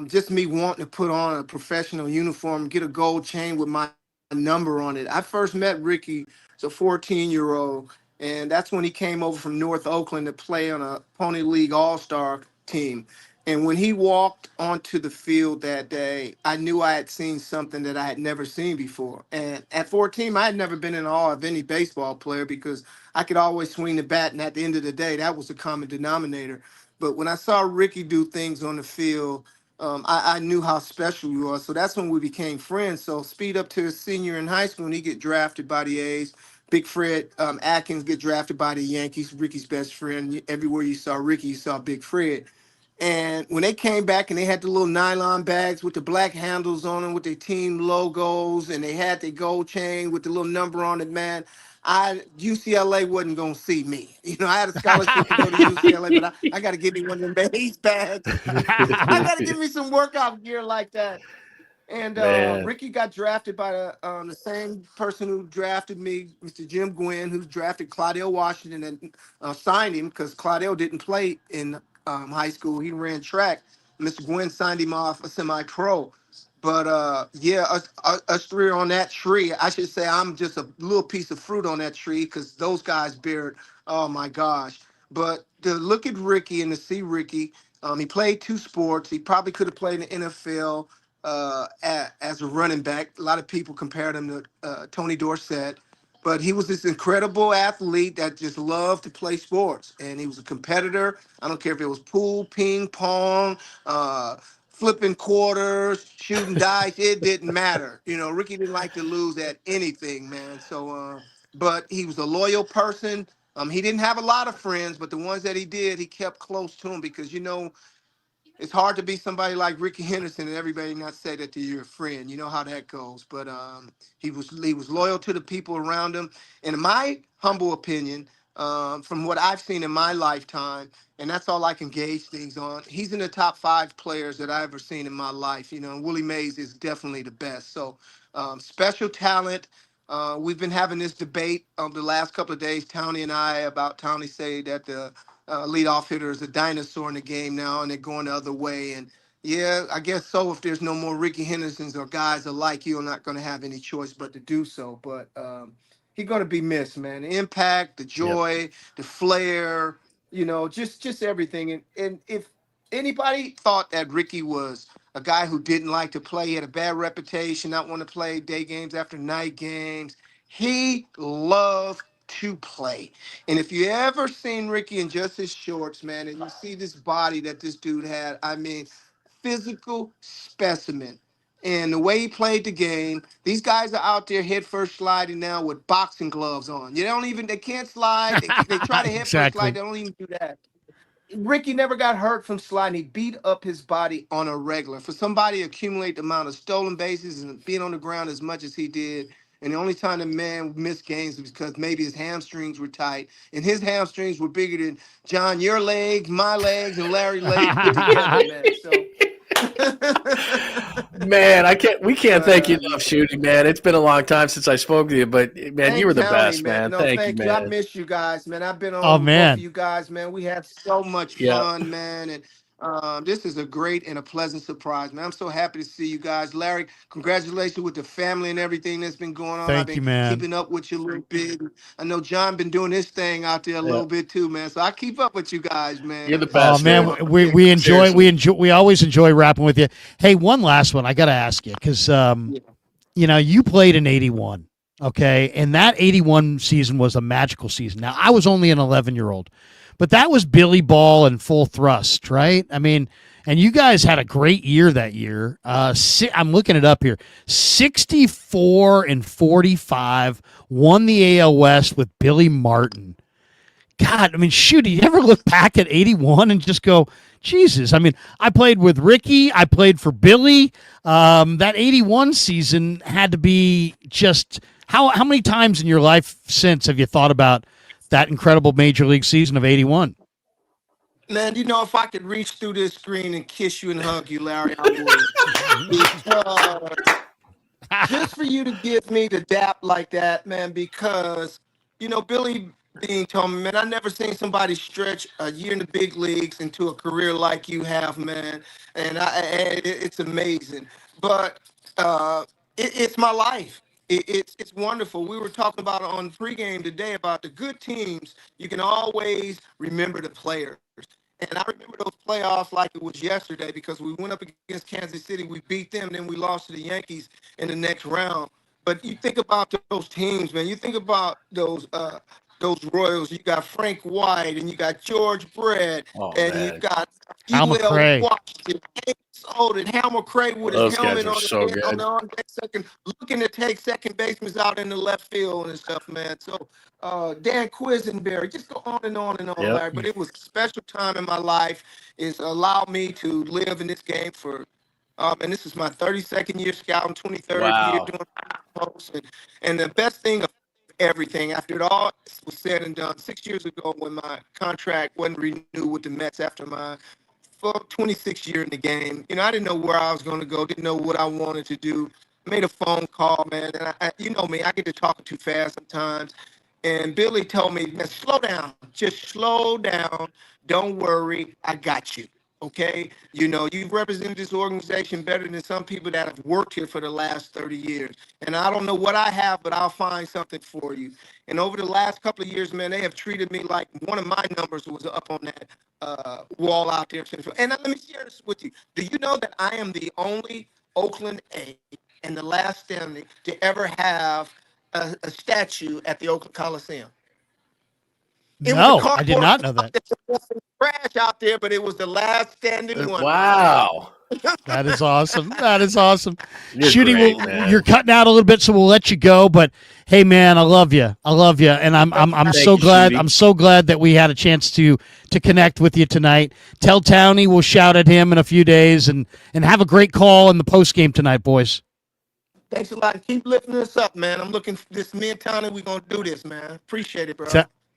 just me wanting to put on a professional uniform, get a gold chain with my number on it. I first met Ricky as a 14-year-old, and that's when he came over from North Oakland to play on a Pony League All-Star team. And when he walked onto the field that day, I knew I had seen something that I had never seen before. And at 14, I had never been in awe of any baseball player because I could always swing the bat, and at the end of the day, that was the common denominator. But when I saw Ricky do things on the field, I knew how special he was. So that's when we became friends. So speed up to his senior in high school, and he get drafted by the A's. Big Fred Atkins get drafted by the Yankees, Ricky's best friend. Everywhere you saw Ricky, you saw Big Fred. And when they came back and they had the little nylon bags with the black handles on them with their team logos, and they had their gold chain with the little number on it, man, UCLA wasn't gonna see me. I had a scholarship to go to UCLA, but I got to give me one of them base bags. I got to give me some workout gear like that. And Man. Ricky got drafted by the same person who drafted me, Mr. Jim Gwynn, who drafted Claudell Washington and signed him because Claudell didn't play in high school. He ran track. Mr. Gwynn signed him off a semi-pro. But yeah, us three are on that tree. I should say I'm just a little piece of fruit on that tree because those guys bear it. Oh my gosh. But to look at Ricky and to see Ricky, he played two sports. He probably could have played in the NFL as a running back. A lot of people compared him to Tony Dorsett, but he was this incredible athlete that just loved to play sports, and he was a competitor. I don't care if it was pool, ping pong, flipping quarters, shooting dice. It didn't matter. Ricky didn't like to lose at anything, man. So, but he was a loyal person. He didn't have a lot of friends, but the ones that he did, he kept close to him because it's hard to be somebody like Ricky Henderson and everybody not say that to your friend. You know how that goes. But he was loyal to the people around him. And in my humble opinion, from what I've seen in my lifetime, and that's all I can gauge things on. He's in the top 5 players that I've ever seen in my life. And Willie Mays is definitely the best. So special talent. We've been having this debate the last couple of days, Townie and I, about Townie say that the leadoff hitter is a dinosaur in the game now, and they're going the other way. And yeah, I guess so. If there's no more Ricky Hendersons or guys like you're not going to have any choice but to do so. But he's going to be missed, man. The impact, the joy, the flair, just everything. And if anybody thought that Ricky was a guy who didn't like to play, he had a bad reputation, not want to play day games after night games, he loved to play. And if you ever seen Ricky in just his shorts, man, and you see this body that this dude had, I mean, physical specimen. And the way he played the game, these guys are out there head first sliding now with boxing gloves on. They can't slide. They try to head first slide. They don't even do that. Ricky never got hurt from sliding. He beat up his body on a regular. For somebody to accumulate the amount of stolen bases and being on the ground as much as he did, and the only time the man missed games was because maybe his hamstrings were tight, and his hamstrings were bigger than John, your legs, my legs, and Larry legs put together, man. So. Man, we can't thank you enough, Shooty, man. It's been a long time since I spoke to you, but man, you were the best, man. No, thank you, man. I miss you guys, man. I've been on with both of you guys, man. We had so much fun, man. And this is a great and a pleasant surprise, man. I'm so happy to see you guys. Larry, congratulations with the family and everything that's been going on. Thank you, man. Keeping up with you a little bit. I know John been doing his thing out there a little bit too, man. So I keep up with you guys, man. You're the best. Oh man, we always enjoy rapping with you. Hey, one last one I got to ask you because you played in '81, okay, and that '81 season was a magical season. Now I was only an 11-year-old. But that was Billy Ball in full thrust, right? I mean, and you guys had a great year that year. I'm looking it up here. 64-45, won the AL West with Billy Martin. God, I mean, shoot, you ever look back at 81 and just go, Jesus. I mean, I played with Ricky. I played for Billy. That 81 season had to be just how many times in your life since have you thought about that incredible Major League season of 81? Man, if I could reach through this screen and kiss you and hug you, Larry, I would. Just for you to give me the dap like that, man, because, Billy Dean told me, man, I never seen somebody stretch a year in the big leagues into a career like you have, man. And it's amazing. But it's my life. It's wonderful. We were talking about it on pregame today about the good teams. You can always remember the players. And I remember those playoffs like it was yesterday because we went up against Kansas City. We beat them. Then we lost to the Yankees in the next round. But you think about those teams, man. You think about those Royals. You got Frank White and you got George Brett and you got Craig. Washington. And Hammer Craig with his helmet on the second, looking to take second basemen out in the left field and stuff, man. So Dan Quisenberry, just go on and on and on, Larry. But it was a special time in my life. It's allowed me to live in this game for, and this is my 32nd year scouting, 23rd year doing posts. And the best thing of everything, after it all was said and done, 6 years ago when my contract wasn't renewed with the Mets after my 26 year in the game, I didn't know where I was going to go, didn't know what I wanted to do. Made a phone call, man, and I me, I get to talking too fast sometimes. And Billy told me, man, slow down, just slow down. Don't worry, I got you. Okay, you've represented this organization better than some people that have worked here for the last 30 years. And I don't know what I have, but I'll find something for you. And over the last couple of years, man, they have treated me like one of my numbers was up on that wall out there. And let me share this with you. Do you know that I am the only Oakland A and the last standing to ever have a statue at the Oakland Coliseum? No, I did not know that. Crash out there, but it was the last standing one. Wow. That is awesome. That is awesome. Shooty, you're cutting out a little bit, so we'll let you go. But hey, man, I love you. I love you, and I'm so glad. I'm so glad that we had a chance to connect with you tonight. Tell Townie we'll shout at him in a few days, and have a great call in the post game tonight, boys. Thanks a lot. Keep lifting us up, man. I'm looking for this. Me and Townie, we're gonna do this, man. Appreciate it, bro.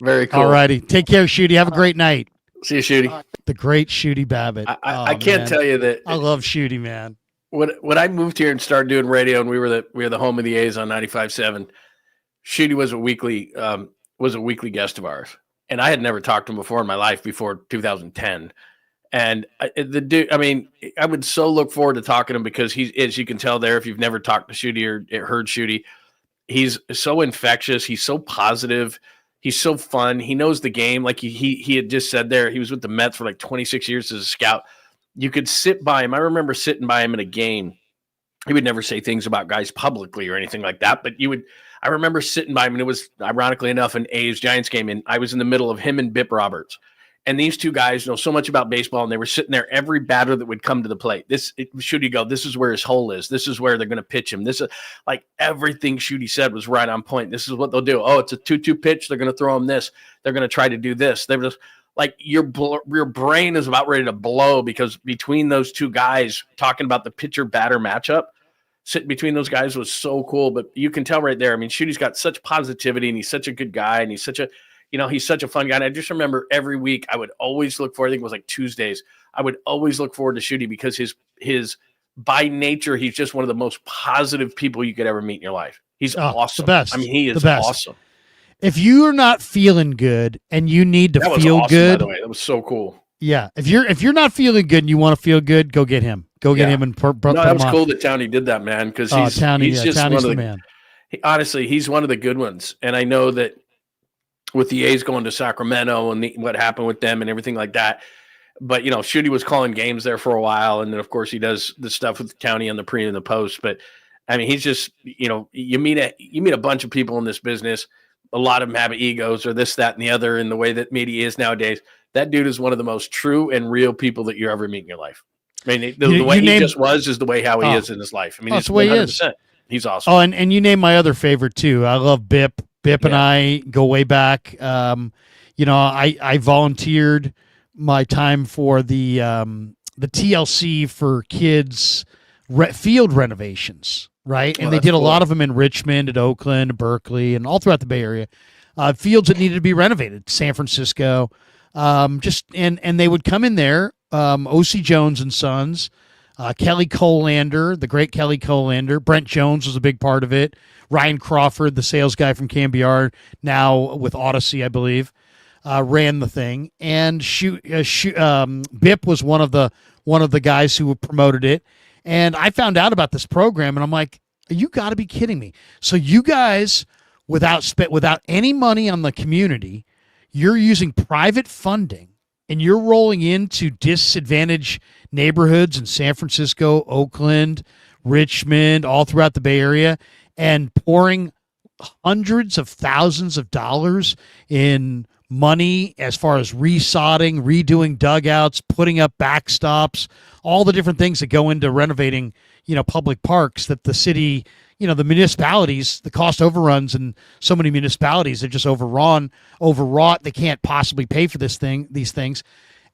Very cool. All righty. Take care, Shooty. Have a great night. See you, Shooty. The great Shooty Babbitt. I can't tell you that. I love Shooty, man. When I moved here and started doing radio, and we were the home of the A's on 95.7, Shooty was a weekly guest of ours, and I had never talked to him before in my life before 2010. And the dude, I mean, I would so look forward to talking to him because he's, as you can tell there, if you've never talked to Shooty or heard Shooty, he's so infectious. He's so positive. He's so fun. He knows the game. Like he had just said there, he was with the Mets for like 26 years as a scout. You could sit by him. I remember sitting by him in a game. He would never say things about guys publicly or anything like that, but I remember sitting by him, and it was, ironically enough, an A's-Giants game, and I was in the middle of him and Bip Roberts. And these two guys know so much about baseball, and they were sitting there every batter that would come to the plate. Shooty go, this is where his hole is. This is where they're going to pitch him. This is like everything Shooty said was right on point. This is what they'll do. Oh, it's a 2-2 pitch. They're going to throw him this. They're going to try to do this. They're just like your brain is about ready to blow because between those two guys talking about the pitcher-batter matchup, sitting between those guys was so cool. But you can tell right there, I mean, Shooty's got such positivity, and he's such a good guy, and he's such a fun guy. And I just remember every week I would always look for, I think it was like Tuesdays, I would always look forward to Shooty because his by nature, he's just one of the most positive people you could ever meet in your life. He's awesome. The best. I mean, he is the best. awesome. If you're not feeling good and you need to That was feel awesome, good, by the way. That was so cool. Yeah. If you're not feeling good and you want to feel good, go get him. Go get him and put that was him cool that Townie did that, man, because he's just Townie's one of the man. Honestly, he's one of the good ones. And I know that with the A's going to Sacramento and what happened with them and everything like that. But, Shooty was calling games there for a while. And then, of course, he does the stuff with Townie on the pre and the post. But, I mean, he's just, you meet a bunch of people in this business. A lot of them have egos or this, that, and the other in the way that media is nowadays. That dude is one of the most true and real people that you ever meet in your life. I mean, the way he just was is the way how he is in his life. I mean, that's the way he is. He's awesome. Oh, and you name my other favorite too. I love Bip. Bip and I go way back. I volunteered my time for the TLC for kids field renovations, right? And they did a lot of them in Richmond, at Oakland, Berkeley, and all throughout the Bay Area. Fields that needed to be renovated, San Francisco, and they would come in there. O.C. Jones and Sons, Kelly Colander, the great Kelly Colander. Brent Jones was a big part of it. Ryan Crawford, the sales guy from KMBR, now with Odyssey, I believe, ran the thing. And Bip was one of the guys who promoted it. And I found out about this program, and I'm like, you got to be kidding me. So you guys, without any money on the community, you're using private funding, and you're rolling into disadvantaged neighborhoods in San Francisco, Oakland, Richmond, all throughout the Bay Area, and pouring hundreds of thousands of dollars in money as far as resodding, redoing dugouts, putting up backstops, all the different things that go into renovating, public parks that the city, the municipalities, the cost overruns, and so many municipalities are just overwrought. They can't possibly pay for these things.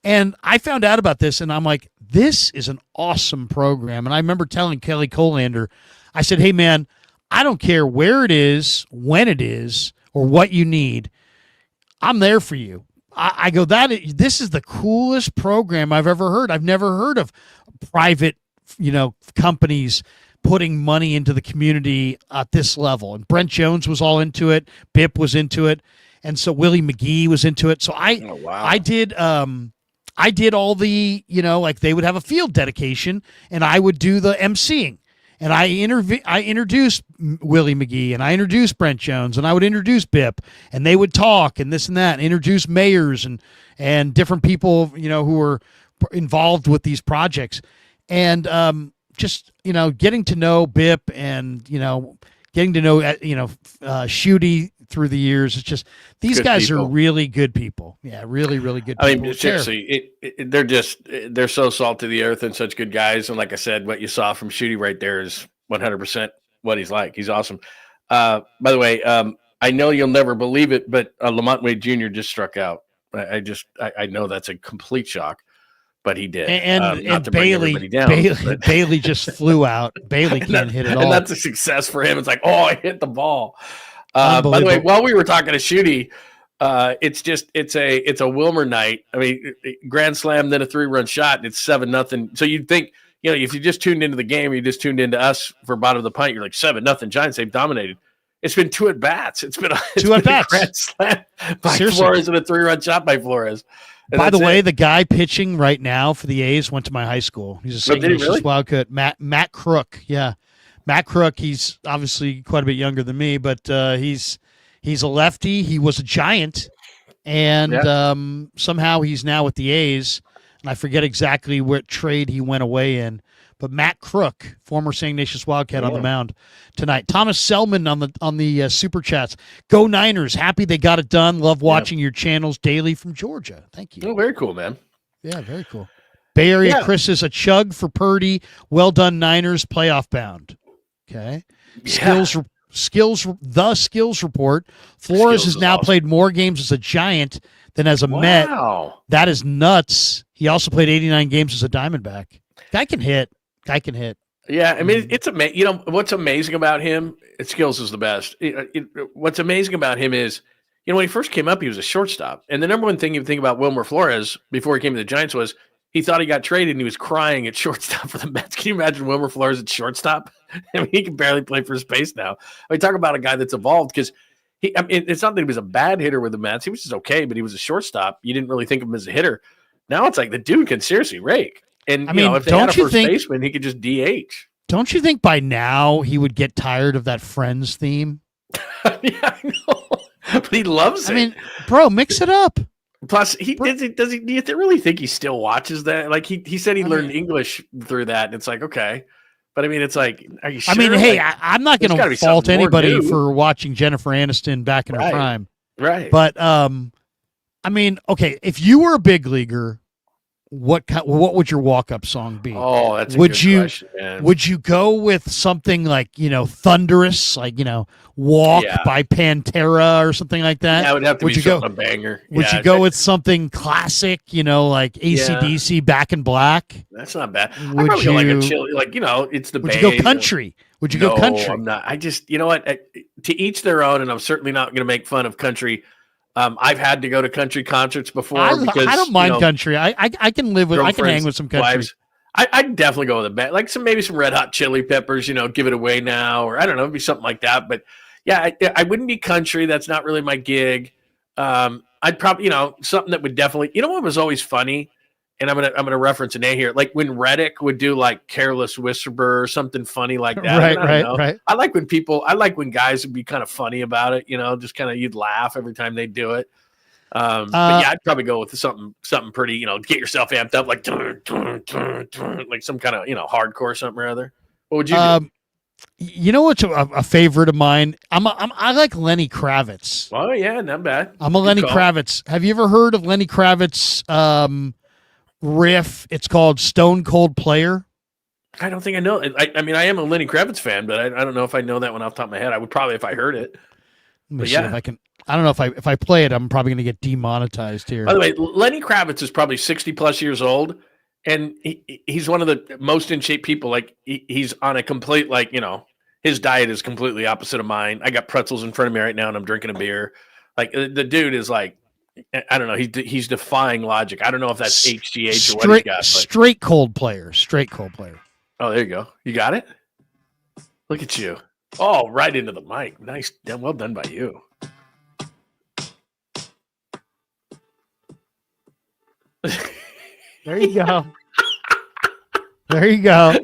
And I found out about this, and I'm like, this is an awesome program. And I remember telling Kelly Colander, I said, hey, man, I don't care where it is, when it is, or what you need. I'm there for you. I go, this is the coolest program I've ever heard. I've never heard of private, companies putting money into the community at this level. And Brent Jones was all into it. Bip was into it. And so Willie McGee was into it. So I did all the, like they would have a field dedication and I would do the emceeing. And I introduced Willie McGee and I introduced Brent Jones and I would introduce Bip and they would talk and this and that, and introduce mayors and different people, who were involved with these projects. And just, getting to know Bip and, getting to know, Shooty through the years. It's just, these guys are really good people. Yeah, really, really good people. I mean, seriously, they're so salt to the earth and such good guys. And like I said, what you saw from Shooty right there is 100% what he's like. He's awesome. By the way, I know you'll never believe it, but Lamont Wade Jr. just struck out. I know that's a complete shock, but he did. And Bailey just flew out. Bailey can't hit it all. And that's a success for him. It's like, I hit the ball. By the way, while we were talking to Shooty, It's a Wilmer night. I mean, grand slam, then a 3-run shot, and it's 7-0. So you'd think, if you just tuned into the game, or you just tuned into us for bottom of the pint, you're like 7-0 Giants. They've dominated. It's been 2 at bats. It's been a grand slam by Seriously. Flores and a 3-run shot by Flores. And by the way, it. the guy pitching right now for the A's went to my high school. He's a St. Lucius Wildcat. Matt Krueg. Yeah, Matt Krueg. He's obviously quite a bit younger than me, but he's a lefty. He was a Giant, and somehow he's now with the A's. And I forget exactly what trade he went away in. But Matt Krueg, former St. Ignatius Wildcat, on the mound tonight. Thomas Selman on the super chats. Go Niners! Happy they got it done. Love watching your channels daily from Georgia. Thank you. Oh, very cool, man. Yeah, very cool. Bay Area Chris is a chug for Purdy. Well done, Niners. Playoff bound. Okay. Skills report. Flores has now played more games as a Giant than as a Met. That is nuts. He also played 89 games as a Diamondback. Guy can hit. Yeah, I mean, it's amazing. What's amazing about him? Skills is the best. What's amazing about him is, when he first came up, he was a shortstop. And the number one thing you think about Wilmer Flores before he came to the Giants was he thought he got traded and he was crying at shortstop for the Mets. Can you imagine Wilmer Flores at shortstop? I mean, he can barely play first base now. I mean, talk about a guy that's evolved because it's not that he was a bad hitter with the Mets. He was just okay, but he was a shortstop. You didn't really think of him as a hitter. Now it's like the dude can seriously rake. And, if they had a first baseman, he could just DH. Don't you think by now he would get tired of that Friends theme? Yeah, I know. But he loves it. I mean, bro, mix it up. Plus, do you really think he still watches that? Like, he said he learned English through that, and it's like, okay. But, I mean, it's like, are you sure? I mean, hey, I'm not going to fault anybody for watching Jennifer Aniston back in her prime. Right. But, I mean, okay, if you were a big leaguer, what would your walk-up song be? Oh, that's a good question, man. Would you go with something like, thunderous, like, Walk by Pantera or something like that? Yeah, it would have to be a banger. Would you go with something classic, like AC/DC, Back in Black? That's not bad. I'd probably go like a chill, it's the Would you go country? Would you go country? I'm not. I just, you know what? To each their own, and I'm certainly not going to make fun of country. I've had to go to country concerts before because I don't mind country. I can live with. I can hang with some country. Wives. I'd definitely go with a band, like maybe some Red Hot Chili Peppers. Give it away now, or I don't know, it'd be something like that. But yeah, I wouldn't be country. That's not really my gig. I'd probably something that would definitely. What was always funny, and I'm gonna reference an A here, like when Reddick would do like Careless Whisperer or something funny like that. Right. I like when guys would be kind of funny about it. Just kind of you'd laugh every time they do it. But yeah, I'd probably go with something pretty. Get yourself amped up, like some kind of hardcore something or other. What would you do? What's a favorite of mine? I like Lenny Kravitz. Oh yeah, not bad. I'm a Lenny Kravitz. Have you ever heard of Lenny Kravitz riff? It's called Stone Cold Player. I don't think I know. I mean, I am a Lenny Kravitz fan, but I don't know if I know that one off the top of my head. I would probably if I heard it. Let me see if I can. I don't know if I play it, I'm probably going to get demonetized here. By the way, Lenny Kravitz is probably 60 plus years old, and he's one of the most in shape people. Like he's on a complete his diet is completely opposite of mine. I got pretzels in front of me right now, and I'm drinking a beer. Like the dude is like, I don't know. He's defying logic. I don't know if that's HGH or what he got. But. Straight cold player. Oh, there you go. You got it. Look at you. Oh, right into the mic. Nice. Well done by you. There you go.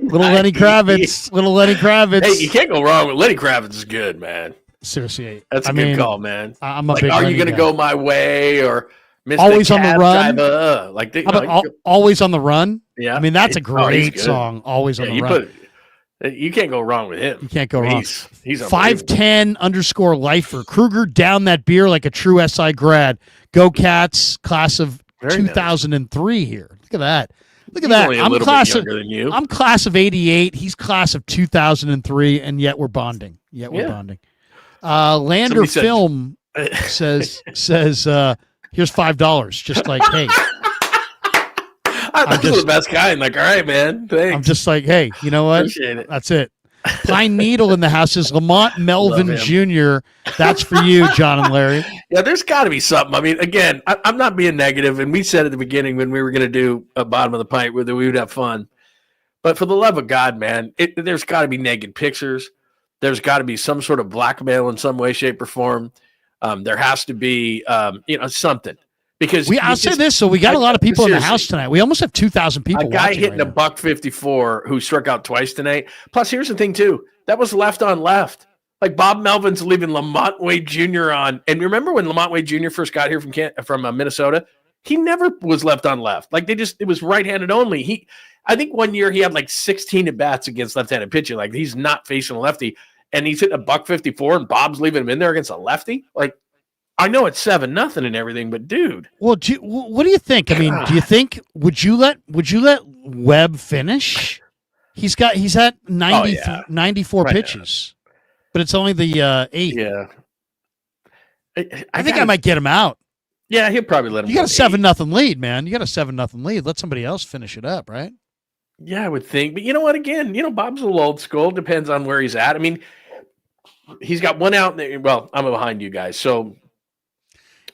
Little Lenny Kravitz. Hey, you can't go wrong with Lenny Kravitz. Is good, man. Seriously, that's a good call, man. I'm a big. Are you going to go my way or Mr. Always on the Run? Driver, Always on the Run. Yeah, I mean that's a great song. Always on the Run. You can't go wrong with him. You can't go wrong. He's 5'10" _lifer. Krueger down that beer like a true SI grad. Go Cats, class of 2003 here. Look at that. I'm class of 88. He's class of 2003, and yet we're bonding. Lander Film says here's $5. Just like, hey. I'm just the best kind. Like, all right, man. Thanks. I'm just like, hey, you know what? Appreciate it. That's it. Pine Needle in the house is Lamont Melvin Love Jr. That's for you, John and Larry. Yeah, there's got to be something. I mean, again, I'm not being negative, and we said at the beginning when we were going to do a bottom of the pint where we would have fun. But for the love of God, man, there's got to be naked pictures. There's got to be some sort of blackmail in some way, shape, or form. There has to be, something. Because I'll say this, so we got a lot of people in the seriously, house tonight. We almost have 2,000 people. a guy watching hitting right a $154 who struck out twice tonight. Plus, here's the thing, too. That was left on left. Like Bob Melvin's leaving Lamont Wade Jr. on. And remember when Lamont Wade Jr. first got here from Minnesota? He never was left on left. Like it was right-handed only. I think one year he had like 16 at-bats against left-handed pitching. Like he's not facing a lefty. And he's hitting a $154 and Bob's leaving him in there against a lefty. Like, I know it's 7-0 and everything, but dude. Well, what do you think? I mean, do you think would you let Webb finish? He's at 94 pitches, but it's only the 8. Yeah, I think I might get him out. Yeah, he'll probably let him. You got a 7-0 lead, man. You got a 7-0 lead. Let somebody else finish it up, right? Yeah, I would think. But you know what? Again, Bob's a little old school. Depends on where he's at. I mean, he's got one out. Well, I'm behind you guys, so.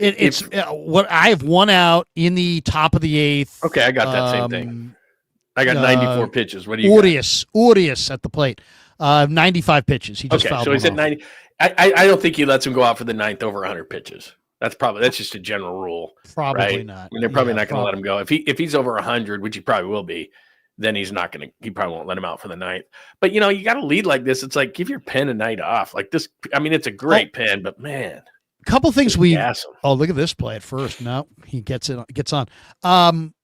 It's what I have one out in the top of the 8th. Okay, I got that same thing. I got 94 pitches. What do you Urias at the plate. 95 pitches. He just fouled. So he's at 90. I don't think he lets him go out for the 9th over 100 pitches. That's just a general rule. Probably right? not. I mean, they're probably not going to let him go. If he's over 100, which he probably will be, then he probably won't let him out for the 9th. But you got a lead like this. It's like, give your pen a night off. Like this. I mean, it's a great pen, but man. Couple things look at this play at first. No, he gets on.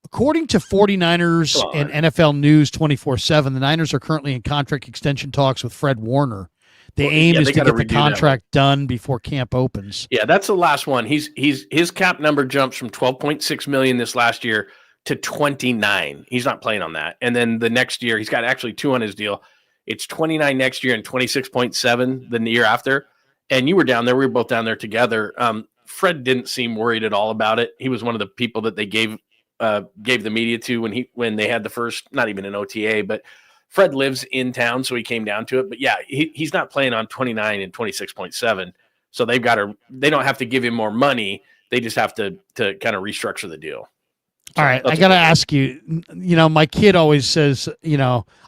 According to 49ers and NFL News 24/7, the Niners are currently in contract extension talks with Fred Warner. The aim is to get the contract done before camp opens. Yeah, that's the last one. His cap number jumps from $12.6 million this last year to $29. He's not playing on that. And then the next year, he's got actually 2 on his deal. It's $29 next year and $26.7 the year after. And you were down there. We were both down there together. Fred didn't seem worried at all about it. He was one of the people that they gave the media to when they had the first, not even an OTA, but Fred lives in town, so he came down to it. But yeah, he's not playing on 29 and 26.7. So they don't have to give him more money. They just have to kind of restructure the deal. All right, I got to ask you, my kid always says,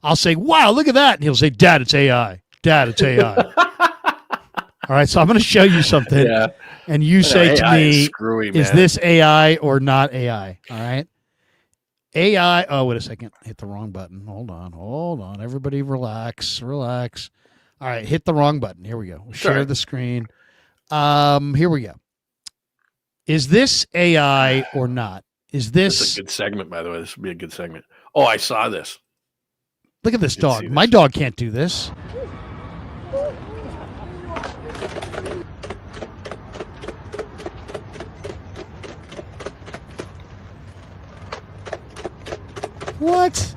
I'll say, wow, look at that. And he'll say, Dad, it's AI. Dad, it's AI. All right, so I'm going to show you something, and you say to me, is this AI or not AI? All right? AI, oh, wait a second. Hit the wrong button. Hold on. Everybody relax. All right, hit the wrong button. Here we go. We'll share the screen. Here we go. Is this AI or not? This is a good segment, by the way. This would be a good segment. Oh, I saw this. Look at this dog. My dog can't do this. What?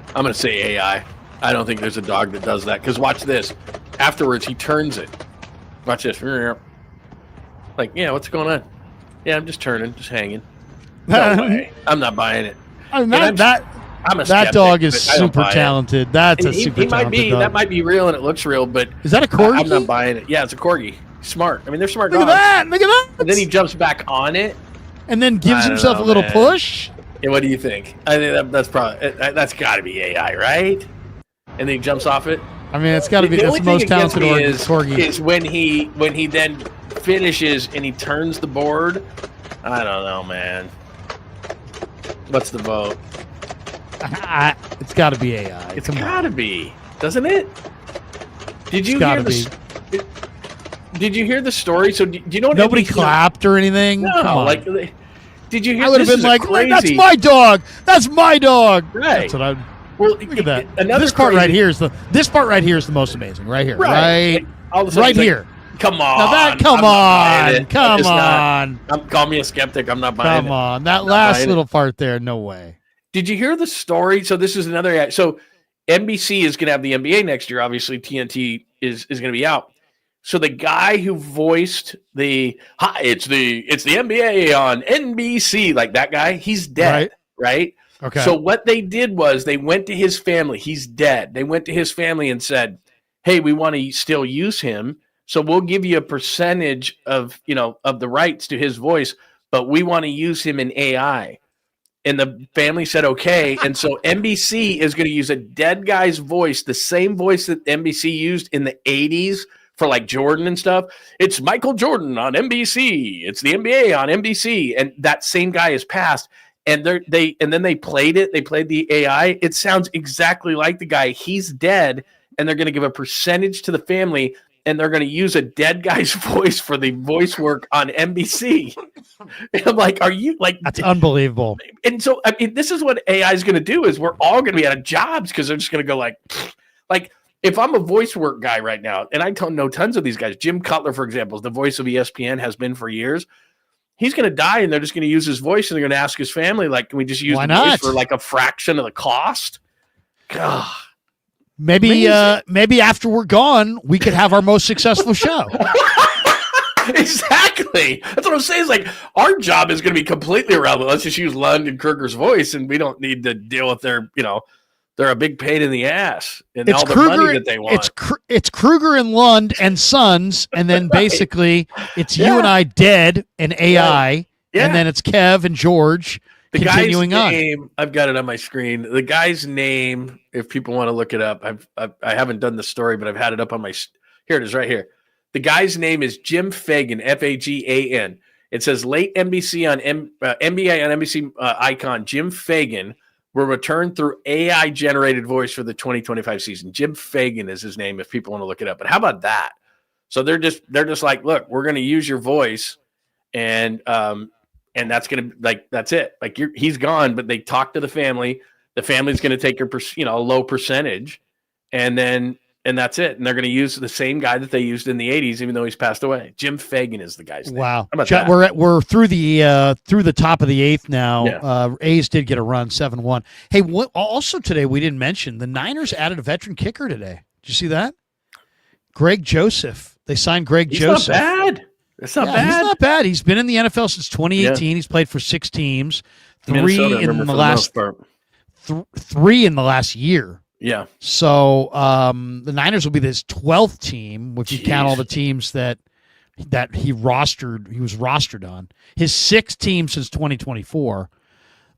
I'm going to say AI. I don't think there's a dog that does that. Because watch this. Afterwards, he turns it. Watch this. Like, yeah, what's going on? Yeah, I'm just turning, just hanging. No way. I'm not buying it. I'm a skeptic, dog is super talented. That's a super talented dog. That might be real and it looks real, but is that a corgi? I'm not buying it. Yeah, it's a corgi. Smart. I mean, they're smart dogs. Look at that. And then he jumps back on it. And then gives himself a little push. Yeah, what do you think? I think that's that's got to be AI, right? And then he jumps off it. I mean, it's got to be the most talented corgi. Is when he then finishes and he turns the board. I don't know, man. What's the vote? It's got to be AI. It's got to be, doesn't it? Did you hear the story? So do you know? Nobody clapped or anything. No, like. Did you hear? I would have been like, "That's my dog. That's my dog." Right. That's what I. Well, look at that. This part right here is the most amazing. Right here. Right here. Come on. Now come on. Call me a skeptic. I'm not buying it. Come on. That last little part there. No way. Did you hear the story? So this is another. So NBC is going to have the NBA next year. Obviously, TNT is going to be out. So the guy who voiced it's the NBA on NBC, like that guy, he's dead, right? Okay. So what they did was they went to his family. He's dead. They went to his family and said, hey, we want to still use him. So we'll give you a percentage of the rights to his voice, but we want to use him in AI. And the family said, okay. And so NBC is going to use a dead guy's voice, the same voice that NBC used in the 80s for like Jordan and stuff. It's Michael Jordan on NBC. It's the NBA on NBC. And that same guy has passed. And then they played it. They played the AI. It sounds exactly like the guy. He's dead. And they're going to give a percentage to the family. And they're going to use a dead guy's voice for the voice work on NBC. And I'm like, are you like? That's unbelievable. And so, I mean, this is what AI is going to do is we're all going to be out of jobs because they're just going to go like if I'm a voice work guy right now, and I don't know tons of these guys, Jim Cutler, for example, is the voice of ESPN, has been for years. He's going to die, and they're just going to use his voice, and they're going to ask his family, like, can we just use the voice for like a fraction of the cost? God. Maybe after we're gone, we could have our most successful show. Exactly. That's what I'm saying. Is like our job is going to be completely irrelevant. Let's just use Lund and Krueger's voice, and we don't need to deal with their, they're a big pain in the ass and all the money that they want. It's Krueger and Lund and Sons, and then basically it's you and I dead and AI, and then it's Kev and George. The continuing guy's on. name, I've got it on my screen. The guy's name, if people want to look it up, I haven't done the story, but I've had it up on my. Here it is, right here. The guy's name is Jim Fagan, Fagan. It says late NBC on NBA on NBC icon Jim Fagan will return through AI generated voice for the 2025 season. Jim Fagan is his name if people want to look it up. But how about that? So they're just like, look, we're going to use your voice, and that's going to that's it. Like he's gone, but they talk to the family. The family's going to take a low percentage, and that's it. And they're going to use the same guy that they used in the 80s, even though he's passed away. Jim Fagan is the guy's name. Wow. How about that? We're through the top of the eighth now. Yeah. A's did get a run, 7-1. Hey, also today we didn't mention the Niners added a veteran kicker today. Did you see that? Greg Joseph. They signed Greg Joseph. Not bad. That's not bad. He's not bad. He's been in the NFL since 2018. Yeah. He's played for 6 teams, 3 in the last year. Yeah. So the Niners will be this 12th team, if you count all the teams that he was rostered on. His 6th team since 2024.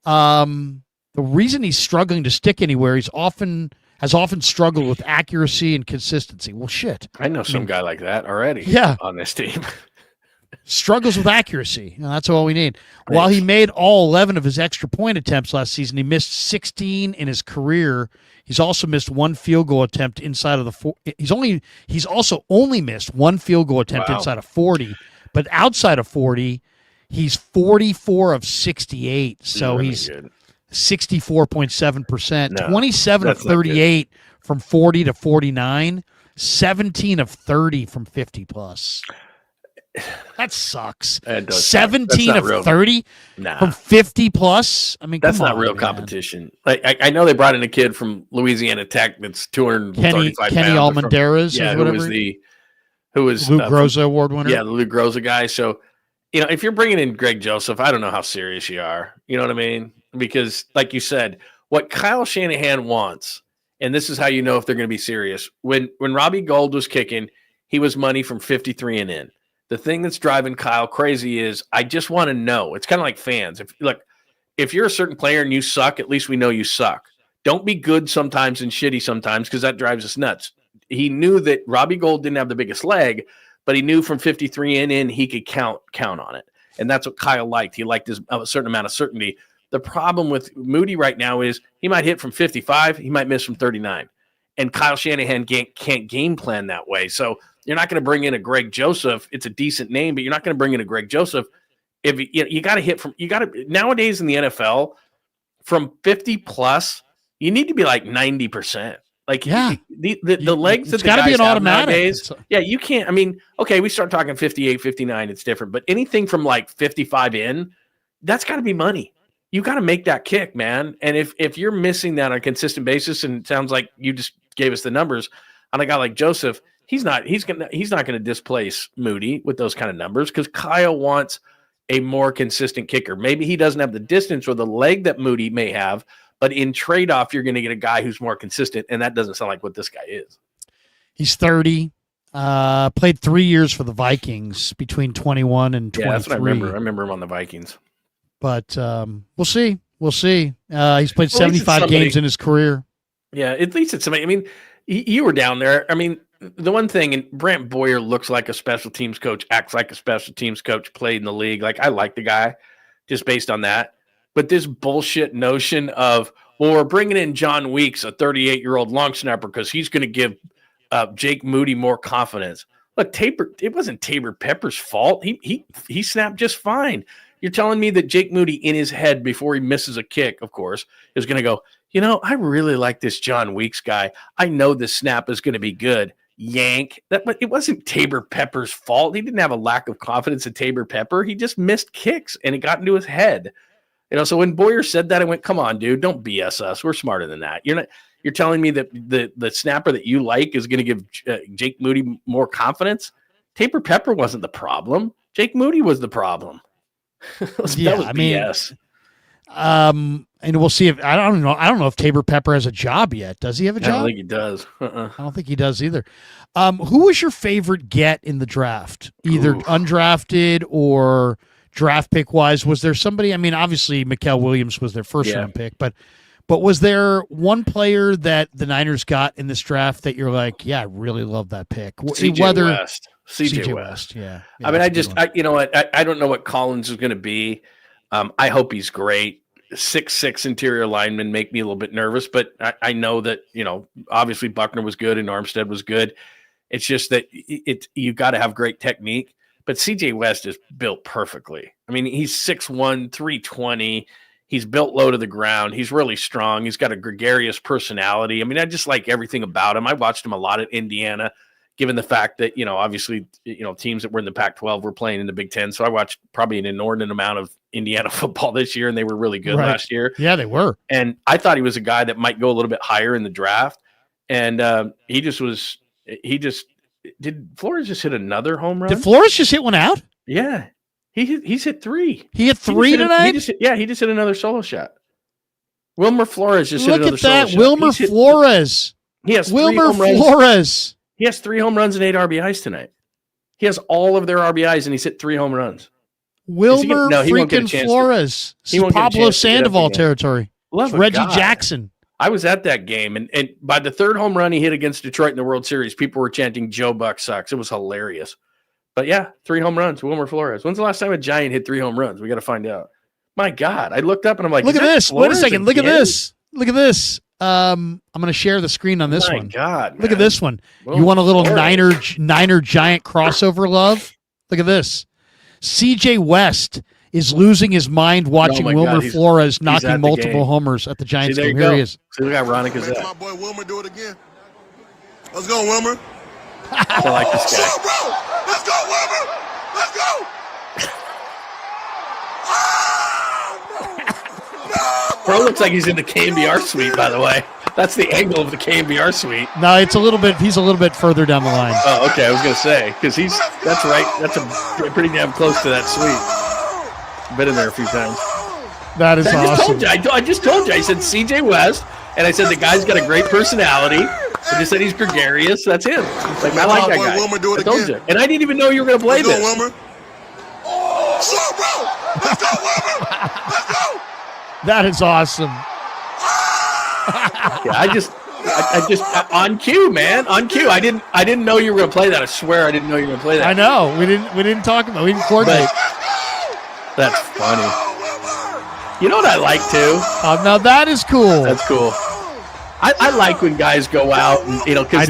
The reason he's struggling to stick anywhere, has often struggled with accuracy and consistency. Well, shit. I know some guy like that already. Yeah. On this team. Struggles with accuracy. That's all we need. Right. While he made all 11 of his extra point attempts last season, he missed 16 in his career. He's also missed 1 field goal attempt inside of the He's also only missed 1 field goal attempt inside of 40, but outside of 40, he's 44 of 68. So he's 64.7%, 27 of 38 from 40 to 49, 17 of 30 from 50 plus. That sucks. 17 of 30 from 50 plus. I mean, that's not real competition. Like I know they brought in a kid from Louisiana Tech that's 235 pounds. Kenny Almendarez, who was Lou Groza award winner. Yeah, the Lou Groza guy. So, if you're bringing in Greg Joseph, I don't know how serious you are. You know what I mean? Because, like you said, what Kyle Shanahan wants, and this is how you know if they're going to be serious. When Robbie Gould was kicking, he was money from 53 and in. The thing that's driving Kyle crazy is I just want to know. It's kind of like fans. If you're a certain player and you suck, at least we know you suck. Don't be good sometimes and shitty sometimes because that drives us nuts. He knew that Robbie Gould didn't have the biggest leg, but he knew from 53 and in he could count on it. And that's what Kyle liked. He liked a certain amount of certainty. The problem with Moody right now is he might hit from 55, he might miss from 39. And Kyle Shanahan can't game plan that way. So you're not going to bring in a Greg Joseph. It's a decent name, but you're not going to bring in a Greg Joseph. If you got to hit nowadays in the NFL from 50 plus, you need to be like 90%. Like the legs that the guys have nowadays. Yeah, you can't. I mean, okay, we start talking 58, 59, it's different. But anything from like 55 in, that's got to be money. You got to make that kick, man. And if you're missing that on a consistent basis, and it sounds like you just gave us the numbers on a guy like Joseph, he's not going to displace Moody with those kind of numbers because Kyle wants a more consistent kicker. Maybe he doesn't have the distance or the leg that Moody may have, but in trade-off, you're going to get a guy who's more consistent, and that doesn't sound like what this guy is. He's 30. Played 3 years for the Vikings between 21 and 23. Yeah, that's what I remember. I remember him on the Vikings. But we'll see. We'll see. He's played 75 games in his career. Yeah, at least it's somebody. I mean, you were down there. I mean, the one thing, and Brant Boyer looks like a special teams coach, acts like a special teams coach, played in the league. Like, I like the guy just based on that. But this bullshit notion of, well, we're bringing in John Weeks, a 38-year-old long snapper, because he's going to give Jake Moody more confidence. Look, it wasn't Tabor Pepper's fault. He snapped just fine. You're telling me that Jake Moody in his head before he misses a kick, of course, is going to go, I really like this John Weeks guy. I know this snap is going to be good. Yank. But it wasn't Tabor Pepper's fault. He didn't have a lack of confidence in Tabor Pepper. He just missed kicks, and it got into his head. So when Boyer said that, I went, come on, dude, don't BS us. We're smarter than that. You're telling me that the snapper that you like is going to give Jake Moody more confidence? Tabor Pepper wasn't the problem. Jake Moody was the problem. That was BS. And we'll see if I don't know if Tabor Pepper has a job yet. Does he have a job? I don't think he does. I don't think he does either. Who was your favorite get in the draft? Either undrafted or draft pick wise? Was there somebody? I mean, obviously Mikael Williams was their first round pick, but was there one player that the Niners got in this draft that you're like, yeah, I really love that pick? CJ West. CJ West. Yeah. I mean, you know what? I don't know what Collins is going to be. I hope he's great. 6'6" interior linemen make me a little bit nervous, but I know that, obviously Buckner was good and Armstead was good. It's just that you got to have great technique. But CJ West is built perfectly. I mean, he's 6'1", 320. He's built low to the ground. He's really strong. He's got a gregarious personality. I mean, I just like everything about him. I watched him a lot at Indiana, given the fact that, obviously, teams that were in the Pac-12 were playing in the Big Ten. So I watched probably an inordinate amount of Indiana football this year, and they were really good last year. Yeah, they were. And I thought he was a guy that might go a little bit higher in the draft. And did Flores just hit another home run? Did Flores just hit one out? Yeah. He's hit 3. He hit 3 tonight? He just hit another solo shot. Wilmer Flores just hit another solo shot. Look at that. Wilmer Flores. He has Wilmer Flores. He has 3 home runs and 8 RBIs tonight. He has all of their RBIs, and he's hit 3 home runs. Wilmer freaking Flores. This is Pablo Sandoval territory. Reggie Jackson. I was at that game, and by the 3rd home run he hit against Detroit in the World Series, people were chanting, Joe Buck sucks. It was hilarious. But yeah, 3 home runs, Wilmer Flores. When's the last time a Giant hit 3 home runs? We got to find out. My God, I looked up and I'm like, look at this. Wait a second. Look at this. Look at this. I'm going to share the screen on this one. My God, look at this one. You want a little Niner Giant crossover love? Look at this. CJ West is losing his mind watching Wilmer Flores knocking multiple homers at the Giants game. Here he is. See how ironic is that? My boy Wilmer do it again. Let's go, Wilmer. I like this guy. Let's go, bro. Let's go, Wilmer. Let's go. Bro looks like he's in the KMBR suite, by the way. That's the angle of the KMBR suite. No, he's a little bit further down the line. Oh, okay. I was going to say, because that's right. That's a pretty damn close to that suite. Been in there a few times. That is awesome. I just told you. I said CJ West, and I said the guy's got a great personality. I just said he's gregarious. That's him. Like, I like that guy. Wilmer do it I told you. And I didn't even know you were going to play this. Wilmer. So, bro. Let's go, Wilmer. Let's go. That is awesome. Yeah, I just on cue, man, on cue. I didn't know you were going to play that. I swear, I didn't know you were going to play that. I know. We didn't talk about. We didn't coordinate. That's funny. You know what I like too? Now that is cool. That's cool. I like when guys go out and because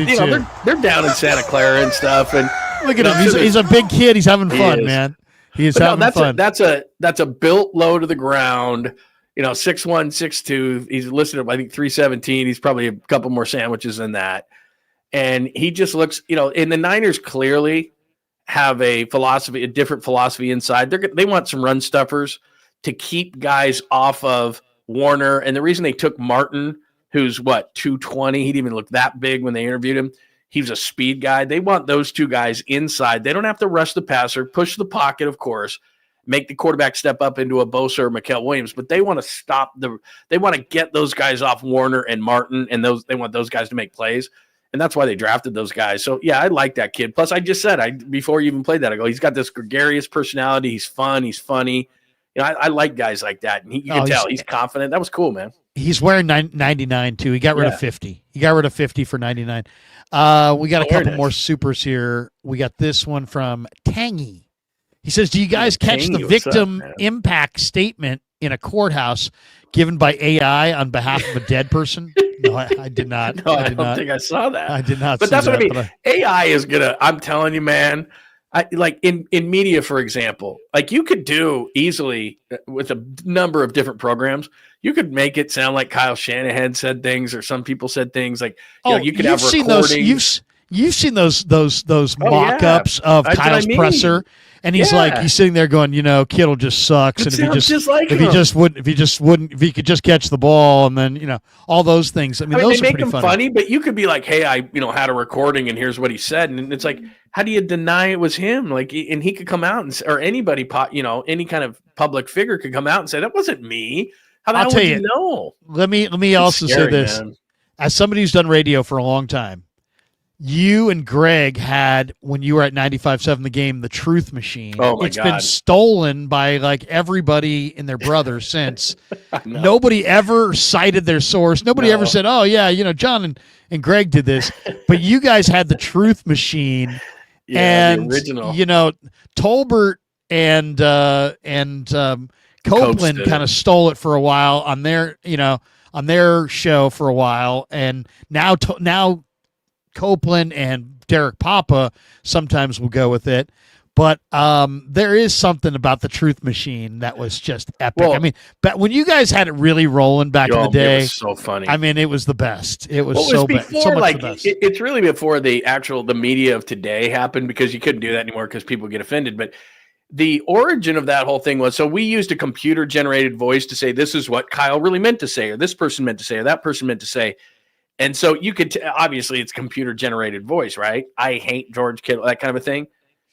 they're down in Santa Clara and stuff. And look at him. He's a big kid. He's having fun, man. He's having fun. That's a built low to the ground. 6'1", 6'2". He's listed at, I think, 317. He's probably a couple more sandwiches than that. And he just looks, and the Niners clearly have a different philosophy inside. They want some run stuffers to keep guys off of Warner. And the reason they took Martin, who's 220, he didn't even look that big when they interviewed him. He was a speed guy. They want those 2 guys inside. They don't have to rush the passer, push the pocket, of course. make the quarterback step up into a Bosa or Mikael Williams, but they want to they want to get those guys off Warner and Martin, and they want those guys to make plays. And that's why they drafted those guys. So yeah, I like that kid. Plus I just said, before you even played that, I go, he's got this gregarious personality. He's fun. He's funny. You know, I like guys like that. And you can tell he's confident. That was cool, man. He's wearing 99 too. He got rid of 50. He got rid of 50 for 99. We got a couple more supers here. We got this one from Tangy. He says, do you guys catch the victim impact statement in a courthouse given by AI on behalf of a dead person? No, I did not. No, I don't think I saw that. I did not. But that's what I mean. AI is gonna. I'm telling you, man. Like in media, for example, like you could do easily with a number of different programs. You could make it sound like Kyle Shanahan said things, or some people said things. Like you could have recordings. You've seen those mock-ups of Kyle's presser, and he's like, he's sitting there going, Kittle just sucks, and if he could just catch the ball, and then all those things. I mean those they are make them funny, but you could be like, hey, I had a recording, and here's what he said, and it's like, how do you deny it was him? Like, and he could come out or anybody, any kind of public figure could come out and say that wasn't me. How the hell would you know? Let me also say this, man. As somebody who's done radio for a long time. You and Greg had, when you were at 95.7 The Game, the Truth Machine. Oh my God. It's been stolen by everybody and their brother since. Nobody ever cited their source. Nobody ever said, oh yeah, John and Greg did this. But you guys had the Truth Machine. And the original. Tolbert and Copeland kind of stole it for a while on their show for a while, and now Copeland and Derek Papa sometimes will go with it, but there is something about the Truth Machine that was just epic. Well, I mean, but when you guys had it really rolling back in the day, it was so funny. I mean, it was the best. It was so much the best. It's really before the media of today happened, because you couldn't do that anymore because people get offended. But the origin of that whole thing was, so we used a computer generated voice to say, this is what Kyle really meant to say, or this person meant to say, or that person meant to say. And so you could obviously it's computer generated voice, right? I hate George Kittle, that kind of a thing.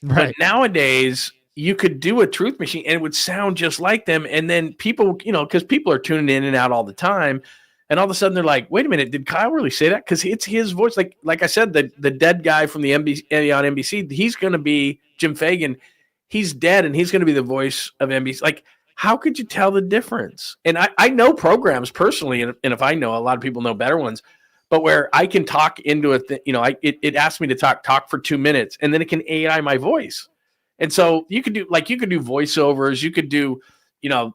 Right. But nowadays you could do a Truth Machine and it would sound just like them. And then people, because people are tuning in and out all the time, and all of a sudden they're like, wait a minute, did Kyle really say that? Because it's his voice. Like I said, the dead guy from the NBC on NBC, he's going to be Jim Fagan. He's dead, and he's going to be the voice of NBC. Like, how could you tell the difference? And I know programs personally, and if I know, a lot of people know better ones. But where I can talk into it, it asks me to talk for 2 minutes, and then it can AI my voice. And so you could do voiceovers. You could do,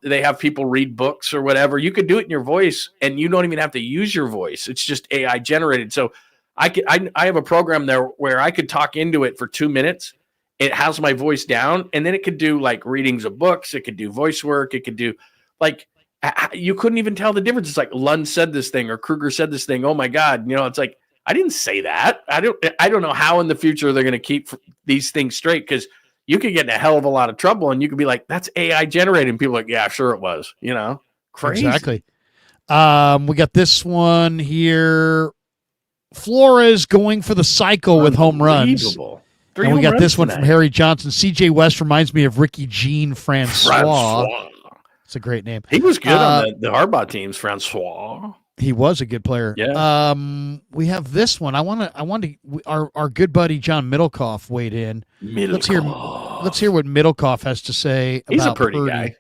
they have people read books or whatever. You could do it in your voice, and you don't even have to use your voice. It's just AI generated. So I have a program there where I could talk into it for 2 minutes. It has my voice down, and then it could do readings of books. It could do voice work. It could do you couldn't even tell the difference. It's like Lund said this thing or Krueger said this thing. Oh my God. It's like, I didn't say that. I don't know how in the future they're going to keep these things straight, because you could get in a hell of a lot of trouble, and you could be like, that's AI generated. And people are like, yeah, sure it was, crazy. Exactly. We got this one here. Flores going for the cycle with home runs. And we got this one from Harry Johnson. CJ West reminds me of Ricky Jean Francois. It's a great name. He was good on the Harbaugh teams, Francois. He was a good player. Yeah. We have this one. Our good buddy John Middlecoff weighed in. Let's hear what Middlecoff has to say about Purdy. He's a Purdy guy.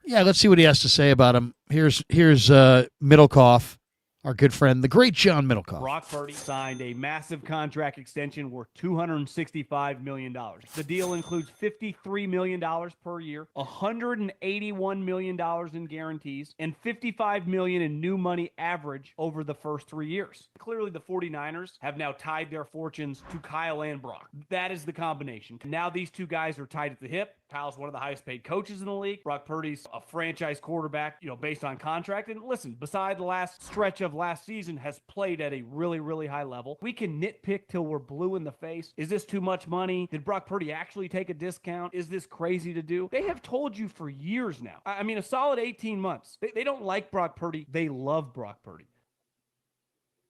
Yeah, let's see what he has to say about him. Here's Middlecoff, our good friend, the great John Middlecoff. Brock Purdy signed a massive contract extension worth $265 million. The deal includes $53 million per year, $181 million in guarantees, and $55 million in new money average over the first 3 years. Clearly, the 49ers have now tied their fortunes to Kyle and Brock. That is the combination. Now these two guys are tied at the hip. Kyle's one of the highest paid coaches in the league. Brock Purdy's a franchise quarterback, based on contract. And listen, beside the last stretch of last season, has played at a really, really high level. We can nitpick till we're blue in the face. Is this too much money? Did Brock Purdy actually take a discount? Is this crazy to do? They have told you for years now. I mean, a solid 18 months. They don't like Brock Purdy. They love Brock Purdy.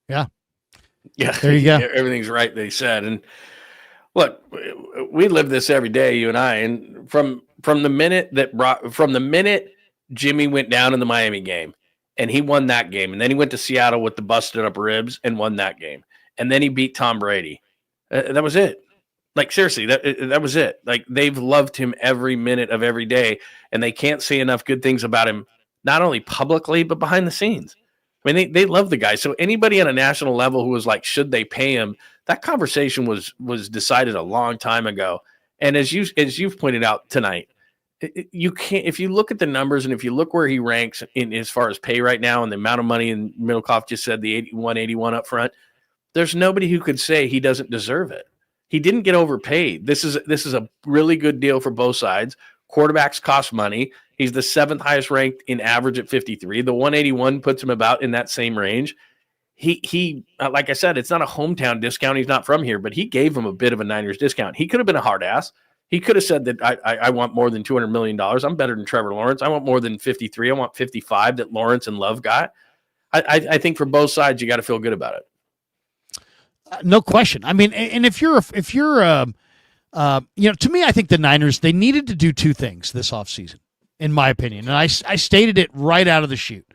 Yeah. Yeah. There you go. Everything's right, they said. And Look, we live this every day, you and I, and from the minute Jimmy went down in the Miami game, and he won that game, and then he went to Seattle with the busted up ribs and won that game, and then he beat Tom Brady. That was it. Like, seriously, that was it. Like, they've loved him every minute of every day, and they can't say enough good things about him, not only publicly but behind the scenes. I mean, they love the guy. So anybody on a national level who was like, should they pay him? That conversation was decided a long time ago. And as you've pointed out tonight, you can't, if you look at the numbers and if you look where he ranks in as far as pay right now and the amount of money, and Middlecoff just said the 81 up front, there's nobody who could say he doesn't deserve it. He didn't get overpaid. This is a really good deal for both sides. Quarterbacks cost money. He's the 7th highest ranked in average at 53. The 181 puts him about in that same range. He like I said, it's not a hometown discount. He's not from here, but he gave him a bit of a Niners discount. He could have been a hard ass. He could have said that I want more than $200 million. I'm better than Trevor Lawrence. I want more than 53. I want 55 that Lawrence and Love got. I think for both sides, you got to feel good about it. No question. I mean, and if you're to me, I think the Niners, they needed to do two things this offseason, in my opinion. And I stated it right out of the chute.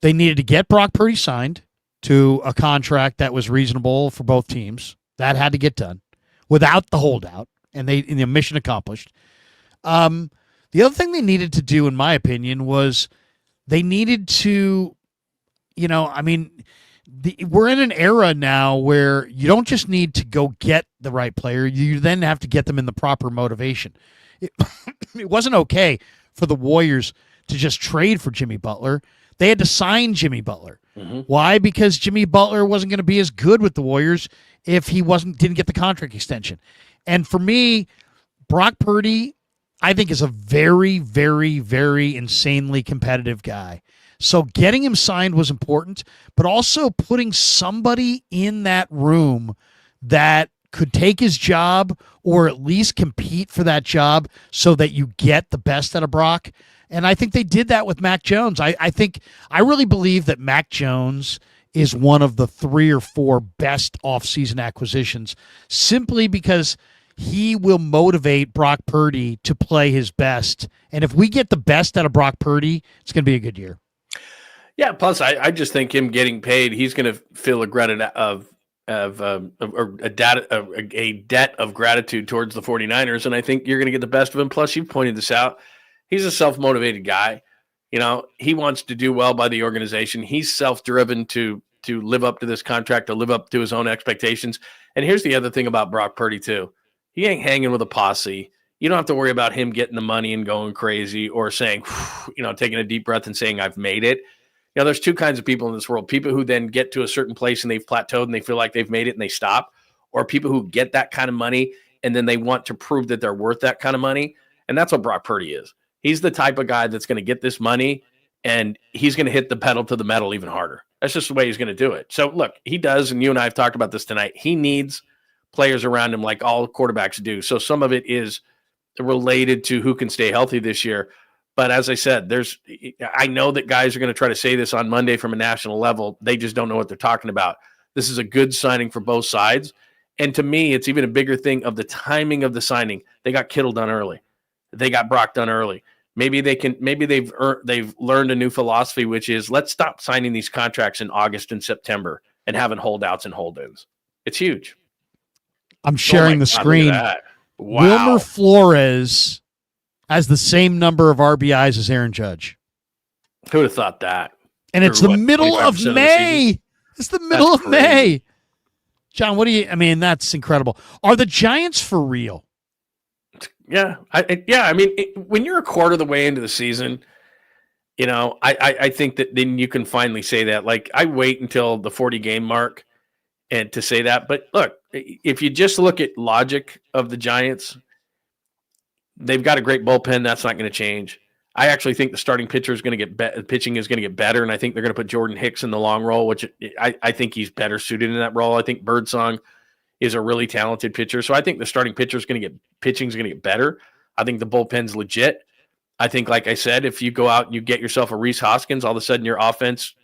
They needed to get Brock Purdy signed to a contract that was reasonable for both teams. That had to get done without the holdout, and the mission accomplished. The other thing they needed to do, in my opinion, was they needed to, we're in an era now where you don't just need to go get the right player. You then have to get them in the proper motivation. It wasn't okay for the Warriors to just trade for Jimmy Butler. They had to sign Jimmy Butler. Mm-hmm. Why? Because Jimmy Butler wasn't going to be as good with the Warriors if he didn't get the contract extension. And for me, Brock Purdy, I think, is a very, very, very insanely competitive guy. So getting him signed was important, but also putting somebody in that room that could take his job or at least compete for that job so that you get the best out of Brock. And I think they did that with Mac Jones. I really believe that Mac Jones is one of the 3 or 4 best offseason acquisitions simply because he will motivate Brock Purdy to play his best. And if we get the best out of Brock Purdy, it's going to be a good year. Yeah, plus I just think him getting paid, he's going to feel a debt of gratitude towards the 49ers, and I think you're going to get the best of him. Plus, you pointed this out. He's a self-motivated guy. He wants to do well by the organization. He's self-driven to live up to this contract, to live up to his own expectations. And here's the other thing about Brock Purdy, too. He ain't hanging with a posse. You don't have to worry about him getting the money and going crazy or saying, taking a deep breath and saying, I've made it. There's two kinds of people in this world. People who then get to a certain place and they've plateaued and they feel like they've made it and they stop, or people who get that kind of money and then they want to prove that they're worth that kind of money. And that's what Brock Purdy is. He's the type of guy that's going to get this money and he's going to hit the pedal to the metal even harder. That's just the way he's going to do it. So look, he does, and you and I have talked about this tonight. He needs players around him like all quarterbacks do. So some of it is related to who can stay healthy this year. But as I said, I know that guys are going to try to say this on Monday from a national level. They just don't know what they're talking about. This is a good signing for both sides. And to me, it's even a bigger thing of the timing of the signing. They got Kittle done early. They got Brock done early. Maybe they've learned a new philosophy, which is let's stop signing these contracts in August and September and having holdouts and hold-ins. It's huge. I'm sharing the screen. Wow. Wilmer Flores has the same number of RBIs as Aaron Judge. Who would have thought that? And it's the middle of May. It's the middle of May. John, that's incredible. Are the Giants for real? Yeah. When you're a quarter of the way into the season, I think that then you can finally say that. Like, I wait until the 40-game mark and to say that. But look, if you just look at logic of the Giants, they've got a great bullpen. That's not going to change. I actually think the starting pitcher is going to pitching is going to get better, and I think they're going to put Jordan Hicks in the long role, which I think he's better suited in that role. I think Birdsong is a really talented pitcher, so I think the starting pitcher is going to pitching is going to get better. I think the bullpen's legit. I think, like I said, if you go out and you get yourself a Rhys Hoskins, all of a sudden your offense,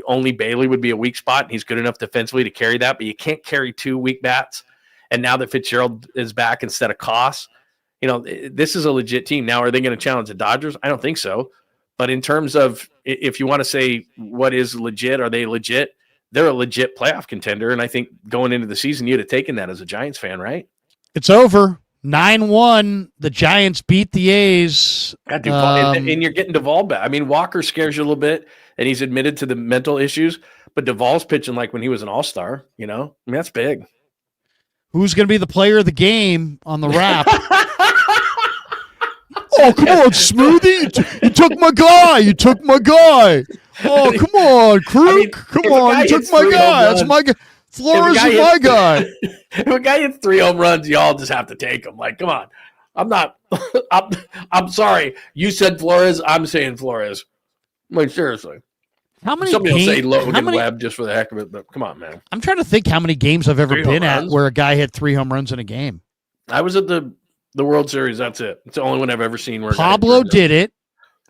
only Bailey would be a weak spot, and he's good enough defensively to carry that, but you can't carry 2 weak bats. And now that Fitzgerald is back instead of Koss, this is a legit team. Now, are they going to challenge the Dodgers? I don't think so. But in terms of if you want to say what is legit, are they legit? They're a legit playoff contender. And I think going into the season, you'd have taken that as a Giants fan, right? It's over. 9-1. The Giants beat the A's. God, and you're getting Duvall back. I mean, Walker scares you a little bit, and he's admitted to the mental issues. But Duvall's pitching like when he was an all-star, I mean, that's big. Who's going to be the player of the game on the wrap? Oh, come on, Smoothie. You took my guy. Oh, come on, Krueg. Come on, you took my guy. That's my guy. Flores is my guy. If a guy hits 3 home runs, y'all just have to take him. Like, come on. I'm sorry. You said Flores. I'm saying Flores. Like, seriously. How many Somebody will say games, Logan Webb just for the heck of it, but come on, man. I'm trying to think how many games I've ever been at where a guy hit 3 home runs in a game. I was at the World Series. That's it. It's the only one I've ever seen where Pablo did it.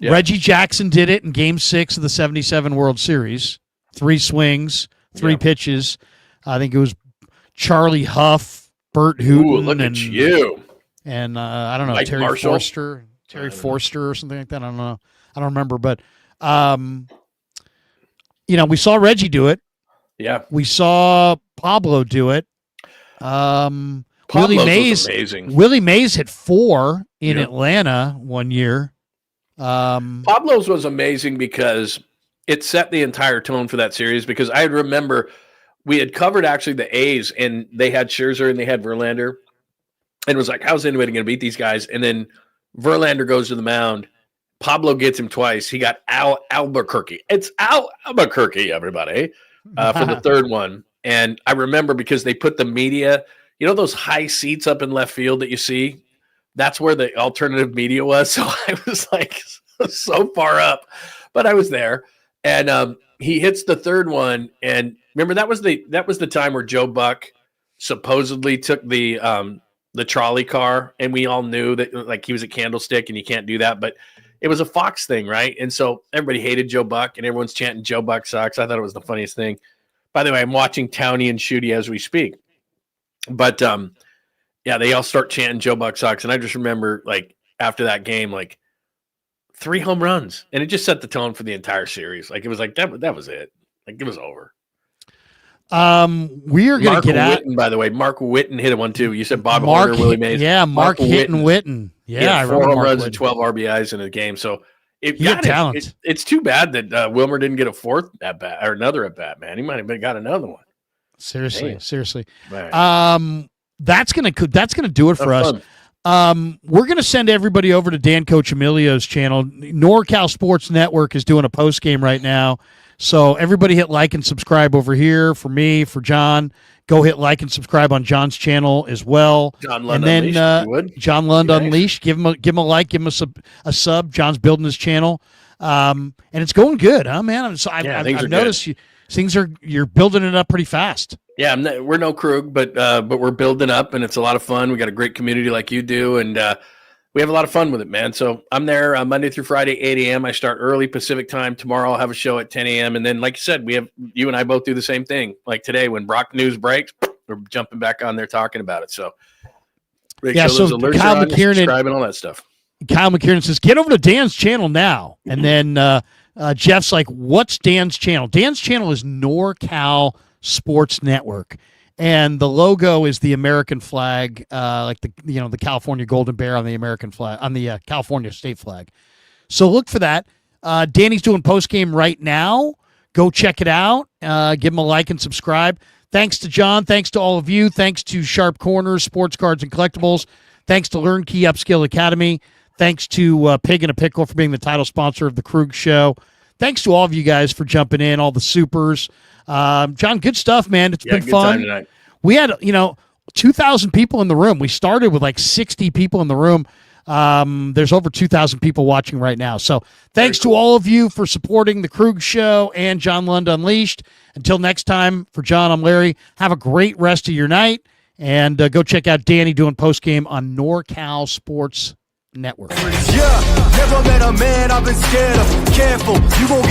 Yeah. Reggie Jackson did it in Game 6 of the 77 World Series. 3 swings, 3 pitches. I think it was Charlie Huff, Bert Hooton. Ooh, look at you. And I don't know, Mike Terry Marshall? Forster or something like that. I don't know. I don't remember. But, we saw Reggie do it. Yeah. We saw Pablo do it. Willie Mays, amazing. Willie Mays hit 4 in Atlanta one year. Pablo's was amazing because it set the entire tone for that series, because I remember we had covered actually the A's, and they had Scherzer and they had Verlander, and it was like, how's anybody going to beat these guys? And then Verlander goes to the mound. Pablo gets him twice. He got Albuquerque. It's Albuquerque, everybody, for the third one. And I remember because they put the media, those high seats up in left field that you see? That's where the alternative media was. So I was like so far up, but I was there. And he hits the third one. And remember, that was the time where Joe Buck supposedly took the trolley car, and we all knew that like he was a candlestick and you can't do that. But it was a Fox thing, right? And so everybody hated Joe Buck, and everyone's chanting Joe Buck sucks. I thought it was the funniest thing. By the way, I'm watching Townie and Shooty as we speak. But they all start chanting Joe Buck sucks. And I just remember, like, after that game, like 3 home runs, and it just set the tone for the entire series. Like, it was like that was it. Like, it was over. We are going to get out. By the way, Mark Whitten hit one too. You said Bob Horner, Willie Mays. Yeah, Mark Whitten. Yeah, I remember 4 home runs and 12 RBIs in a game. So talent. It's too bad that Wilmer didn't get a 4th at bat or another at bat. Man, he might have got another one. Seriously. Right. That's gonna do it for us. We're gonna send everybody over to Dan Coach Emilio's channel. NorCal Sports Network is doing a post game right now, so everybody hit like and subscribe over here. For me, for John, go hit like and subscribe on John's channel as well. John Lund Unleashed. John Lund Unleashed. Give him a like. Give him a sub. John's building his channel, and it's going good, huh, man? I've noticed you're building it up pretty fast. Yeah, we're no Krueg, but we're building up, and it's a lot of fun. We got a great community like you do, and we have a lot of fun with it, man. So I'm there Monday through Friday, 8 a.m. I start early Pacific time. Tomorrow I'll have a show at 10 a.m. And then, like you said, you and I both do the same thing. Like today, when Brock news breaks, we're jumping back on there talking about it. So so Kyle McKiernan, subscribe and all that stuff. Kyle McKiernan says, get over to Dan's channel now. And then Jeff's like, what's Dan's channel? Dan's channel is NorCal Sports Network, and the logo is the American flag, like the California Golden Bear on the American flag, on the California state flag. So look for that. Danny's doing post game right now. Go check it out. Give him a like and subscribe. Thanks to John. Thanks to all of you. Thanks to Sharp Corners, Sports Cards and Collectibles. Thanks to Learn Key Upskill Academy. Thanks to Pig and a Pickle for being the title sponsor of the Krueg Show. Thanks to all of you guys for jumping in, all the supers. John, good stuff, man. It's been fun. We had, 2,000 people in the room. We started with like 60 people in the room. There's over 2,000 people watching right now. So thanks to all of you for supporting the Krueg Show and John Lund Unleashed. Until next time, for John, I'm Larry. Have a great rest of your night, and go check out Danny doing postgame on NorCal Sports Network. Yeah, never met a man I've been scared of. Careful, you gon' get